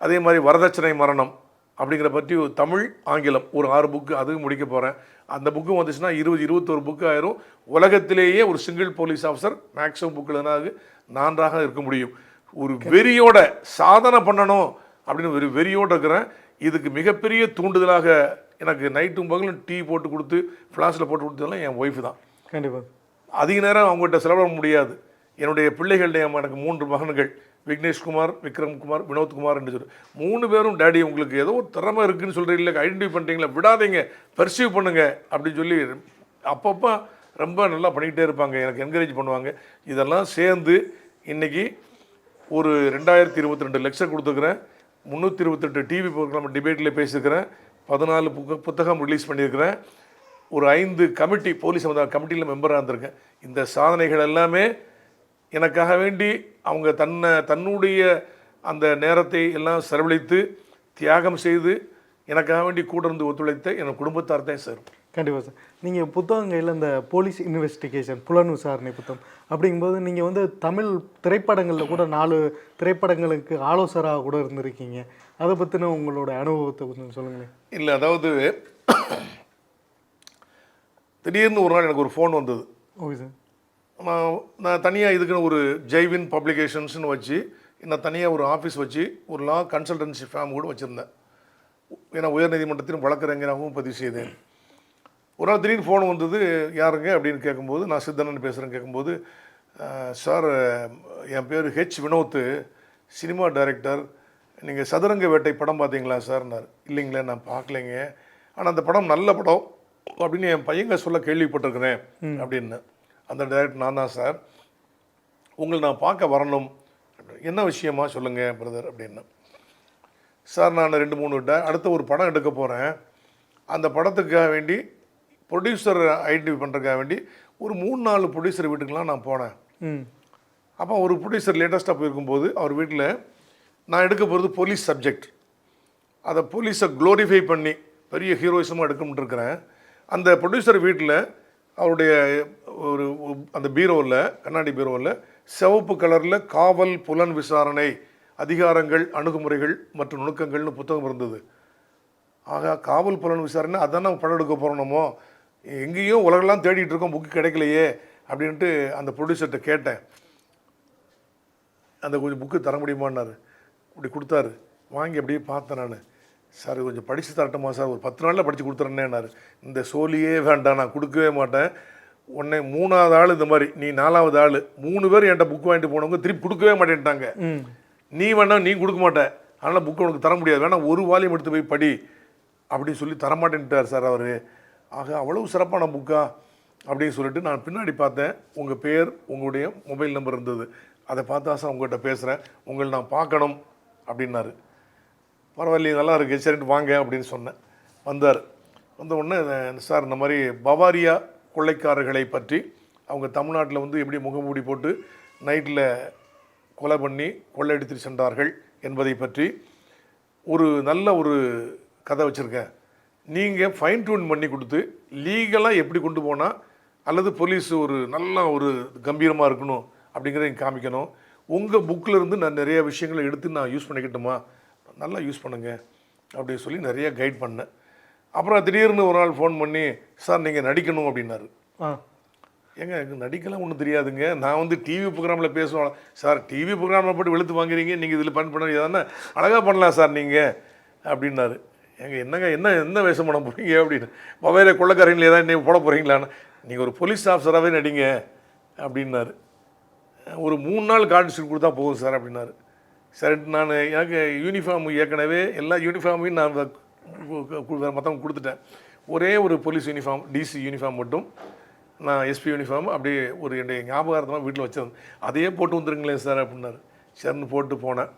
அதே மாதிரி வரதட்சணை மரணம் அப்படிங்கிற பற்றி தமிழ் ஆங்கிலம் ஒரு 6 புக்கு அதுவும் முடிக்க போகிறேன். அந்த புக்கு வந்துச்சுன்னா 20-21 புக்கு ஆயிரும். உலகத்திலேயே ஒரு single police officer maximum book எழுதினாக நான்காக இருக்க முடியும். ஒரு வெறியோட சாதனை பண்ணணும் அப்படின்னு ஒரு வெறியோடு இருக்கிறேன். இதுக்கு மிகப்பெரிய தூண்டுதலாக எனக்கு நைட்டும் பகலும் டீ போட்டு கொடுத்து ஃப்ளாஷில் போட்டு கொடுத்ததெல்லாம் என் ஒய்ஃபு தான். கண்டிப்பாக அதிக நேரம் அவங்ககிட்ட செலவிட முடியாது. என்னுடைய பிள்ளைகளுடைய எனக்கு 3 மகன்கள், விக்னேஷ்குமார், விக்ரம்குமார், வினோத்குமார் என்று சொல்லி 3 பேரும் டேடி உங்களுக்கு ஏதோ ஒரு திறமை இருக்குதுன்னு சொல்கிறீங்களே, ஐடென்டிஃபை பண்ணுறீங்களா, விடாதீங்க, பர்சீவ் பண்ணுங்க அப்படின்னு சொல்லி அப்பப்போ ரொம்ப நல்லா பண்ணிக்கிட்டே இருப்பாங்க, எனக்கு என்கரேஜ் பண்ணுவாங்க. இதெல்லாம் சேர்ந்து இன்றைக்கி ஒரு 2022 லெக்சர் கொடுத்துருக்குறேன், 328 டிவி ப்ரோக்ராம் டிபேட்டில் பேசியிருக்கிறேன், 14 புத்தகம் ரிலீஸ் பண்ணியிருக்கிறேன், ஒரு 5 கமிட்டி போலீஸ் சமுதாய கமிட்டியில் மெம்பராக இருந்திருக்கேன். இந்த சாதனைகள் எல்லாமே எனக்காக வேண்டி அவங்க தன்னுடைய அந்த நேரத்தை எல்லாம் செலவழித்து தியாகம் செய்து எனக்காக வேண்டி கூட இருந்து ஒத்துழைத்த என் குடும்பத்தார் தான் சார். கண்டிப்பாக சார். நீங்கள் புத்தகங்களில் இந்த போலீஸ் இன்வெஸ்டிகேஷன், புலன் விசாரணை புத்தகம் அப்படிங்கும்போது நீங்கள் வந்து தமிழ் திரைப்படங்களில் கூட 4 திரைப்படங்களுக்கு ஆலோசகராக கூட இருந்திருக்கீங்க. அதை பற்றின உங்களோட அனுபவத்தை கொஞ்சம் சொல்லுங்களேன். இல்லை, அதாவது திடீர்னு ஒரு நாள் எனக்கு ஒரு ஃபோன் வந்தது. Okay sir. நான் தனியாக இதுக்குன்னு ஒரு ஜெய்வின் பப்ளிகேஷன்ஸ்னு வச்சு நான் தனியாக ஒரு ஆஃபீஸ் வச்சு ஒரு லா கன்சல்டன்சி ஃபேம் கூட வச்சுருந்தேன். ஏன்னா உயர்நீதிமன்றத்தின் வழக்கறிஞராகவும் பதிவு செய்தேன். ஒரு நாள் திடீர்னு ஃபோன் வந்தது. யாருங்க அப்படின்னு கேட்கும்போது, நான் சித்தண்ணன் பேசுகிறேன்னு கேட்கும்போது, சார் என் பேர் ஹெச் வினோத், சினிமா டைரக்டர், நீங்கள் சதுரங்க வேட்டை படம் பார்த்தீங்களா சார்னார். இல்லைங்களே, நான் பார்க்கலைங்க, ஆனால் அந்த படம் நல்ல படம் அப்படின்னு என் பையங்க சொல்ல கேள்விப்பட்டிருக்கிறேன் அப்படின்னு. அந்த டைரக்டர் நான் தான் சார், உங்களை நான் பார்க்க வரணும். என்ன விஷயமா சொல்லுங்கள் பிரதர் அப்படின்னு. சார் நான் 2-3 அடுத்த ஒரு படம் எடுக்க போகிறேன், அந்த படத்துக்காக வேண்டி ப்ரொடியூசர் ஐடென்டிஃபை பண்ணுறதுக்காக வேண்டி ஒரு 3-4 ப்ரொடியூசர் வீட்டுக்கெலாம் நான் போனேன். அப்போ ஒரு ப்ரொடியூசர் லேட்டஸ்ட்டாக போயிருக்கும்போது அவர் வீட்டில் நான் எடுக்க போகிறது போலீஸ் சப்ஜெக்ட், அதை போலீஸை க்ளோரிஃபை பண்ணி பெரிய ஹீரோயிசமாக எடுக்கணும்னு இருக்கிறேன். அந்த ப்ரொடியூசர் வீட்டில் அவருடைய ஒரு அந்த பீரோவில், கண்ணாடி பீரோவில் சிவப்பு கலரில் காவல் புலன் விசாரணை அதிகாரங்கள் அணுகுமுறைகள் மற்றும் நுணுக்கங்கள்னு புத்தகம் இருந்தது. ஆக காவல் புலன் விசாரணை அதானே படம் எடுக்க போகிறோமோ, எங்கேயும் உலகெல்லாம் தேடிட்டு இருக்கோம், புக்கு கிடைக்கலையே அப்படின்ட்டு அந்த ப்ரொடியூசர்கிட்ட கேட்டேன். அந்த கொஞ்சம் புக்கு தர முடியுமான்னாரு. அப்படி கொடுத்தாரு. வாங்கி அப்படியே பார்த்தேன் நான். சார் கொஞ்சம் படித்து தரட்டுமா சார், ஒரு 10 நாளில் படித்து கொடுத்துட்றேன்னாரு. இந்த சோழியே வேண்டாம், நான் கொடுக்கவே மாட்டேன், உடனே 3வது ஆள் இந்த மாதிரி, நீ 4வது ஆள், 3 பேர் என்கிட்ட புக் வாங்கிட்டு போனவங்க திருப்பி கொடுக்கவே மாட்டேன்ட்டாங்க. நீ வேணா நீ கொடுக்க மாட்டேன், அதனால் புக்கு உனக்கு தர முடியாது, வேணா ஒரு வால்யூம் எடுத்து போய் படி அப்படின்னு சொல்லி தரமாட்டேன்ட்டார் சார் அவர். ஆக அவ்வளவு சிறப்பான புக்கா அப்படின்னு சொல்லிட்டு நான் பின்னாடி பார்த்தேன், உங்கள் பேர் உங்களுடைய மொபைல் நம்பர் இருந்தது. அதை பார்த்தா சார் உங்கள்கிட்ட பேசுகிறேன், உங்களை நான் பார்க்கணும் அப்படின்னாரு. பரவாயில்லையே, நல்லா இருக்கு, சரிட்டு வாங்க அப்படின்னு சொன்னேன். வந்தார். வந்த உடனே சார் இந்த மாதிரி பவாரியா கொள்ளைக்காரர்களை பற்றி, அவங்க தமிழ்நாட்டில் வந்து எப்படி முகமூடி போட்டு நைட்டில் கொலை பண்ணி கொள்ளையடித்து சென்றார்கள் என்பதை பற்றி ஒரு நல்ல ஒரு கதை வச்சுருக்கேன். நீங்கள் ஃபைன் டியூன் பண்ணி கொடுத்து லீகலாக எப்படி கொண்டு போனால், அல்லது போலீஸ் ஒரு நல்ல ஒரு கம்பீரமாக இருக்கணும் அப்படிங்கிறத நீங்கள் காமிக்கணும். உங்கள் புக்கில் இருந்து நான் நிறைய விஷயங்களை எடுத்து நான் யூஸ் பண்ணிக்கிட்டோமா, நல்லா யூஸ் பண்ணுங்க அப்படின்னு சொல்லி நிறைய கைட் பண்ணேன். அப்புறம் திடீர்னு ஒரு நாள் ஃபோன் பண்ணி, சார் நீங்கள் நடிக்கணும் அப்படின்னாரு. ஏங்க எனக்கு நடிக்கலாம் ஒன்றும் தெரியாதுங்க, நான் வந்து டிவி ப்ரோக்ராமில் பேசுவோம். சார் டிவி ப்ரோக்ராமில் போட்டு வெளுத்து வாங்குறீங்க, நீங்கள் இதில் பண்ண எதானே அழகாக பண்ணலாம் சார் நீங்கள் அப்படின்னாரு. ஏங்க என்னங்க என்ன வேஷம் பண்ண போகிறீங்க அப்படின்னு, பவேர கொள்ளைக்காரங்களே தான் நீங்கள் போட போகிறீங்களான்னு, நீங்கள் ஒரு போலீஸ் ஆஃபீஸராகவே நடிங்க அப்படின்னாரு. ஒரு 3 நாள் கார்டு ஷீட் கொடுத்தா போதும் சார் அப்படின்னாரு. சரிட்டு நான் எனக்கு யூனிஃபார்ம் ஏற்கனவே எல்லா யூனிஃபார்மையும் நான் மற்றவங்க கொடுத்துட்டேன். ஒரே ஒரு போலீஸ் யூனிஃபார்ம், டிசி யூனிஃபார்ம் மட்டும் நான் எஸ்பி யூனிஃபார்ம் அப்படியே ஒரு என்னுடைய ஞாபகார்த்தமாக வீட்டில் வச்சிருந்தேன். அதையே போட்டு வந்துருங்களேன் சார் அப்படின்னாரு. சரின்னு போட்டு போனேன்.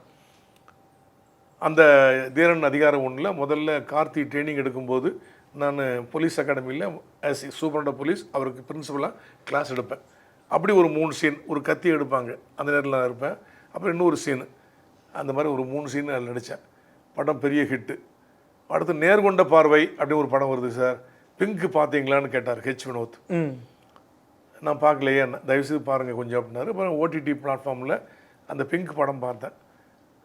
அந்த தீரன் அதிகாரம் ஒன்றில் முதல்ல கார்த்தி ட்ரைனிங் எடுக்கும்போது நான் போலீஸ் அகாடமியில் ஆஸ் சூப்பரண்ட் ஆஃப் போலீஸ் அவருக்கு பிரின்சிபலாக கிளாஸ் எடுப்பேன். அப்படி ஒரு 3 சீன், ஒரு கத்தி எடுப்பாங்க, அந்த நேரத்தில் நான் இருப்பேன். அப்புறம் இன்னொரு சீனு, அந்த மாதிரி ஒரு 3 சீன் அதில் நடித்தேன். படம் பெரிய ஹிட்டு. அடுத்து நேர்கொண்ட பார்வை அப்படின்னு ஒரு படம் வருது சார், பிங்க் பார்த்தீங்களான்னு கேட்டார் ஹெச் வினோத். நான் பார்க்கலையே, தயவுசெய்து பாருங்கள் கொஞ்சம் அப்படின்னாரு. அப்புறம் ஓடிடி பிளாட்ஃபார்மில் அந்த பிங்க் படம் பார்த்தேன்.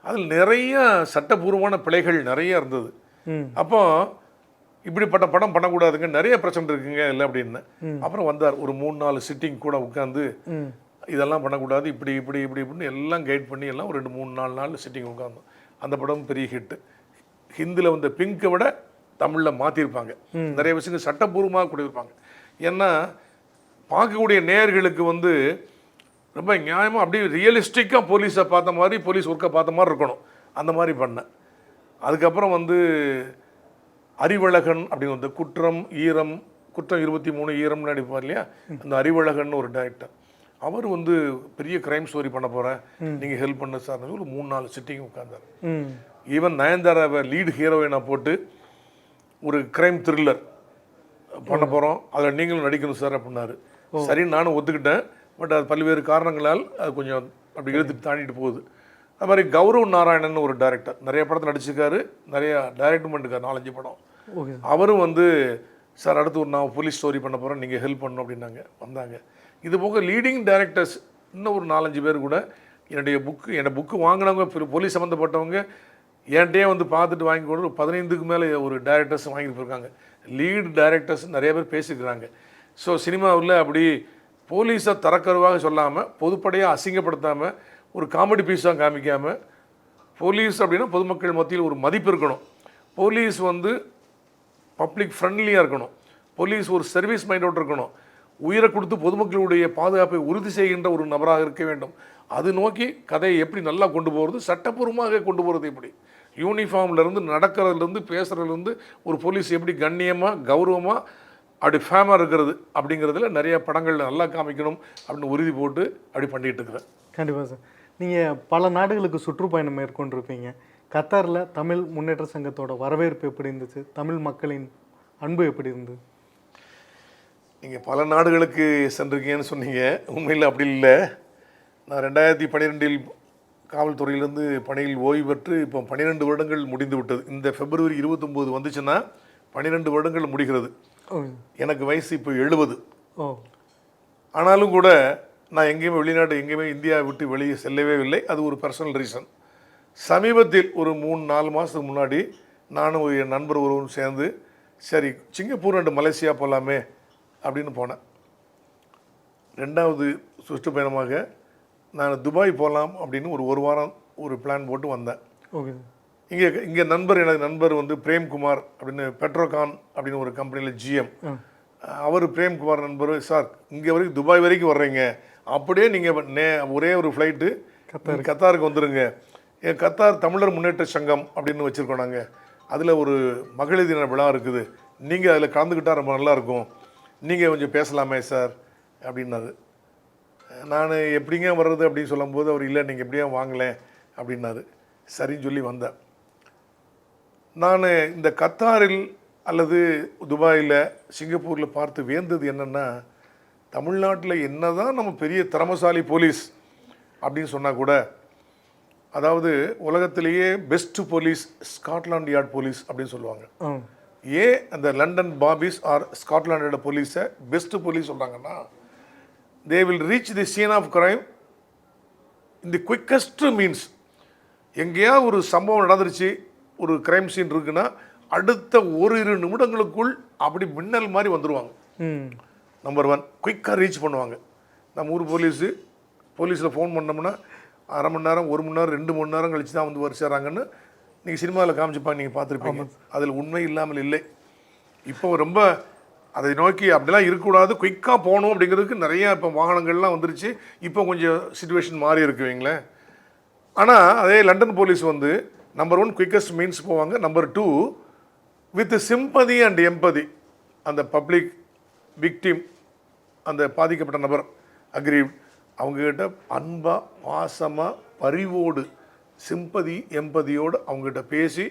அதில் நிறைய சட்டபூர்வமான பிழைகள் நிறைய இருந்தது. அப்போ இப்படிப்பட்ட படம் பண்ணக்கூடாதுங்க, நிறைய பிரச்சனை இருக்குங்க இல்லை அப்படின்னு. அப்புறம் வந்தார், ஒரு 3-4 சிட்டிங் கூட உட்காந்து இதெல்லாம் பண்ணக்கூடாது, இப்படி இப்படி இப்படி இப்படின்னு எல்லாம் கைட் பண்ணி எல்லாம் ஒரு 2-3-4 நாள் சிட்டிங் உட்காந்தோம். அந்த படம் பெரிய ஹிட்டு. ஹிந்தியில் வந்த பிங்கை விட தமிழில் மாற்றிருப்பாங்க, நிறைய விஷயங்கள் சட்டபூர்வமாக கொடுத்துருப்பாங்க. ஏன்னா பார்க்கக்கூடிய நேயர்களுக்கு வந்து ரொம்ப நியாயமாக அப்படியே ரியலிஸ்டிக்காக போலீஸை பார்த்த மாதிரி, போலீஸ் ஒர்க்கை பார்த்த மாதிரி இருக்கணும், அந்த மாதிரி பண்ணேன். அதுக்கப்புறம் வந்து அறிவழகன் அப்படின்னு வந்து குற்றம் 23 ஈரம் நடிப்பார் இல்லையா, அந்த அறிவழகன் ஒரு டைரக்டர். அவர் வந்து பெரிய கிரைம் ஸ்டோரி பண்ண போகிறேன், நீங்கள் ஹெல்ப் பண்ண சார், ஒரு 3-4 சிட்டிங் உட்காந்தார். ஈவன் நயன்தாராவை லீடு ஹீரோயினாக போட்டு ஒரு கிரைம் த்ரில்லர் பண்ண போகிறோம், அதில் நீங்களும் நடிக்கணும் சார் அப்படின்னாரு. சரின்னு நானும் ஒத்துக்கிட்டேன். பட் அது பல்வேறு காரணங்களால் அது கொஞ்சம் அப்படி இழுத்துட்டு தாண்டிட்டு போகுது. அது மாதிரி கௌரவ் நாராயணன் ஒரு டைரக்டர், நிறைய படத்தில் நடிச்சிருக்காரு, நிறைய டைரக்டும் பண்ணிருக்காரு, 4-5 படம். அவரும் வந்து சார் அடுத்து ஒரு நான் போலீஸ் ஸ்டோரி பண்ண போகிறேன், நீங்கள் ஹெல்ப் பண்ணணும் அப்படின்னாங்க. வந்தாங்க. இது போக லீடிங் டைரக்டர்ஸ் இன்னும் ஒரு 4-5 பேர் கூட என்னுடைய புக்கு வாங்கினவங்க, போலீஸ் சம்மந்தப்பட்டவங்க என்கிட்டயே வந்து பார்த்துட்டு வாங்கி கொண்டு ஒரு 15க்கு மேலே ஒரு டைரக்டர்ஸ் வாங்கிட்டு போயிருக்காங்க. லீட் டைரக்டர்ஸ் நிறைய பேர் பேசிக்கிறாங்க. ஸோ சினிமாவில் அப்படி போலீஸை தரக்கருவாக சொல்லாமல், பொதுப்படையாக அசிங்கப்படுத்தாமல், ஒரு காமெடி பீஸாக காமிக்காமல், போலீஸ் அப்படின்னா பொதுமக்கள் மத்தியில் ஒரு மதிப்பு இருக்கணும், போலீஸ் வந்து பப்ளிக் ஃப்ரெண்ட்லியாக இருக்கணும், போலீஸ் ஒரு சர்வீஸ் மைண்டோடு இருக்கணும், உயிரை கொடுத்து பொதுமக்களுடைய பாதுகாப்பை உறுதி செய்கின்ற ஒரு நபராக இருக்க வேண்டும். அது நோக்கி கதையை எப்படி நல்லா கொண்டு போகிறது, சட்டப்பூர்வமாக கொண்டு போகிறது எப்படி, யூனிஃபார்ம்லேருந்து நடக்கிறதுலேருந்து பேசுகிறதுலேருந்து ஒரு போலீஸ் எப்படி கண்ணியமாக கௌரவமாக அப்படி ஃபேமாக இருக்கிறது அப்படிங்கிறதுல நிறைய படங்கள் நல்லா காமிக்கணும் அப்படின்னு உறுதி போட்டு அப்படி பண்ணிகிட்டு இருக்கிறேன். கண்டிப்பாக சார். நீங்கள் பல நாடுகளுக்கு சுற்றுப்பயணம் மேற்கொண்டிருப்பீங்க. கத்தாரில் தமிழ் முன்னேற்ற சங்கத்தோட வரவேற்பு எப்படி இருந்துச்சு, தமிழ் மக்களின் அன்பு எப்படி இருந்தது? நீங்கள் பல நாடுகளுக்கு சென்றிருக்கீங்கன்னு சொன்னீங்க, உண்மையில் அப்படி இல்லை. நான் 2012 காவல்துறையிலேருந்து பணியில் ஓய்வு பெற்று இப்போ 12 வருடங்கள் முடிந்து விட்டது. இந்த February 29 வந்துச்சுன்னா 12 வருடங்கள் முடிகிறது. எனக்கு வயசு இப்போ 70. ஆனாலும் கூட நான் எங்கேயுமே வெளிநாடு, எங்கேயுமே இந்தியாவை விட்டு வெளியே செல்லவே இல்லை. அது ஒரு பர்சனல் ரீசன். சமீபத்தில் ஒரு 3-4 மாதத்துக்கு முன்னாடி நானும் என் நண்பர் ஒருவரும் சேர்ந்து சரி சிங்கப்பூர் அண்டு மலேசியா போகலாமே அப்படின்னு போனேன். 2வது சுற்றுப்பயணமாக நான் துபாய் போகலாம் அப்படின்னு ஒரு வாரம் ஒரு பிளான் போட்டு வந்தேன். இங்கே எனது நண்பர் வந்து பிரேம்குமார் அப்படின்னு பெட்ரோகான் அப்படின்னு ஒரு கம்பெனியில் GM, அவர் பிரேம்குமார் நண்பர், சார் இங்கே வரைக்கும் துபாய் வரைக்கும் வர்றீங்க, அப்படியே நீங்கள் ஒரே ஒரு ஃப்ளைட்டு கத்தாருக்கு வந்துடுங்க. கத்தார் தமிழர் முன்னேற்ற சங்கம் அப்படின்னு வச்சுருக்கோம் நாங்கள், அதில் ஒரு மகளிர் தின விழா இருக்குது, நீங்கள் அதில் கலந்துக்கிட்டால் ரொம்ப நல்லாயிருக்கும், நீங்கள் கொஞ்சம் பேசலாமே சார் அப்படின்னாரு. நான் எப்படிங்க வர்றது அப்படின்னு சொல்லும்போது அவர் இல்லை நீங்கள் எப்படியா வாங்கலேன் அப்படின்னாரு. சரின்னு சொல்லி வந்தேன். நான் இந்த கத்தாரில் அல்லது துபாயில் சிங்கப்பூரில் பார்த்து வியந்தது என்னென்னா, தமிழ்நாட்டில் என்ன தான் நம்ம பெரிய திறமசாலி போலீஸ் அப்படின்னு சொன்னால் கூட, அதாவது உலகத்திலேயே best police Scotland yard police அப்படின்னு சொல்லுவாங்க. ஏன் அந்த லண்டன் பாபிஸ் ஆர் ஸ்காட்லாண்டோட போலீஸை பெஸ்ட்டு போலீஸ் சொல்கிறாங்கன்னா, they will reach the scene of crime in the quickest means. எங்கேயாவது ஒரு சம்பவம் நடந்துருச்சு, ஒரு கிரைம் சீன் இருக்குன்னா அடுத்த ஒரு 2 நிமிடங்களுக்குள் அப்படி மின்னல் மாதிரி வந்துடுவாங்க. நம்பர் 1 குயிக்காக ரீச் பண்ணுவாங்க. நம்ம ஊர் போலீஸில் ஃபோன் பண்ணோம்னா அரை மணி நேரம், 1 மணி நேரம், 2 மணி நேரம் கழிச்சு தான் வந்து வரிசைறாங்கன்னு நீங்கள் சினிமாவில் காமிச்சுப்பாங்க, நீங்கள் பார்த்துருப்பீங்க. அதில் உண்மை இல்லாமல் இல்லை. இப்போ ரொம்ப அதை நோக்கி அப்படிலாம் இருக்கக்கூடாது, குயிக்காக போகணும் அப்படிங்கிறதுக்கு நிறையா இப்போ வாகனங்கள்லாம் வந்துருச்சு. இப்போ கொஞ்சம் சுச்சுவேஷன் மாறி இருக்குவீங்களேன். ஆனால் அதே லண்டன் போலீஸ் வந்து நம்பர் 1 குயிக்கஸ்ட் மீன்ஸ் போவாங்க. Number 2 with sympathy and empathy. அந்த பப்ளிக் விக்டிம், அந்த பாதிக்கப்பட்ட நபர் அக்ரீவ், அவங்கக்கிட்ட அன்பாக பாசமாக பரிவோடு சிம்பதி எம்பதியோடு அவங்ககிட்ட பேசி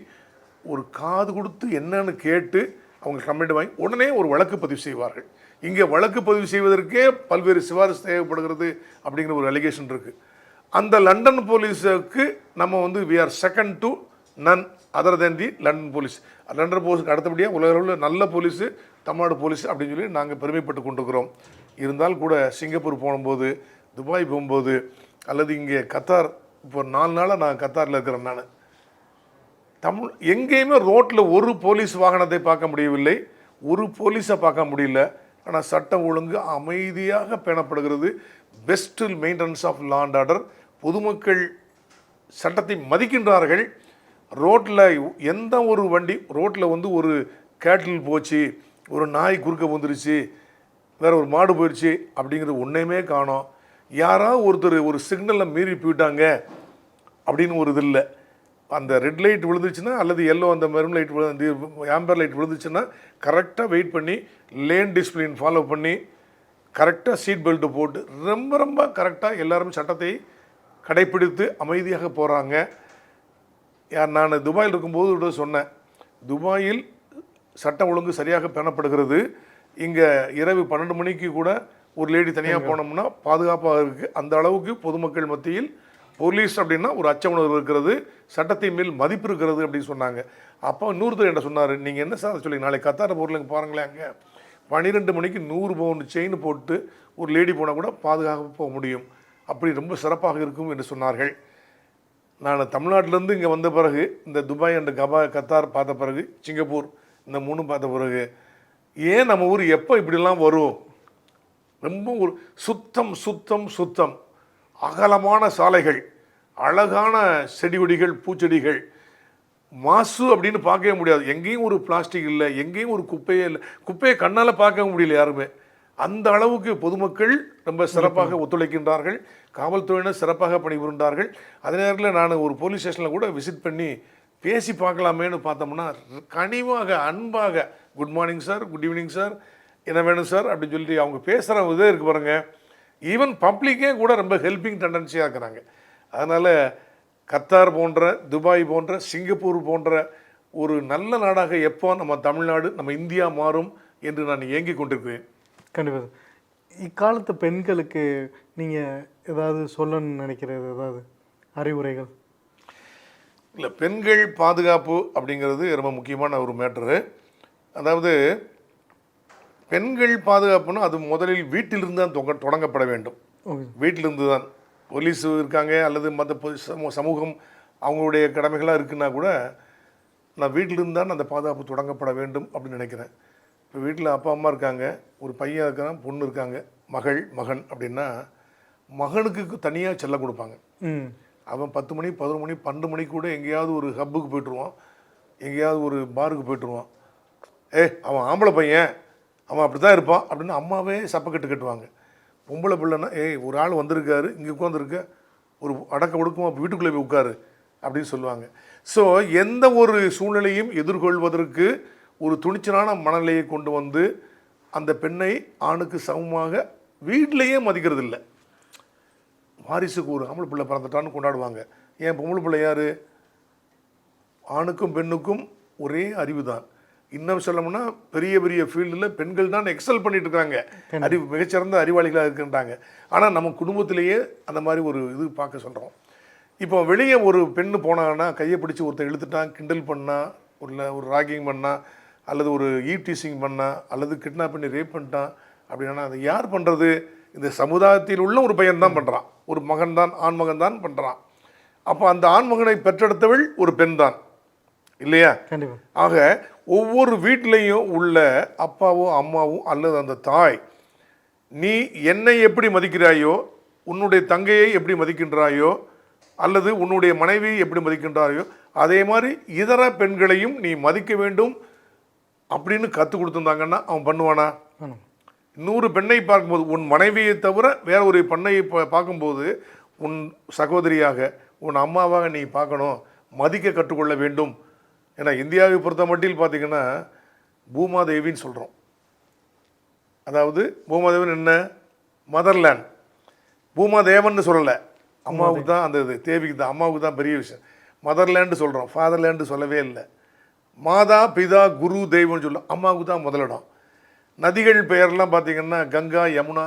ஒரு காது கொடுத்து என்னன்னு கேட்டு அவங்க கமெண்ட் வாங்கி உடனே ஒரு வழக்கு பதிவு செய்வார்கள். இங்கே வழக்கு பதிவு செய்வதற்கே பல்வேறு சிபாரிசு தேவைப்படுகிறது அப்படிங்கிற ஒரு அலிகேஷன் இருக்குது. அந்த லண்டன் போலீஸுக்கு நம்ம வந்து we are second to none other than the London police. London போலீஸுக்கு அடுத்தபடியாக உலக அளவில் நல்ல போலீஸு தமிழ்நாடு போலீஸ் அப்படின்னு சொல்லி நாங்கள் பெருமைப்பட்டு கொண்டிருக்கிறோம். இருந்தாலும் கூட சிங்கப்பூர் போகும்போது, துபாய் போகும்போது, அல்லது இங்கே கத்தார், இப்போ 4 நாளாக நான் கத்தாரில் இருக்கிறேன். நான் எங்கேயுமே ரோட்டில் ஒரு போலீஸ் வாகனத்தை பார்க்க முடியவில்லை, ஒரு போலீஸை பார்க்க முடியல. ஆனால் சட்டம் ஒழுங்கு அமைதியாக பேணப்படுகிறது. Best maintenance of law and order. பொதுமக்கள் சட்டத்தை மதிக்கின்றார்கள். ரோட்டில் எந்த ஒரு வண்டி ரோட்டில் வந்து ஒரு கேட்டில் போச்சு, ஒரு நாய் குறுக்க வந்துருச்சு, வேறு ஒரு மாடு போயிடுச்சு அப்படிங்கிறது ஒன்றையுமே காணோம். யாராவது ஒருத்தர் ஒரு சிக்னலில் மீறி போயிட்டாங்க அப்படின்னு ஒரு இது இல்லை. அந்த ரெட் லைட் விழுந்துச்சுன்னா அல்லது எல்லோ அந்த மெரூன் லைட் அந்த ஆம்பர் லைட் விழுந்துச்சுன்னா கரெக்டாக வெயிட் பண்ணி லேன் டிசிப்ளின் ஃபாலோ பண்ணி கரெக்டாக சீட் பெல்ட்டு போட்டு ரொம்ப ரொம்ப கரெக்டாக எல்லாருமே சட்டத்தை கடைப்பிடித்து அமைதியாக போகிறாங்க. நான் துபாயில் இருக்கும்போது கூட சொன்னேன், துபாயில் சட்டம் ஒழுங்கு சரியாக பேணப்படுகிறது. இங்கே இரவு 12 மணிக்கு கூட ஒரு லேடி தனியாக போனோம்னா பாதுகாப்பாக இருக்குது. அந்த அளவுக்கு பொதுமக்கள் மத்தியில் போலீஸ் அப்படின்னா ஒரு அச்ச உணர்வு இருக்கிறது, சட்டத்தின் மேல் மதிப்பு இருக்கிறது அப்படின்னு சொன்னாங்க. அப்போ இன்னொருத்தர் என்ன சொன்னார், நீங்கள் என்ன சார் சொல்லி நாளைக்கு கத்தார பொருளுங்க பாருங்களேன், அங்கே 12 மணிக்கு 100 பவுன் செயின் போட்டு ஒரு லேடி போனால் கூட பாதுகாப்பாக போக முடியும், அப்படி ரொம்ப சிறப்பாக இருக்கும் என்று சொன்னார்கள். நான் தமிழ்நாட்டிலேருந்து இங்கே வந்த பிறகு இந்த துபாய் அண்ட் கத்தார் பார்த்த பிறகு சிங்கப்பூர் இந்த 3 பார்த்த பிறகு ஏன் நம்ம ஊர் எப்போ இப்படிலாம் வரும், ரொம்ப ஒரு சுத்தம் சுத்தம் சுத்தம், அகலமான சாலைகள், அழகான செடி கொடிகள், பூச்செடிகள், மாசு அப்படின்னு பார்க்கவே முடியாது. எங்கேயும் ஒரு பிளாஸ்டிக் இல்லை, எங்கேயும் ஒரு குப்பையே இல்லை. குப்பையை கண்ணால் பார்க்க முடியல யாருமே. அந்த அளவுக்கு பொதுமக்கள் ரொம்ப சிறப்பாக ஒத்துழைக்கின்றார்கள், காவல்துறையினர் சிறப்பாக பணிபுரிந்தார்கள். அதே நேரத்தில் நான் ஒரு போலீஸ் ஸ்டேஷனில் கூட விசிட் பண்ணி பேசி பார்க்கலாமேன்னு பார்த்தோம்னா கனிவாக அன்பாக good morning sir, good evening sir, என்ன வேணும் சார் அப்படின்னு சொல்லிட்டு அவங்க பேசுகிற இதே இருக்கு பாருங்கள். ஈவன் பப்ளிக்கே கூட ரொம்ப ஹெல்பிங் டெண்டன்சியாக இருக்கிறாங்க. அதனால் கத்தார் போன்ற, துபாய் போன்ற, சிங்கப்பூர் போன்ற ஒரு நல்ல நாடாக எப்போ நம்ம தமிழ்நாடு, நம்ம இந்தியா மாறும் என்று நான் ஏங்கி கொண்டிருக்கிறேன். கண்டிப்பாக. இக்காலத்து பெண்களுக்கு நீங்கள் ஏதாவது சொல்லணும்னு நினைக்கிறது, ஏதாவது அறிவுரைகள்? இல்லை, பெண்கள் பாதுகாப்பு அப்படிங்கிறது ரொம்ப முக்கியமான ஒரு மேட்ரு. அதாவது பெண்கள் பாதுகாப்புன்னா அது முதலில் வீட்டிலிருந்து தான் தொடங்கப்பட வேண்டும். வீட்டிலிருந்து தான். போலீஸ் இருக்காங்க அல்லது மற்ற சமூகம் அவங்களுடைய கடமைகளாக இருக்குன்னா கூட நான் வீட்டிலிருந்து தான் அந்த பாதுகாப்பு தொடங்கப்பட வேண்டும் அப்படின்னு நினைக்கிறேன். இப்போ வீட்டில் அப்பா அம்மா இருக்காங்க, ஒரு பையன் இருக்கான், பொண்ணு இருக்காங்க, மகன் அப்படின்னா மகனுக்கு தனியாக செல்லம் கொடுப்பாங்க. அவன் 10 மணி 11 மணி 12 மணிக்கு கூட எங்கேயாவது ஒரு ஹப்புக்கு போய்ட்டுருவான், எங்கேயாவது ஒரு பாருக்கு போய்ட்டுருவான். அவன் ஆம்பளை பையன், அவன் அப்படி தான் இருப்பான் அப்படின்னு அம்மாவே சப்பக்கட்டு கட்டுவாங்க. பொம்பளை பிள்ளைன்னா ஏய் ஒரு ஆள் வந்திருக்காரு, இங்கே உட்காந்துருக்க, ஒரு அடக்க ஒடுக்கமாக வீட்டுக்குள்ளே போய் உட்காரு அப்படின்னு சொல்லுவாங்க. ஸோ எந்த ஒரு சூழ்நிலையும் எதிர்கொள்வதற்கு ஒரு துணிச்சலான மனநிலையை கொண்டு வந்து அந்த பெண்ணை ஆணுக்கு சமமாக வீட்டிலையே மதிக்கிறது இல்லை. வாரிசுக்கு ஒரு ஆம்பளை பிள்ளை பிறந்துட்டான்னு கொண்டாடுவாங்க. ஏன் பொம்பளை பிள்ளை யார்? ஆணுக்கும் பெண்ணுக்கும் ஒரே அறிவு தான். இன்னும் சொல்லணும்னா பெரிய பெரிய ஃபீல்டில் பெண்கள் தான் எக்ஸல் பண்ணிட்டு இருக்காங்க, மிகச்சிறந்த அறிவாளிகளாக இருக்கின்றாங்க. ஆனால் நம்ம குடும்பத்திலேயே அந்த மாதிரி ஒரு இது பார்க்க சொல்கிறோம். இப்போ வெளியே ஒரு பெண்ணு போனாங்கன்னா கையை பிடிச்சி ஒருத்தர் இழுத்துட்டான், கிண்டல் பண்ணால், ஒரு ராகிங் பண்ணால், அல்லது ஒரு டீசிங் பண்ணால், அல்லது கிட்னாப் பண்ணி ரேப் பண்ணிட்டான் அப்படின்னா அதை யார் பண்ணுறது? இந்த சமுதாயத்தில் உள்ள ஒரு பையன் தான் பண்ணுறான், ஒரு மகன் தான், ஆண்மகன் தான் பண்ணுறான். அப்போ அந்த ஆண்மகனை பெற்றெடுத்தவள் ஒரு பெண் தான் இல்லையா? ஆக ஒவ்வொரு வீட்டிலையும் உள்ள அப்பாவோ அம்மாவோ அல்லது அந்த தாய், நீ என்னை எப்படி மதிக்கிறாயோ, உன்னுடைய தங்கையை எப்படி மதிக்கின்றாயோ, அல்லது உன்னுடைய மனைவியை எப்படி மதிக்கின்றாயோ, அதே மாதிரி இதர பெண்களையும் நீ மதிக்க வேண்டும் அப்படின்னு கற்றுக் கொடுத்துருந்தாங்கன்னா அவன் பண்ணுவானா? 100 பெண்ணை பார்க்கும்போது உன் மனைவியை தவிர வேற ஒரு பெண்ணை பார்க்கும்போது உன் சகோதரியாக, உன் அம்மாவாக நீ பார்க்கணும், மதிக்க கற்றுக்கொள்ள வேண்டும். ஏன்னா இந்தியாவை பொறுத்த மட்டில் பார்த்தீங்கன்னா பூமாதேவின்னு சொல்கிறோம். அதாவது பூமாதேவன் என்ன? மதர்லேண்ட். பூமாதேவன் சொல்லலை, அம்மாவுக்கு தான் அந்த இது, தேவிக்கு தான், அம்மாவுக்கு தான் பெரிய விஷயம். மதர்லேண்டு சொல்கிறோம், ஃபாதர்லேண்டு சொல்லவே இல்லை. மாதா பிதா குரு தெய்வம்னு சொல்ல, அம்மாவுக்கு தான் முதலிடம். நதிகள் பெயர்லாம் பார்த்திங்கன்னா கங்கா, யமுனா,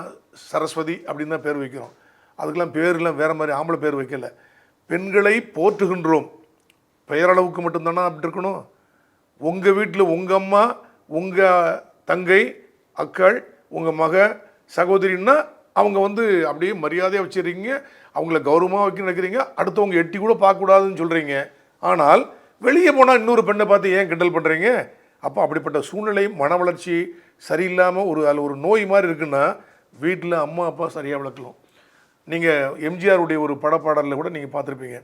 சரஸ்வதி அப்படின்னு தான் பேர் வைக்கிறோம். அதுக்கெல்லாம் பேர்லாம் வேறு மாதிரி ஆம்பளை பேர் வைக்கலை. பெண்களை போற்றுகின்றோம், பெயரளவுக்கு மட்டும்தானே அப்படி இருக்கணும். உங்கள் வீட்டில் உங்கள் அம்மா, உங்கள் தங்கை, அக்கள், உங்கள் மக, சகோதரின்னா அவங்க அப்படியே மரியாதையாக வச்சுருக்கீங்க, அவங்கள கௌரவமாக வைக்க நினைக்கிறீங்க, அடுத்தவங்க எட்டி கூட பார்க்கக்கூடாதுன்னு சொல்கிறீங்க. ஆனால் வெளியே போனால் இன்னொரு பெண்ணை பார்த்து ஏன் கிண்டல் பண்ணுறீங்க? அப்போ அப்படிப்பட்ட சூழ்நிலை, மன வளர்ச்சி சரியில்லாமல் அதில் ஒரு நோய் மாதிரி இருக்குன்னா வீட்டில் அம்மா அப்பா சரியாக வளர்க்கலாம். நீங்கள் எம்ஜிஆருடைய ஒரு படப்பாடலில் கூட நீங்கள் பார்த்துருப்பீங்க,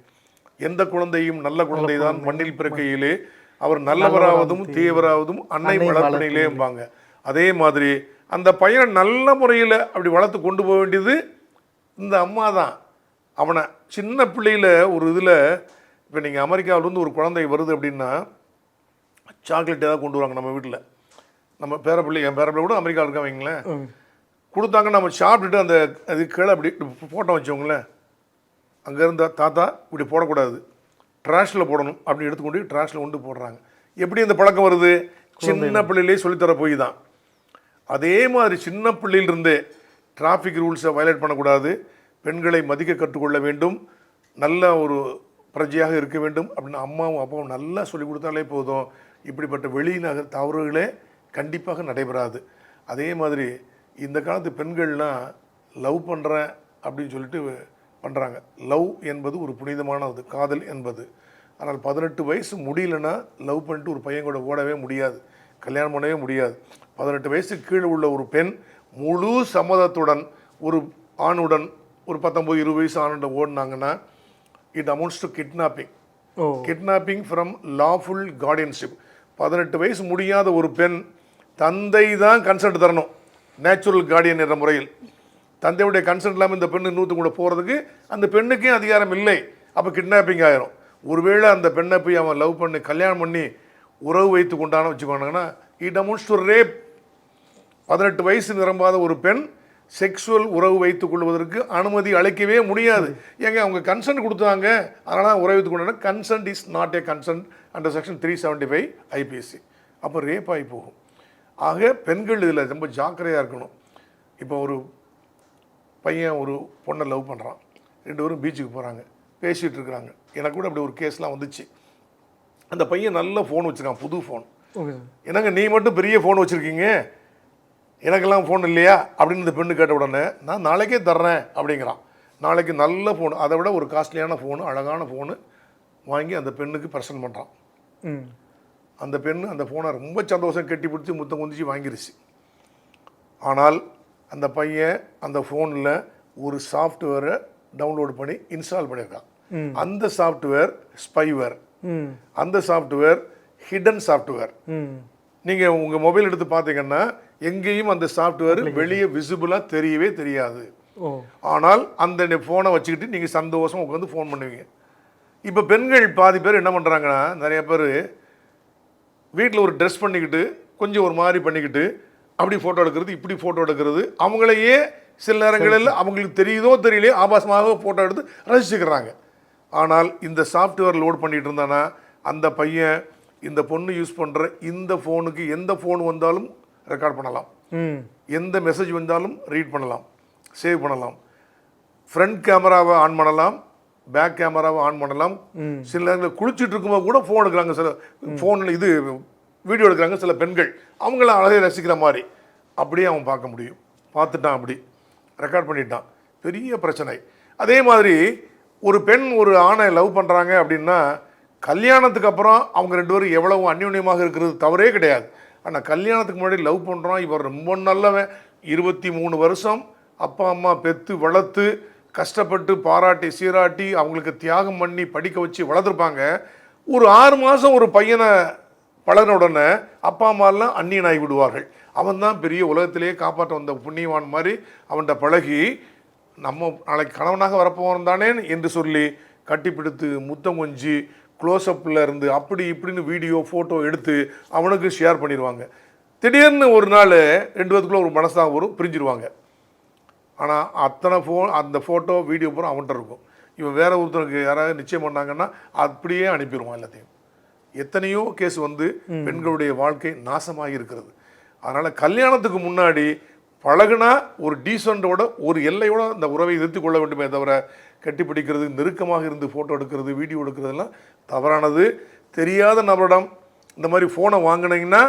எந்த குழந்தையும் நல்ல குழந்தை தான் மண்ணில் பிறக்கையிலே அவர் நல்லவராவதும் தீயவராவதும் அன்னை வளர்ப்பினையிலேம்பாங்க. அதே மாதிரி அந்த பையனை நல்ல முறையில் அப்படி வளர்த்து கொண்டு போக வேண்டியது இந்த அம்மா தான். அவனை சின்ன பிள்ளையில் ஒரு இதில், இப்போ நீங்கள் அமெரிக்காவிலேருந்து ஒரு குழந்தை வருது அப்படின்னா சாக்லேட் ஏதாவது கொண்டு வராங்க நம்ம வீட்டில். நம்ம பேரப்பிள்ளை, என் பேரப்பிள்ளை கூட அமெரிக்காவில் இருக்கா வைங்களேன், கொடுத்தாங்க, நம்ம சாப்பிட்டுட்டு அந்த அது கீழே அப்படி போட்டோம் வச்சவங்களேன், அங்கே இருந்தால் தாத்தா இப்படி போடக்கூடாது, ட்ராஷில் போடணும் அப்படின்னு எடுத்துக்கொண்டு ட்ராஷில் கொண்டு போடுறாங்க. எப்படி இந்த பழக்கம் வருது? சின்ன பிள்ளையிலே சொல்லித்தர போய் தான். அதே மாதிரி சின்ன பிள்ளையிலிருந்தே டிராஃபிக் ரூல்ஸை வயலேட் பண்ணக்கூடாது, பெண்களை மதிக்க கற்றுக்கொள்ள வேண்டும், நல்ல ஒரு பிரஜையாக இருக்க வேண்டும் அப்படின்னு அம்மாவும் அப்பாவும் நல்லா சொல்லி கொடுத்தாலே போதும். இப்படிப்பட்ட வெளிநகர் தவறுகளே கண்டிப்பாக நடைபெறாது. அதே மாதிரி இந்த காலத்து பெண்கள்லாம் லவ் பண்ணுறேன் அப்படின்னு சொல்லிட்டு பண்ணுறாங்க. லவ் என்பது ஒரு புனிதமானது, காதல் என்பது. ஆனால் 18 வயசு முடியலன்னா லவ் பண்ணிட்டு ஒரு பையன் கூட ஓடவே முடியாது, கல்யாணம் பண்ணவே முடியாது. 18 வயசுக்கு கீழே உள்ள ஒரு பெண் முழு சம்மதத்துடன் ஒரு ஆணுடன், ஒரு 19-20 வயசு ஆணுடன் ஓடினாங்கன்னா it amounts to kidnapping. Kidnapping from lawful guardianship. 18 வயசு முடியாத ஒரு பெண், தந்தை தான் கன்சென்ட் தரணும், நேச்சுரல் கார்டியன் என்ற முறையில். தந்தையுடைய கன்சென்ட் இல்லாமல் இந்த பெண்ணு இன்னொருத்த கூட போகிறதுக்கு அந்த பெண்ணுக்கே அதிகாரம் இல்லை. அப்போ கிட்னாப்பிங் ஆயிரும். ஒருவேளை அந்த பெண்ணை போய் அவன் லவ் பண்ணி கல்யாணம் பண்ணி உறவு வைத்து கொண்டான வச்சுக்கோனாங்கன்னா இட் அமௌண்ட்ஸ் டு ரேப். 18 வயசு நிரம்பாத ஒரு பெண் செக்ஸுவல் உறவு வைத்துக் கொள்வதற்கு அனுமதி அளிக்கவே முடியாது. ஏங்க அவங்க கன்சென்ட் கொடுத்தாங்க, அதனால தான் உறவு வைத்துக் கொண்டாங்க. Consent is not a consent under section 375 IPC. அப்போ ரேப் ஆகி போகும். ஆக பெண்கள் இதில் ரொம்ப ஜாக்கிரதையாக இருக்கணும். இப்போ ஒரு பையன் ஒரு பொண்ணை லவ் பண்ணுறான், 2 பேரும் பீச்சுக்கு போகிறாங்க, பேசிகிட்டு இருக்கிறாங்க. எனக்கு கூட அப்படி ஒரு கேஸ்லாம் வந்துச்சு. அந்த பையன் நல்ல ஃபோன் வச்சுருக்கான், புது ஃபோன். என்னங்க நீ மட்டும் பெரிய ஃபோன் வச்சுருக்கீங்க, எனக்கெல்லாம் ஃபோன் இல்லையா அப்படின்னு இந்த பெண்ணு கேட்ட உடனே நான் நாளைக்கே தர்றேன் அப்படிங்கிறான். நாளைக்கு நல்ல ஃபோன், அதை விட ஒரு காஸ்ட்லியான ஃபோனு, அழகான ஃபோனு வாங்கி அந்த பெண்ணுக்கு ப்ரெசன்ட் பண்ணுறான். அந்த பெண்ணு அந்த ஃபோனை ரொம்ப சந்தோஷம் கட்டி பிடிச்சி முத்தம் குந்திச்சு வாங்கிருச்சு. ஆனால் அந்த பையன் அந்த ஃபோனில் ஒரு சாஃப்ட்வேரை டவுன்லோட் பண்ணி இன்ஸ்டால் பண்ணியிருக்கான். அந்த சாஃப்ட்வேர் ஸ்பைவேர், அந்த சாஃப்ட்வேர் ஹிடன் சாஃப்ட்வேர். நீங்கள் உங்கள் மொபைல் எடுத்து பார்த்தீங்கன்னா எங்கேயும் அந்த சாஃப்ட்வேர் வெளியே விசிபிளாக தெரியவே தெரியாது. ஓ. ஆனால் அந்த ஃபோனை வச்சுக்கிட்டு நீங்கள் சந்தோஷமாக உட்காந்து ஃபோன் பண்ணுவீங்க. இப்போ பெண்கள் பாதி பேர் என்ன பண்ணுறாங்கன்னா, நிறைய பேர் வீட்டில் ஒரு ட்ரெஸ் பண்ணிக்கிட்டு கொஞ்சம் ஒரு மாதிரி பண்ணிக்கிட்டு அப்படி ஃபோட்டோ எடுக்கிறது, இப்படி ஃபோட்டோ எடுக்கிறது, அவங்களையே சில நேரங்களில் அவங்களுக்கு தெரியுதோ தெரியலையோ ஆபாசமாக ஃபோட்டோ எடுத்து ரசிச்சுக்கிறாங்க. ஆனால் இந்த சாஃப்ட்வேர் லோட் பண்ணிகிட்டு இருந்தானா அந்த பையன் இந்த பொண்ணு யூஸ் பண்ணுற இந்த ஃபோனுக்கு எந்த ஃபோன் வந்தாலும் ரெக்கார்ட் பண்ணலாம், எந்த மெசேஜ் வந்தாலும் ரீட் பண்ணலாம், சேவ் பண்ணலாம், ஃப்ரண்ட் கேமராவை ஆன் பண்ணலாம், பேக் கேமராவை ஆன் பண்ணலாம். சில நேரங்களில் குளிச்சுட்டு இருக்கும்போது கூட ஃபோன் எடுக்கிறாங்க, சில ஃபோனில் இது வீடியோ எடுக்கிறாங்க சில பெண்கள், அவங்கள அழகை ரசிக்கிற மாதிரி அப்படியே அவன் பார்க்க முடியும். பார்த்துட்டான், அப்படி ரெக்கார்ட் பண்ணிட்டான், பெரிய பிரச்சனை. அதே மாதிரி ஒரு பெண் ஒரு ஆணை லவ் பண்ணுறாங்க அப்படின்னா கல்யாணத்துக்கு அப்புறம் அவங்க ரெண்டு பேரும் எவ்வளவு அந்யோன்யமாக இருக்கிறது தவறே கிடையாது. ஆனால் கல்யாணத்துக்கு முன்னாடி லவ் பண்ணுறோம், இவர் ரொம்ப நல்லவன், 23 வருஷம் அப்பா அம்மா பெற்று வளர்த்து கஷ்டப்பட்டு பாராட்டி சீராட்டி அவங்களுக்கு தியாகம் பண்ணி படிக்க வச்சு வளர்த்துருப்பாங்க. ஒரு 6 மாதம் ஒரு பையனை பழகின உடனே அப்பா அம்மாலாம் அந்நியனாகி விடுவார்கள். அவன் தான் பெரிய உலகத்திலேயே காப்பாற்ற வந்த புண்ணியவான் மாதிரி அவன்கிட்ட பழகி நம்ம நாளைக்கு கணவனாக வரப்போகிறோம் தானே என்று சொல்லி கட்டிப்பிடித்து முத்தம் கொஞ்சி க்ளோஸ்அப்பில் இருந்து அப்படி இப்படின்னு வீடியோ ஃபோட்டோ எடுத்து அவனுக்கு ஷேர் பண்ணிடுவாங்க. திடீர்னு ஒரு நாள் 2 பேத்துக்குள்ளே ஒரு மனசாக வரும், பிரிஞ்சிருவாங்க. ஆனால் அத்தனை அந்த ஃபோட்டோ வீடியோ பூரா அவன்கிட்ட இருக்கும். இவன் வேற ஒருத்தருக்கு யாராவது நிச்சயம் பண்ணாங்கன்னா அப்படியே அனுப்பிடுவான் எல்லாத்தையும். எத்தனையோ கேஸ் வந்து பெண்களுடைய வாழ்க்கை நாசமாக இருக்கிறது. அதனால் கல்யாணத்துக்கு முன்னாடி பழகுனா ஒரு டீசெண்டோட ஒரு எல்லையோட அந்த உறவை எதிர்த்து கொள்ள வேண்டுமே தவிர கட்டிப்பிடிக்கிறது, நெருக்கமாக இருந்து ஃபோட்டோ எடுக்கிறது, வீடியோ எடுக்கிறதுலாம் தவறானது. தெரியாத நபரிடம் இந்த மாதிரி ஃபோனை வாங்கினீங்கன்னா,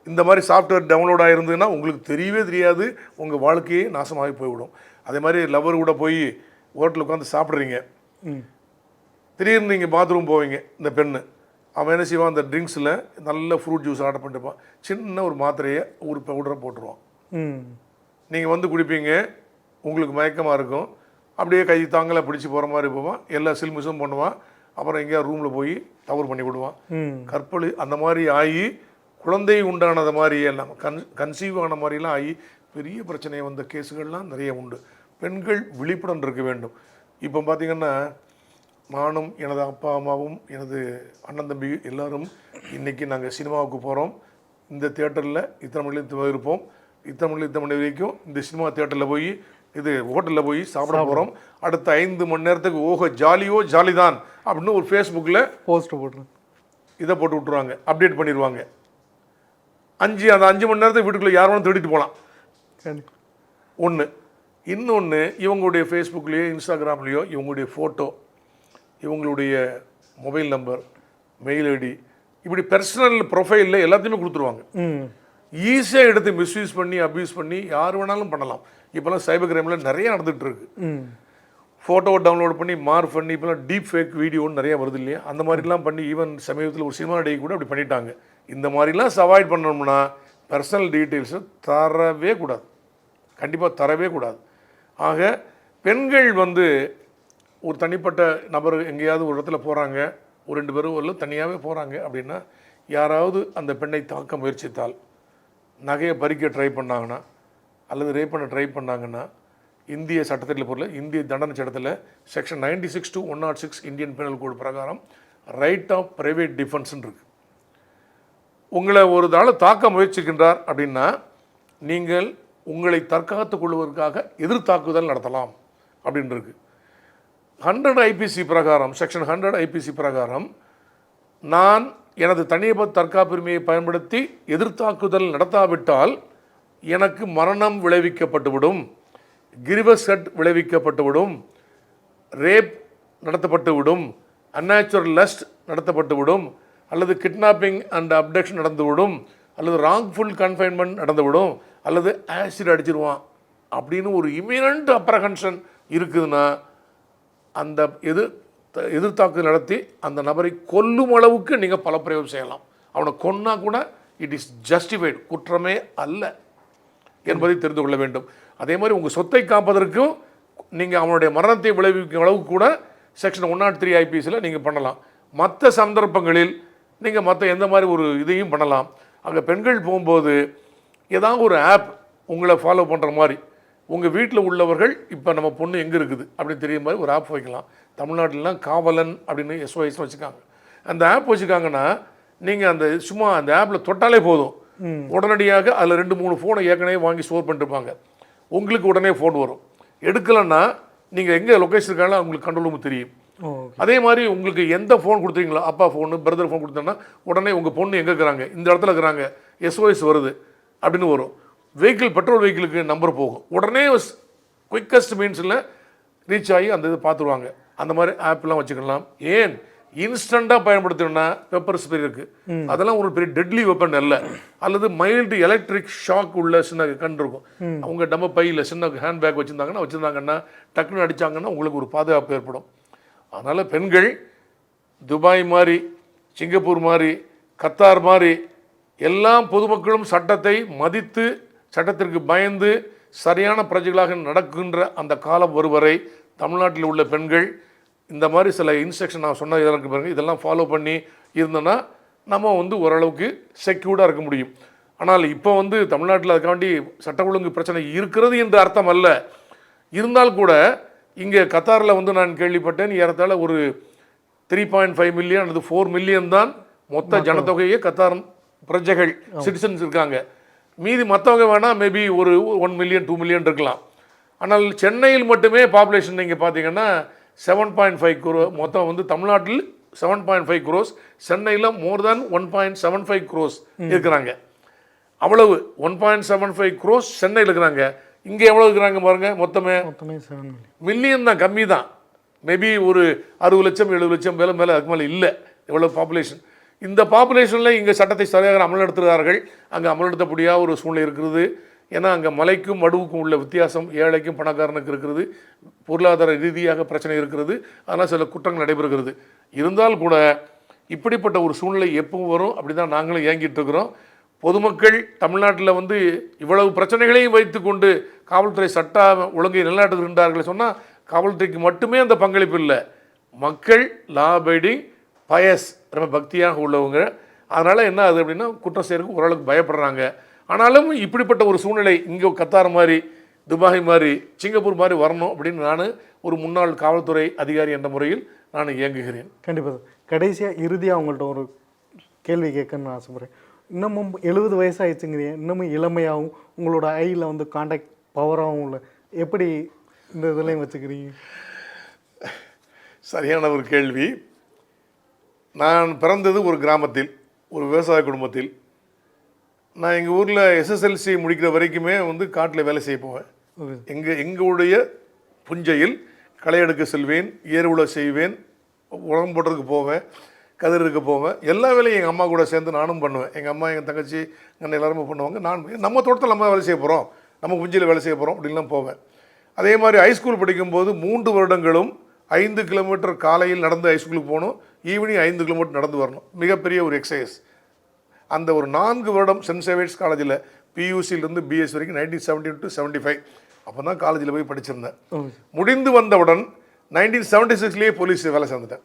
இந்த மாதிரி சாஃப்ட்வேர் டவுன்லோட் ஆகிருந்ததுன்னா உங்களுக்கு தெரியவே தெரியாது, உங்கள் வாழ்க்கையே நாசமாகி போய்விடும். அதே மாதிரி லவர் கூட போய் ஹோட்டலில் உட்காந்து சாப்பிட்றீங்க, திடீர்னு நீங்கள் பாத்ரூம் போவீங்க, இந்த பெண்ணு அவன் என்ன செய்வான், அந்த ட்ரிங்க்ஸில் நல்ல ஃப்ரூட் ஜூஸ் ஆர்டர் பண்ணிட்டுப்பான், சின்ன ஒரு மாத்திரையை ஒரு பவுடரை போட்டுருவான். நீங்கள் வந்து குடிப்பீங்க, உங்களுக்கு மயக்கமாக இருக்கும், அப்படியே கை தாங்கலை பிடிச்சி போகிற மாதிரி போவான், எல்லா சில்மிஸும் பண்ணுவான், அப்புறம் எங்கேயா ரூமில் போய் தவறு பண்ணி விடுவான். கற்பழி அந்த மாதிரி ஆகி குழந்தை உண்டானது மாதிரி எல்லாம் கன்சீவ் ஆன மாதிரிலாம் ஆகி பெரிய பிரச்சனை வந்த கேஸுகள்லாம் நிறைய உண்டு. பெண்கள் விழிப்புடன் இருக்க வேண்டும். இப்போ பார்த்திங்கன்னா நானும் எனது அப்பா அம்மாவும் எனது அண்ணன் தம்பி எல்லோரும் இன்றைக்கி நாங்கள் சினிமாவுக்கு போகிறோம், இந்த தியேட்டரில் இத்தனை மணிலேருந்து இருப்போம், இத்தனை மணி வரைக்கும் இந்த சினிமா தியேட்டரில் போய் இது ஹோட்டலில் போய் சாப்பிட போகிறோம், அடுத்த 5 மணி நேரத்துக்கு ஓஹோ ஜாலியோ ஜாலி தான் அப்படின்னு ஒரு ஃபேஸ்புக்கில் போஸ்ட் போட்டுருங்க, இதை போட்டு விட்ருவாங்க, அப்டேட் பண்ணிடுவாங்க. அந்த 5 மணி நேரத்துக்கு வீட்டுக்குள்ளே யார் வேணும் தேடிட்டு போகலாம். ஒன்று. இன்னொன்று, இவங்களுடைய ஃபேஸ்புக்லேயோ இன்ஸ்டாகிராம்லேயோ இவங்களுடைய ஃபோட்டோ, இவங்களுடைய மொபைல் நம்பர், மெயில் ஐடி, இப்படி பர்சனல் ப்ரொஃபைலில் எல்லாத்தையுமே கொடுத்துருவாங்க. ஈஸியாக எடுத்து மிஸ்யூஸ் பண்ணி அப்யூஸ் பண்ணி யார் வேணாலும் பண்ணலாம். இப்போல்லாம் சைபர் கிரைமில் நிறைய நடந்துகிட்டு இருக்கு. ஃபோட்டோவை டவுன்லோட் பண்ணி மார்க் பண்ணி இப்போலாம் டீப் ஃபேக் வீடியோன்னு நிறையா வருது இல்லையா, அந்த மாதிரிலாம் பண்ணி ஈவன் சமீபத்தில் ஒரு சினிமா நடிகை கூட அப்படி பண்ணிட்டாங்க. இந்த மாதிரிலாம் அவாய்ட் பண்ணணும்னா பர்சனல் டீட்டெயில்ஸை தரவே கூடாது, கண்டிப்பாக தரவே கூடாது. ஆக பெண்கள் வந்து ஒரு தனிப்பட்ட நபர் எங்கேயாவது ஒரு இடத்துல போகிறாங்க, ஒரு 2 பேரும் இல்லை தனியாகவே போகிறாங்க அப்படின்னா, யாராவது அந்த பெண்ணை தாக்க முயற்சித்தால், நகையை பறிக்க ட்ரை பண்ணாங்கன்னா அல்லது ரேப் பண்ண ட்ரை பண்ணாங்கன்னா, இந்திய சட்டத்தில் பொருள் இந்திய தண்டனை சட்டத்தில் section 96 to 106 Indian penal code பிரகாரம் ரைட் ஆஃப் ப்ரைவேட் டிஃபென்ஸ்ன்னு இருக்குது. உங்களை ஒரு ஆள் தாக்க முயற்சிக்கின்றார் அப்படின்னா நீங்கள் உங்களை தற்காத்துக் கொள்வதற்காக எதிர்த்தாக்குதல் நடத்தலாம் அப்படின்னு இருக்கு. 100 IPC பிரகாரம், செக்ஷன் 100 IPC பிரகாரம், நான் எனது தனியபத் தற்காப்புரிமையை பயன்படுத்தி எதிர்த்தாக்குதல் நடத்தாவிட்டால் எனக்கு மரணம் விளைவிக்கப்பட்டுவிடும், கிரிவஸ் ஹட் விளைவிக்கப்பட்டுவிடும், ரேப் நடத்தப்பட்டுவிடும், அன்நேச்சுரல் லஸ்ட் நடத்தப்பட்டுவிடும், அல்லது கிட்னாப்பிங் அண்ட் அப்டக்ஷன் நடந்துவிடும், அல்லது ராங்ஃபுல் கன்ஃபைன்மெண்ட் நடந்துவிடும், அல்லது ஆசிட் அடிச்சிருவான் அப்படின்னு ஒரு இமினன்ட் அப்ரஹென்ஷன் இருக்குதுன்னா அந்த எதிர்த்தாக்குதல் நடத்தி அந்த நபரை கொல்லும் அளவுக்கு நீங்கள் பல பிரயோகம் செய்யலாம். அவனை கொன்னா கூட இட் இஸ் ஜஸ்டிஃபைடு, குற்றமே அல்ல என்பதை தெரிந்து கொள்ள வேண்டும். அதே மாதிரி உங்கள் சொத்தை காப்பதற்கும் நீங்கள் அவனுடைய மரணத்தை விளைவிக்கும் அளவுக்கு கூட செக்ஷன் 103 IPCயில் நீங்கள் பண்ணலாம். மற்ற சந்தர்ப்பங்களில் நீங்கள் மற்ற எந்த மாதிரி ஒரு இதையும் பண்ணலாம். அங்கே பெண்கள் போகும்போது ஏதாவது ஒரு ஆப் உங்களை ஃபாலோ பண்ணுற மாதிரி உங்கள் வீட்டில் உள்ளவர்கள் இப்போ நம்ம பொண்ணு எங்கே இருக்குது அப்படின்னு தெரியும் மாதிரி ஒரு ஆப் வைக்கலாம். தமிழ்நாட்டிலலாம் காவலன் அப்படின்னு SOS வச்சுருக்காங்க. அந்த ஆப் வச்சுருக்காங்கன்னா நீங்கள் அந்த சும்மா அந்த ஆப்பில் தொட்டாலே போதும், உடனடியாக அதில் 2-3 ஃபோனை ஏற்கனவே வாங்கி ஸ்டோர் பண்ணிட்டுருப்பாங்க. உங்களுக்கு உடனே ஃபோன் வரும். எடுக்கலைன்னா நீங்கள் எங்கே லொக்கேஷன் இருக்காங்களோ உங்களுக்கு கண்ட்ரோல் ரூம் தெரியும். அதே மாதிரி உங்களுக்கு எந்த ஃபோன் கொடுத்தீங்களோ, அப்பா ஃபோனு பிரதர் ஃபோன் கொடுத்தோன்னா உடனே உங்கள் பொண்ணு எங்கே இருக்கிறாங்க, இந்த இடத்துல இருக்கிறாங்க, SOS வருது அப்படின்னு வரும். வெஹிக்கிள் பெட்ரோல் வெஹிக்கிளுக்கு நம்பர் போகும், உடனே குயிக்கஸ்ட் மீன்ஸில் ரீச் ஆகி அந்த இது பார்த்துருவாங்க. அந்த மாதிரி ஆப்லாம் வச்சுக்கலாம். ஏன் இன்ஸ்டண்ட்டாக பயன்படுத்தணும்னா பெப்பர் ஸ்ப்ரே இருக்குது, அதெல்லாம் ஒரு பெரிய டெட்லி வெப்பன் அல்ல. அல்லது மைல்டு எலக்ட்ரிக் ஷாக் உள்ள சின்ன கண் இருக்கும், அவங்க நம்ம பையில் சின்ன ஹேண்ட்பேக் வச்சுருந்தாங்கன்னா டக்குன்னு அடித்தாங்கன்னா உங்களுக்கு ஒரு பாதுகாப்பு ஏற்படும். அதனால் பெண்கள் துபாய் மாதிரி, சிங்கப்பூர் மாதிரி, கத்தார் மாதிரி எல்லாம் பொதுமக்களும் சட்டத்தை மதித்து சட்டத்திற்கு பயந்து சரியான பிரஜைகளாக நடக்கின்ற அந்த காலம் வருவரை தமிழ்நாட்டில் உள்ள பெண்கள் இந்த மாதிரி சில இன்ஸ்ட்ரக்ஷன் நான் சொன்ன இதற்கு பிறகு இதெல்லாம் ஃபாலோ பண்ணி இருந்தோன்னா நம்ம ஓரளவுக்கு செக்யூர்டாக இருக்க முடியும். ஆனால் இப்போ தமிழ்நாட்டில் அதுக்காண்டி சட்ட ஒழுங்கு பிரச்சனை இருக்கிறது என்று அர்த்தம் அல்ல. இருந்தால் கூட இங்கே கத்தாரில் நான் கேள்விப்பட்டேன், ஏறத்தாழ ஒரு 3.5 மில்லியன் அல்லது 4 மில்லியன் தான் மொத்த ஜனத்தொகையே கத்தார் பிரஜைகள் சிட்டிசன்ஸ் இருக்காங்க. மீதி மற்றவங்க வேணால் மேபி ஒரு 1 மில்லியன் 2 மில்லியன் இருக்கலாம். ஆனால் சென்னையில் மட்டுமே பாப்புலேஷன் நீங்கள் பார்த்தீங்கன்னா 7.5 crore. மொத்தம் தமிழ்நாட்டில் 7.5 crores, சென்னையில் மோர் தேன் 1.75 crores இருக்கிறாங்க. அவ்வளவு 1.75 crores சென்னையில் இருக்கிறாங்க. இங்கே எவ்வளோ இருக்கிறாங்க பாருங்க, மொத்தமே மில்லியன் தான், கம்மி தான். மேபி ஒரு 60 லட்சம் 70 லட்சம் மேலே அதுக்கு மேலே இல்லை எவ்வளோ பாப்புலேஷன். இந்த பாப்புலேஷனில் இங்கே சட்டத்தை சரியாக அமல்படுத்துகிறார்கள். அங்கே அமல்படுத்தக்கூடிய ஒரு சூழ்நிலை இருக்கிறது. ஏன்னா அங்கே மலைக்கும் மடுவுக்கும் உள்ள வித்தியாசம் ஏழைக்கும் பணக்காரனுக்கு இருக்கிறது, பொருளாதார ரீதியாக பிரச்சனை இருக்கிறது, அதனால் சில குற்றங்கள் நடைபெறுகிறது. இருந்தால் கூட இப்படிப்பட்ட ஒரு சூழ்நிலை எப்பவும் வரும், அப்படி தான் நாங்களும் ஏங்கிட்டு இருக்கிறோம். பொதுமக்கள் தமிழ்நாட்டில் இவ்வளவு பிரச்சனைகளையும் வைத்து கொண்டு காவல்துறை சட்ட ஒழுங்கை நிலைநாட்டுகின்றார்கள் சொன்னால் காவல்துறைக்கு மட்டுமே அந்த பங்களிப்பு இல்லை. மக்கள் லா அபைடிங் பயஸ் ரொம்ப பக்தியாக உள்ளவங்க. அதனால் என்ன ஆகுது அப்படின்னா குற்றம் செய்யறதுக்கு ஓரளவுக்கு பயப்படுறாங்க. ஆனாலும் இப்படிப்பட்ட ஒரு சூழ்நிலை இங்கே கத்தார் மாதிரி, துபாய் மாதிரி, சிங்கப்பூர் மாதிரி வரணும் அப்படின்னு நான் ஒரு முன்னாள் காவல்துறை அதிகாரி என்ற முறையில் நான் இயங்குகிறேன். கண்டிப்பாக. கடைசியாக இறுதியாக அவங்கள்ட்ட ஒரு கேள்வி கேட்கணும்னு ஆசைப்படுறேன். இன்னமும் 70 வயசாகிடுச்சுங்கிறீங்க, இன்னமும் இளமையாகவும் உங்களோட ஐயில் கான்டாக்ட் பவராகவும் உள்ள எப்படி இந்த இதெல்லாம் வச்சுக்கிறீங்க? சரியான ஒரு கேள்வி. நான் பிறந்தது ஒரு கிராமத்தில், ஒரு விவசாய குடும்பத்தில். நான் எங்கள் ஊரில் SSLC முடிக்கிற வரைக்குமே காட்டில் வேலை செய்ய போவேன். எங்களுடைய புஞ்சையில் களை எடுக்க செல்வேன், ஏறுவுல செய்வேன், உரம் போடுறதுக்கு போவேன், கதிருக்கு போவேன். எல்லா வேலையும் எங்கள் அம்மா கூட சேர்ந்து நானும் பண்ணுவேன். எங்கள் அம்மா, எங்கள் தங்கச்சி, எங்கள் எல்லாருமே பண்ணுவாங்க. நான் நம்ம தோட்டத்தில் நம்ம வேலை செய்ய போகிறோம், நம்ம புஞ்சையில் வேலை செய்ய போகிறோம் அப்படின்லாம் போவேன். அதே மாதிரி ஹைஸ்கூல் படிக்கும்போது 3 வருடங்களும் 5 கிலோமீட்டர் காலையில் நடந்து ஹைஸ்கூலுக்கு போகணும், ஈவினிங் 5 கிலோமீட்டர் நடந்து வரணும். மிகப்பெரிய ஒரு எக்ஸசைஸ். அந்த ஒரு 4 வருடம் சென்ட் சேவியர்ஸ் காலேஜில் பியூசியிலிருந்து பிஎஸ் வரைக்கும் 1970 to 75 அப்போ தான் காலேஜில் போய் படிச்சிருந்தேன். முடிந்து வந்தவுடன் 1976 போலீஸ் வேலை சேர்ந்துட்டேன்.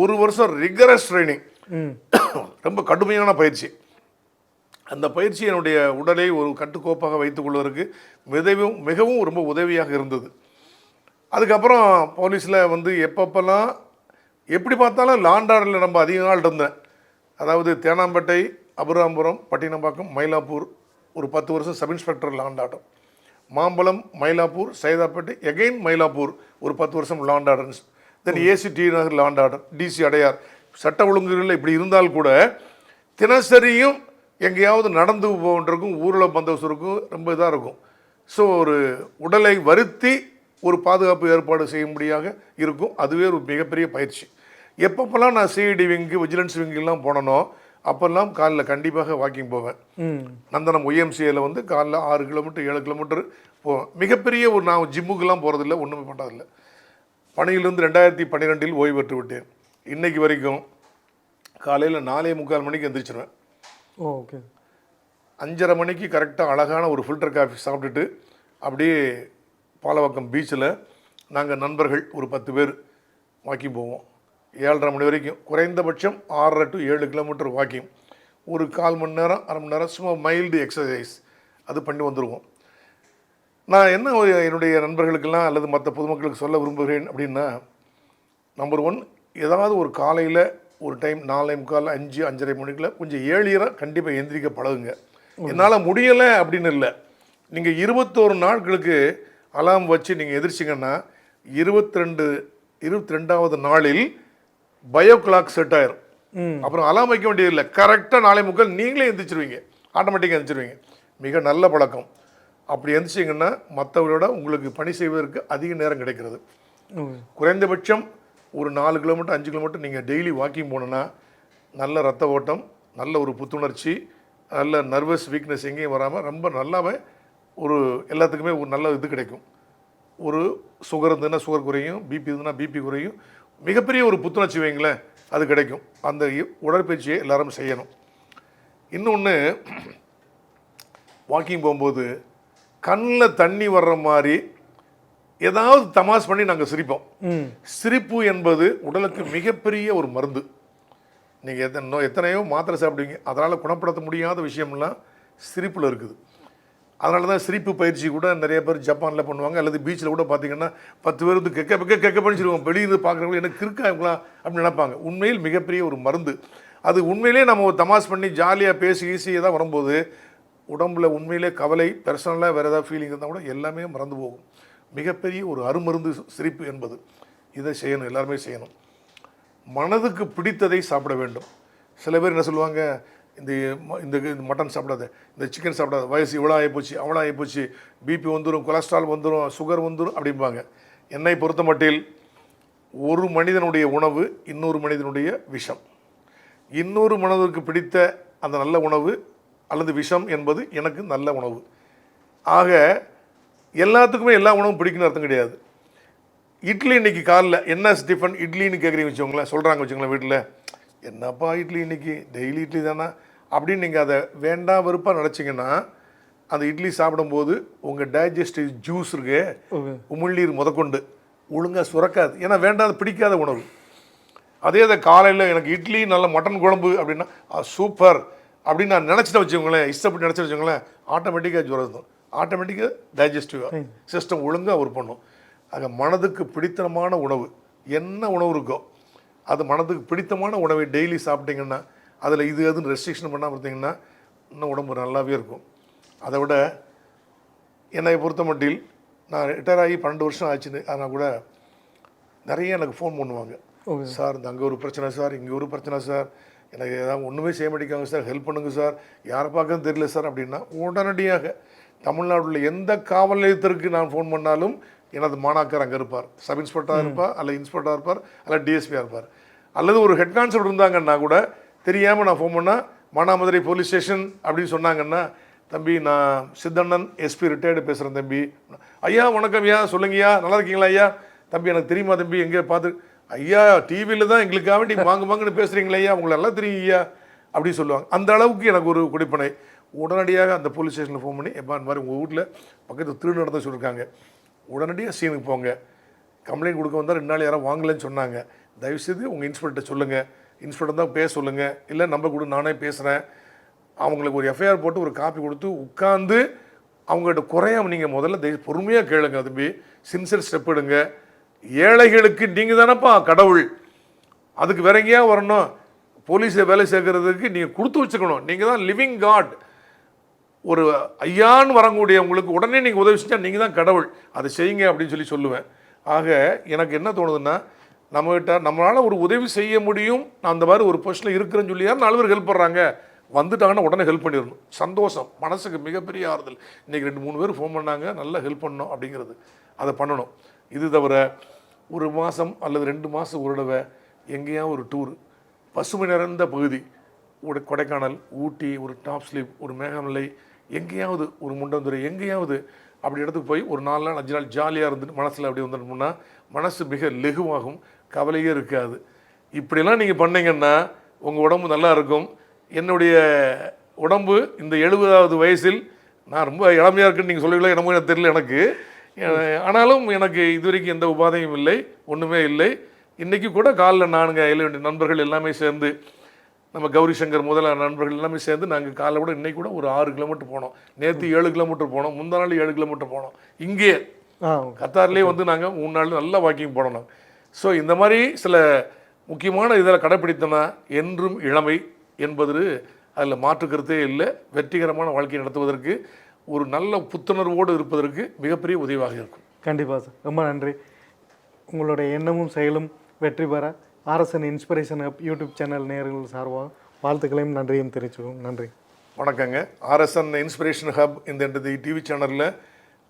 1 வருஷம் ரிகரஸ் ட்ரைனிங், ரொம்ப கடுமையான பயிற்சி. அந்த பயிற்சி என்னுடைய உடலை ஒரு கட்டுக்கோப்பாக வைத்துக் கொள்வதற்கு மிகவும் ரொம்ப உதவியாக இருந்தது. அதுக்கப்புறம் போலீஸில் எப்பப்பெல்லாம் எப்படி பார்த்தாலும் லாண்டாரில் நம்ம அதிக நாள் இருந்தேன். அதாவது தேனாம்பேட்டை, அபுராம்புரம், பட்டினப்பாக்கம், மயிலாப்பூர் ஒரு 10 வருஷம் sub inspector law and order, Mambalam, Mylapore, Saidapet, again Mylapore ஒரு 10 வருஷம் law and orders, then AC Nagar law and order, DC Adyar. சட்ட ஒழுங்குகளில் இப்படி இருந்தால் கூட தினசரியும் எங்கேயாவது நடந்து போகின்றக்கும் ஊரில் பந்தோசருக்கும் ரொம்ப இதாக இருக்கும். ஸோ ஒரு உடலை வருத்தி ஒரு பாதுகாப்பு ஏற்பாடு செய்யும்படியாக இருக்கும். அதுவே ஒரு மிகப்பெரிய பயிற்சி. எப்பப்பெல்லாம் நான் சிஐடி விங்கு, விஜிலன்ஸ் விங்கெல்லாம் போனனோ அப்போல்லாம் காலைல கண்டிப்பாக வாக்கிங் போவேன். நந்தனம் ஒய்எம்சிஏல காலைல 6 கிலோமீட்டர் 7 கிலோமீட்டர் போவேன். மிகப்பெரிய ஒரு நான் ஜிம்முக்கெல்லாம் போகிறதில்ல, ஒன்றுமே பண்ணதில்லை. பணியிலிருந்து 2012 ஓய்வு பெற்று விட்டேன். இன்றைக்கு வரைக்கும் காலையில் 4:45 மணிக்கு எந்திரிச்சிருவேன். ஓகே. 5:30 மணிக்கு கரெக்டாக அழகான ஒரு ஃபில்டர் காஃபி சாப்பிட்டுட்டு அப்படியே பாலவாக்கம் பீச்சில் நாங்கள் நண்பர்கள் ஒரு 10 பேர் வாக்கிங் போவோம். 7:30 மணி வரைக்கும் குறைந்தபட்சம் 6.5 to 7 கிலோமீட்டர் வாக்கிங். ஒரு 1/4 மணி நேரம் 1/2 மணி நேரம் சும்மா மைல்டு எக்ஸசைஸ். அது பண்ணி வந்துடுவோம். நான் என்ன என்னுடைய நண்பர்களுக்கெல்லாம் அல்லது மற்ற பொதுமக்களுக்கு சொல்ல விரும்புகிறேன் அப்படின்னா, நம்பர் 1, ஏதாவது ஒரு காலையில் ஒரு டைம் 4:45 5 5:30 மணிக்குள்ள கொஞ்சம் ஏர்லியராக கண்டிப்பாக எந்திரிக்க பழகுங்க. என்னால் முடியலை அப்படின்னு இல்லை, நீங்கள் 21 நாட்களுக்கு அலாம் வச்சு நீங்கள் எதிர்ச்சிங்கன்னா 22வது நாளில் பயோ கிளாக் செட் ஆயிரும். அப்புறம் அலாம் வைக்க வேண்டியதில்லை, கரெக்டாக 4:45 நீங்களே எந்திரிச்சிருவீங்க, ஆட்டோமேட்டிக்காக எந்திரிச்சிருவீங்க. மிக நல்ல பழக்கம். அப்படி எந்திரிச்சிங்கன்னா மற்றவர்களோட உங்களுக்கு பணி செய்வதற்கு அதிக நேரம் கிடைக்கிறது. குறைந்தபட்சம் ஒரு 4 கிலோமீட்டர் 5 கிலோமீட்டர் நீங்கள் டெய்லி வாக்கிங் போனோன்னா நல்ல ரத்த ஓட்டம், நல்ல ஒரு புத்துணர்ச்சி, நல்ல நர்வஸ் வீக்னஸ் எங்கேயும் வராமல் ரொம்ப நல்லாவே ஒரு எல்லாத்துக்குமே ஒரு நல்ல இது கிடைக்கும். ஒரு சுகர் இருந்ததுன்னா சுகர் குறையும், பிபி இருந்ததுன்னா பிபி குறையும், மிகப்பெரிய ஒரு புத்துணர்ச்சி வைங்களேன் அது கிடைக்கும். அந்த உடற்பயிற்சியை எல்லாரும் செய்யணும். இன்னொன்று, வாக்கிங் போகும்போது கண்ணில் தண்ணி வர்ற மாதிரி ஏதாவது தமாஷ் பண்ணி நாங்கள் சிரிப்போம். சிரிப்பு என்பது உடலுக்கு மிகப்பெரிய ஒரு மருந்து. நீங்கள் எத்தனையோ மாத்திரை சாப்பிடுவீங்க, அதனால் குணப்படுத்த முடியாத விஷயம்லாம் சிரிப்பில் இருக்குது. அதனால தான் சிரிப்பு பயிற்சி கூட நிறைய பேர் ஜப்பானில் பண்ணுவாங்க, அல்லது பீச்சில் கூட பார்த்தீங்கன்னா 10 பேர் வந்து கெக்க பண்ணிச்சிருவோம். வெளியிருந்து பார்க்குறவங்க எனக்கு இருக்காங்களா அப்படின்னு நினைப்பாங்க. உண்மையில் மிகப்பெரிய ஒரு மருந்து அது. உண்மையிலே நம்ம ஒரு தமாஷ் பண்ணி ஜாலியாக பேசி ஏதாவது வரும்போது உடம்புல உண்மையிலே கவலை, பர்சனலாக வேறு ஏதாவது ஃபீலிங் இருந்தால் கூட எல்லாமே மறந்து போகும். மிகப்பெரிய ஒரு அருமருந்து சிரிப்பு என்பது. இதை செய்யணும், எல்லாருமே செய்யணும். மனதுக்கு பிடித்ததை சாப்பிட வேண்டும். சில பேர் என்ன சொல்லுவாங்க, இந்த மட்டன் சாப்பிடாத, இந்த சிக்கன் சாப்பிடாத, வயசு இவ்வளோ ஆகிப்போச்சு அவ்வளோ ஆகிப்போச்சு, பிபி வந்துடும், கொலஸ்ட்ரால் வந்துடும், சுகர் வந்துடும் அப்படிம்பாங்க. என்னை பொறுத்த மட்டில் ஒரு மனிதனுடைய உணவு இன்னொரு மனிதனுடைய விஷம். இன்னொரு மனதிற்கு பிடித்த அந்த நல்ல உணவு அல்லது விஷம் என்பது எனக்கு நல்ல உணவு. ஆக எல்லாத்துக்குமே எல்லா உணவும் பிடிக்குன்னு அர்த்தம் கிடையாது. இட்லி இன்னைக்கு காலைல என்ன டிஃபன் இட்லின்னு கேட்குறீங்க வச்சுக்கோங்களேன், சொல்கிறாங்க வச்சுக்கோங்களேன் வீட்டில், என்னப்பா இட்லி இன்னைக்கு, டெய்லி இட்லி தானே அப்படின்னு நீங்கள் அதை வேண்டாம் வெறுப்பாக நினச்சிங்கன்னா அந்த இட்லி சாப்பிடும்போது உங்கள் டைஜஸ்டிவ் ஜூஸ் இருக்கு, உமிழ்நீர் முதற்கொண்டு ஒழுங்காக சுரக்காது. ஏன்னா வேண்டாத பிடிக்காத உணவு. அதே அதை காலையில் எனக்கு இட்லி நல்ல மட்டன் குழம்பு அப்படின்னா சூப்பர் அப்படின்னு நான் நினச்சிட்டு வச்சுக்கோங்களேன், இஷ்டப்பட்டு நினச்சிட்டு வச்சுக்கோங்களேன், ஆட்டோமேட்டிக்காக ஜுரம், ஆட்டோமேட்டிக்காக டைஜஸ்டிவ் சிஸ்டம் ஒழுங்காக ஒர்க் பண்ணும். ஆக மனதுக்கு பிடித்தமான உணவு என்ன உணவு இருக்கோ அது மனதுக்கு பிடித்தமான உணவை டெய்லி சாப்பிட்டீங்கன்னா, அதில் இது எதுன்னு ரெஸ்ட்ரிக்ஷன் பண்ணாமல் பார்த்தீங்கன்னா இன்னும் உடம்பு நல்லாவே இருக்கும். அதை விட என்னை பொறுத்த மட்டில் நான் ரிட்டையர் ஆகி 12 வருஷம் ஆச்சுன்னு, ஆனால் கூட நிறைய எனக்கு ஃபோன் பண்ணுவாங்க, சார் இந்த அங்கே ஒரு பிரச்சனை சார், இங்கே ஒரு பிரச்சனை சார், எனக்கு ஏதாவது ஒன்றுமே செய்ய மாட்டேங்காங்க சார், ஹெல்ப் பண்ணுங்கள் சார், யாரை பார்க்கறது தெரியல சார் அப்படின்னா உடனடியாக தமிழ்நாட்டில் எந்த காவல் நிலையத்திற்கு நான் ஃபோன் பண்ணாலும் எனது மாணாக்கர் அங்கே இருப்பார். சப் இன்ஸ்பெக்டராக இருப்பார், அல்லது இன்ஸ்பெக்டராக இருப்பார், அல்லது டிஎஸ்பியாக இருப்பார், அல்லது ஒரு ஹெட் கான்ஸ்டபிள் இருந்தாங்கன்னா கூட தெரியாமல் நான் ஃபோன் பண்ணால் மானாமதுரை போலீஸ் ஸ்டேஷன் அப்படின்னு சொன்னாங்கன்னா, தம்பி நான் சித்தண்ணன் எஸ்பி ரிட்டையர்டு பேசுகிறேன் தம்பி. ஐயா வணக்கம் ஐயா, சொல்லுங்கய்யா, நல்லா இருக்கீங்களா ஐயா? தம்பி எனக்கு தெரியுமா தம்பி, எங்கே பார்த்து, ஐயா டிவியில் தான் எங்களுக்காக வேண்டி வாங்குன்னு பேசுகிறீங்களா ஐயா, உங்களை எல்லாம் தெரியும் ஐயா அப்படின்னு சொல்லுவாங்க. அந்த அளவுக்கு எனக்கு ஒரு குடிப்பனை. உடனடியாக அந்த போலீஸ் ஸ்டேஷனில் ஃபோன் பண்ணி, எப்போ இந்த மாதிரி உங்கள் வீட்டில் பக்கத்தில் திருடு நடந்த சொல்லியிருக்காங்க, உடனடியாக சீனுக்கு போங்க, கம்ப்ளைண்ட் கொடுக்க வந்தால் 2 நாள் யாரும் வாங்கலைன்னு சொன்னாங்க, தயவுசெய்து உங்கள் இன்ஸ்பெக்டர் சொல்லுங்கள், இன்ஸ்பெக்டர் தான் பேச சொல்லுங்கள், இல்லை நம்பர் கொடு நானே பேசுகிறேன், அவங்களுக்கு ஒரு எஃப்ஐஆர் போட்டு ஒரு காப்பி கொடுத்து உட்காந்து அவங்கள்ட்ட குறையாமல் நீங்கள் முதல்ல பொறுமையாக கேளுங்க தம்பி, சின்சியர் ஸ்டெப் எடுங்க. ஏழைகளுக்கு நீங்கள் தானப்பா கடவுள், அதுக்கு வேற எங்கேயா வரணும், போலீஸில் வேலை சேர்க்கறதுக்கு நீங்கள் கொடுத்து வச்சுக்கணும், நீங்கள் தான் லிவிங் காட். ஒரு ஐயான்னு வரக்கூடிய உங்களுக்கு உடனே நீங்கள் உதவி செஞ்சால் நீங்கள் தான் கடவுள், அதை செய்யுங்க அப்படின்னு சொல்லுவேன். ஆக எனக்கு என்ன தோணுதுன்னா, நம்மளால் ஒரு உதவி செய்ய முடியும், நான் அந்த மாதிரி ஒரு பொசிஷனில் இருக்கிறேன்னு சொல்லி யார் 4 பேர் ஹெல்ப் பண்ணுறாங்க வந்துட்டாங்கன்னா உடனே ஹெல்ப் பண்ணிடணும். சந்தோஷம், மனசுக்கு மிகப்பெரிய ஆறுதல். இன்றைக்கி 2-3 பேர் ஃபோன் பண்ணாங்க, நல்லா ஹெல்ப் பண்ணணும் அப்படிங்கிறது, அதை பண்ணணும். இது தவிர ஒரு மாதம் அல்லது 2 மாதம் ஒரு தடவை எங்கேயாவது ஒரு டூர், பசுமை நிறைந்த பகுதி, ஒரு கொடைக்கானல், ஊட்டி, ஒரு டாப் ஸ்லீப், ஒரு மேகமலை, எங்கேயாவது ஒரு முண்டந்துறை, எங்கேயாவது அப்படி இடத்துக்கு போய் ஒரு 4 நாள் 5 நாள் ஜாலியாக இருந்துட்டு மனசில் அப்படி வந்துட்டோம்னா மனசு மிக லெகுவாகும், கவலையே இருக்காது. இப்படிலாம் நீங்கள் பண்ணீங்கன்னா உங்கள் உடம்பு நல்லா இருக்கும். என்னுடைய உடம்பு இந்த 70வது வயசில் நான் ரொம்ப இளமையாக இருக்குன்னு நீங்கள் சொல்லுவீங்களா என்னமோ எனக்கு தெரியல எனக்கு, ஆனாலும் எனக்கு இது வரைக்கும் எந்த உபாதையும் இல்லை, ஒன்றுமே இல்லை. இன்றைக்கி கூட காலைல நானுங்க 7 நண்பர்கள் எல்லாமே சேர்ந்து நம்ம கௌரி சங்கர் முதல நண்பர்கள் எல்லாமே சேர்ந்து நாங்கள் காலை கூட இன்னைக்கு கூட ஒரு 6 கிலோமீட்டர் போனோம். நேற்று 7 கிலோமீட்டர் போனோம். முந்தா நாள் 7 கிலோமீட்டர் போனோம். இங்கே கத்தார்லேயே வந்து நாங்கள் 3 நாள் நல்லா வாக்கிங் போனோம் நாங்கள். ஸோ இந்த மாதிரி சில முக்கியமான இதில் கடைப்பிடித்தோன்னா என்றும் இளமை என்பது அதில் மாற்றுக்கிறதே இல்லை. வெற்றிகரமான வாழ்க்கையை நடத்துவதற்கு ஒரு நல்ல புத்துணர்வோடு இருப்பதற்கு மிகப்பெரிய உதவியாக இருக்கும். கண்டிப்பாக சார், ரொம்ப நன்றி. உங்களுடைய எண்ணமும் செயலும் வெற்றி பெற RSN inspiration hub YouTube channel நேயர்கள் சார்பாக வாழ்த்துக்களையும் நன்றியும் தெரிவிச்சுக்கோங்க. நன்றி, வணக்கங்க. RSN இன்ஸ்பிரேஷன் ஹப் இந்த டிவி சேனலில்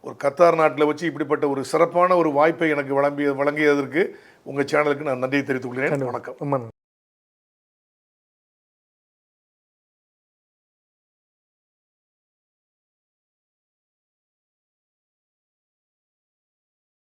ஒரு கத்தார் நாட்டில் வச்சு இப்படிப்பட்ட ஒரு சிறப்பான ஒரு வாய்ப்பை எனக்கு வழங்கியதற்கு உங்கள் சேனலுக்கு நான் நன்றியை தெரிவித்துக் கொள்கிறேன். வணக்கம். ரொம்ப நன்றி.